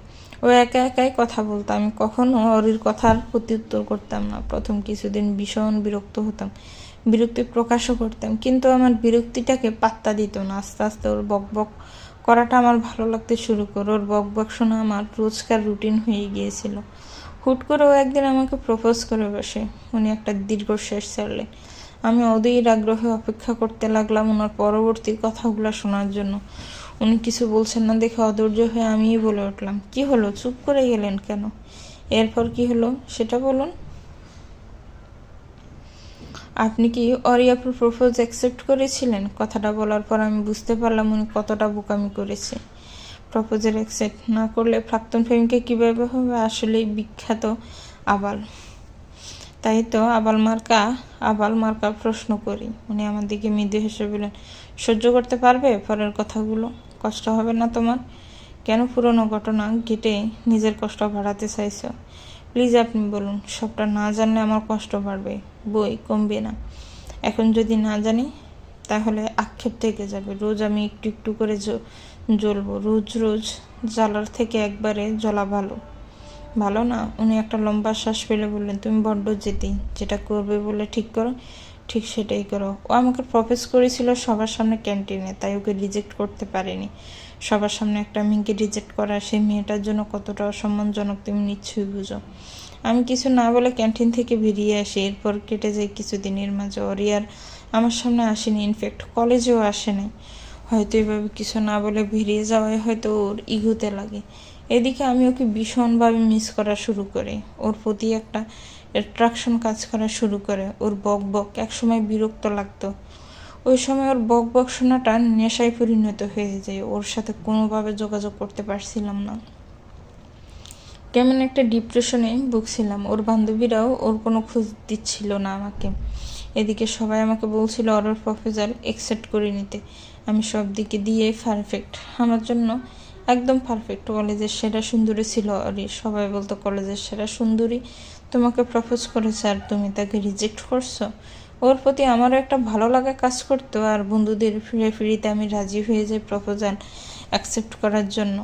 ও একা একাই কথা বলতো, আমি কখনো অরির কথার প্রত্যুত্তর করতাম না। প্রথম কিছুদিন ভীষণ বিরক্ত হতাম, বিরক্তি প্রকাশও করতাম, কিন্তু আমার বিরক্তিটাকে পাত্তা দিত না। আস্তে আস্তে ওর বক বক করাটা আমার ভালো লাগতে শুরু করে। ওর বক বক শোনা আমার রোজকার রুটিন হয়ে গিয়েছিল। হুট করে ও একদিন আমাকে প্রপোজ করে বসে। উনি একটা দীর্ঘশ্বাস ছাড়লেন। আমি অধীর আগ্রহে অপেক্ষা করতে লাগলাম ওনার পরবর্তী কথাগুলো শোনার জন্য। উনি কিছু বলছেন না দেখে অধৈর্য হয়ে আমিই বলে উঠলাম, কি হলো, চুপ করে গেলেন কেন? এরপর কি হলো সেটা বলুন। আপনি কি অরিয়াপুর প্রপোজ অ্যাকসেপ্ট করেছিলেন? কথাটা বলার পর আমি বুঝতে পারলাম উনি কতটা বোকামি করেছে। প্রপোজের অ্যাকসেপ্ট না করলে প্রাক্তন প্রেমিকা কীভাবে হবে? আসলেই বিখ্যাত আবাল। তাই তো আবাল মার্কা প্রশ্ন করি। উনি আমার দিকে মৃদু হেসে বললেন, সহ্য করতে পারবে পরের কথাগুলো? কষ্ট হবে না তোমার? কেন পুরনো ঘটনা ঘেটে নিজের কষ্ট বাড়াতে চাইছো? প্লিজ আপনি বলুন। সবটা না জানলে আমার কষ্ট বাড়বে, বই কমবে না। এখন যদি না জানি তাহলে আক্ষেপ থেকে যাবে। রোজ আমি একটু একটু করে জ্বলবো। রোজ রোজ জ্বালার থেকে একবারে জ্বলা ভালো না? উনি একটা লম্বা শ্বাস ফেলে বললেন, তুমি বড্ড জেদি। যেটা করবে বলে ঠিক করো, ঠিক সেটাই করো। ও আমাকে প্রপোজ করেছিল সবার সামনে ক্যান্টিনে, তাই ওকে রিজেক্ট করতে পারিনি। সবার সামনে একটা মেয়েকে রিজেক্ট করা সেই মেয়েটার জন্য কতটা অসম্মানজনক তুমি নিশ্চয়ই বুঝো। আমি কিছু না বলে ক্যান্টিন থেকে বেরিয়ে আসি। এরপর কেটে যায় কিছুদিনের মাঝে। ওরি আর আমার সামনে আসেনি, ইনফ্যাক্ট কলেজেও আসেনি। হয়তো এভাবে কিছু না বলে বেরিয়ে যাওয়ায় হয়তো ওর ইগোতে লাগে। এদিকে আমি ওকে ভীষণভাবে মিস করা শুরু করে। ওর প্রতি একটা অ্যাট্রাকশন কাজ করা শুরু করে। ওর বক একসময় বিরক্ত লাগতো। ওই সময় ওর বক শোনাটা নেশায় পরিণত হয়ে যায়। ওর সাথে কোনোভাবে যোগাযোগ করতে পারছিলাম না। কেমন একটা ডিপ্রেশনে ভুগছিলাম। ওর বান্ধবীরাও ওর কোনো খোঁজ দিচ্ছিল না আমাকে। এদিকে সবাই আমাকে বলছিল ওর প্রপোজাল অ্যাকসেপ্ট করে নিতে। আমি সব দিকে দিয়ে পারফেক্ট, আমার জন্য একদম পারফেক্ট। কলেজের সেরা সুন্দরী ছিল অরি। সবাই বলতো, কলেজের সেরা সুন্দরী তোমাকে প্রপোজ করেছে আর তুমি তাকে রিজেক্ট করছো। ওর প্রতি আমারও একটা ভালো লাগা কাজ করতো, আর বন্ধুদের ফিরিতে আমি রাজি হয়ে যাই প্রপোজাল অ্যাকসেপ্ট করার জন্য।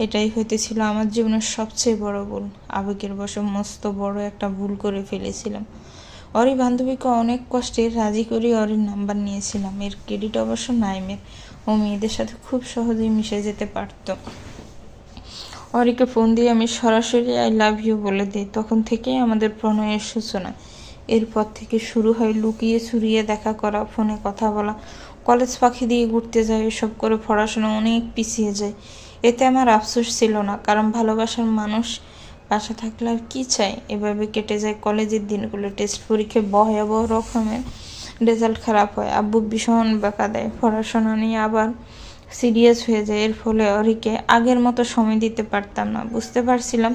এটাই হইতেছিল আমার জীবনের সবচেয়ে বড় ভুল। আবেগের বশে মস্ত বড় একটা ভুল করে ফেলেছিলাম। অরি বান্ধবীকে অনেক কষ্টে রাজি করে অরির নাম্বার নিয়েছিলাম। এর ক্রেডিট অবশ্য নাইমের। ও মেয়েদের সাথে খুব সহজেই মিশে যেতে পারত। অরিকে ফোন দিয়ে আমি সরাসরি আই লাভ ইউ বলে দিই। তখন থেকেই আমাদের প্রণয়ের সূচনা। এরপর থেকে শুরু হয় লুকিয়ে চুরিয়ে দেখা করা, ফোনে কথা বলা, কলেজ পাখি দিয়ে ঘুরতে যায়। এসব করে পড়াশোনা অনেক পিছিয়ে যায়। এতে আমার আফসোস ছিল না, কারণ ভালোবাসার মানুষ পাশে থাকলে আর কি চাই। এভাবে কেটে যায় কলেজের দিনগুলো। টেস্ট পরীক্ষায় ভয়াবহ রকমের রেজাল্ট খারাপ হয়। আব্বু ভীষণ বকা দেয়। পড়াশোনা নিয়ে আবার সিরিয়াস হয়ে যায়। এর ফলে অরিকে আগের মতো সময় দিতে পারতাম না। বুঝতে পারছিলাম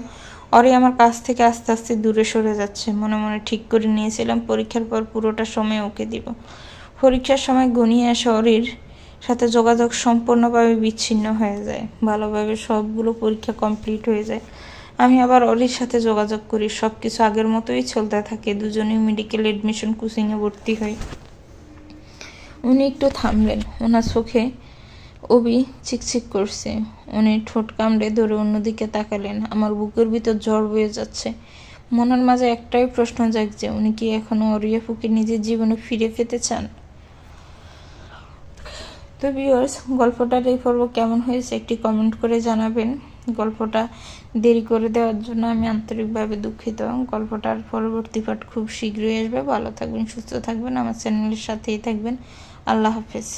অরি আমার কাছ থেকে আস্তে আস্তে দূরে সরে যাচ্ছে। মনে মনে ঠিক করে নিয়েছিলাম পরীক্ষার পর পুরোটা সময় ওকে দিব। পরীক্ষার সময় ঘনিয়ে আসে, অরির সাথে যোগাযোগ সম্পূর্ণভাবে বিচ্ছিন্ন হয়ে যায়। ভালোভাবে সবগুলো পরীক্ষা কমপ্লিট হয়ে যায়। আমি আবার অরির সাথে যোগাযোগ করি। সব কিছু আগের মতোই চলতে থাকে। দুজনেই মেডিকেল এডমিশন কোচিংয়ে ভর্তি হই। উনি একটু থামলেন। ওনার চোখে অবি চিকচিক করছে। উনি ঠোঁট কামড়ে ধরে অন্যদিকে তাকালেন। আমার বুকের ভিতর ঝড় বয়ে যাচ্ছে। মনের মাঝে একটাই প্রশ্ন জাগছে, উনি কি এখনো অরিয়াপুকে নিজের জীবনে ফিরে পেতে চান? তো ভিউয়ার্স, গল্পটার এই পর্ব কেমন হয়েছে একটি কমেন্ট করে জানাবেন। গল্পটা দেরি করে দেওয়ার জন্য আমি আন্তরিকভাবে দুঃখিত। গল্পটার পরবর্তী পার্ট খুব শীঘ্রই আসবে। ভালো থাকবেন, সুস্থ থাকবেন, আমার চ্যানেলের সাথেই থাকবেন। আল্লাহ হাফেজ।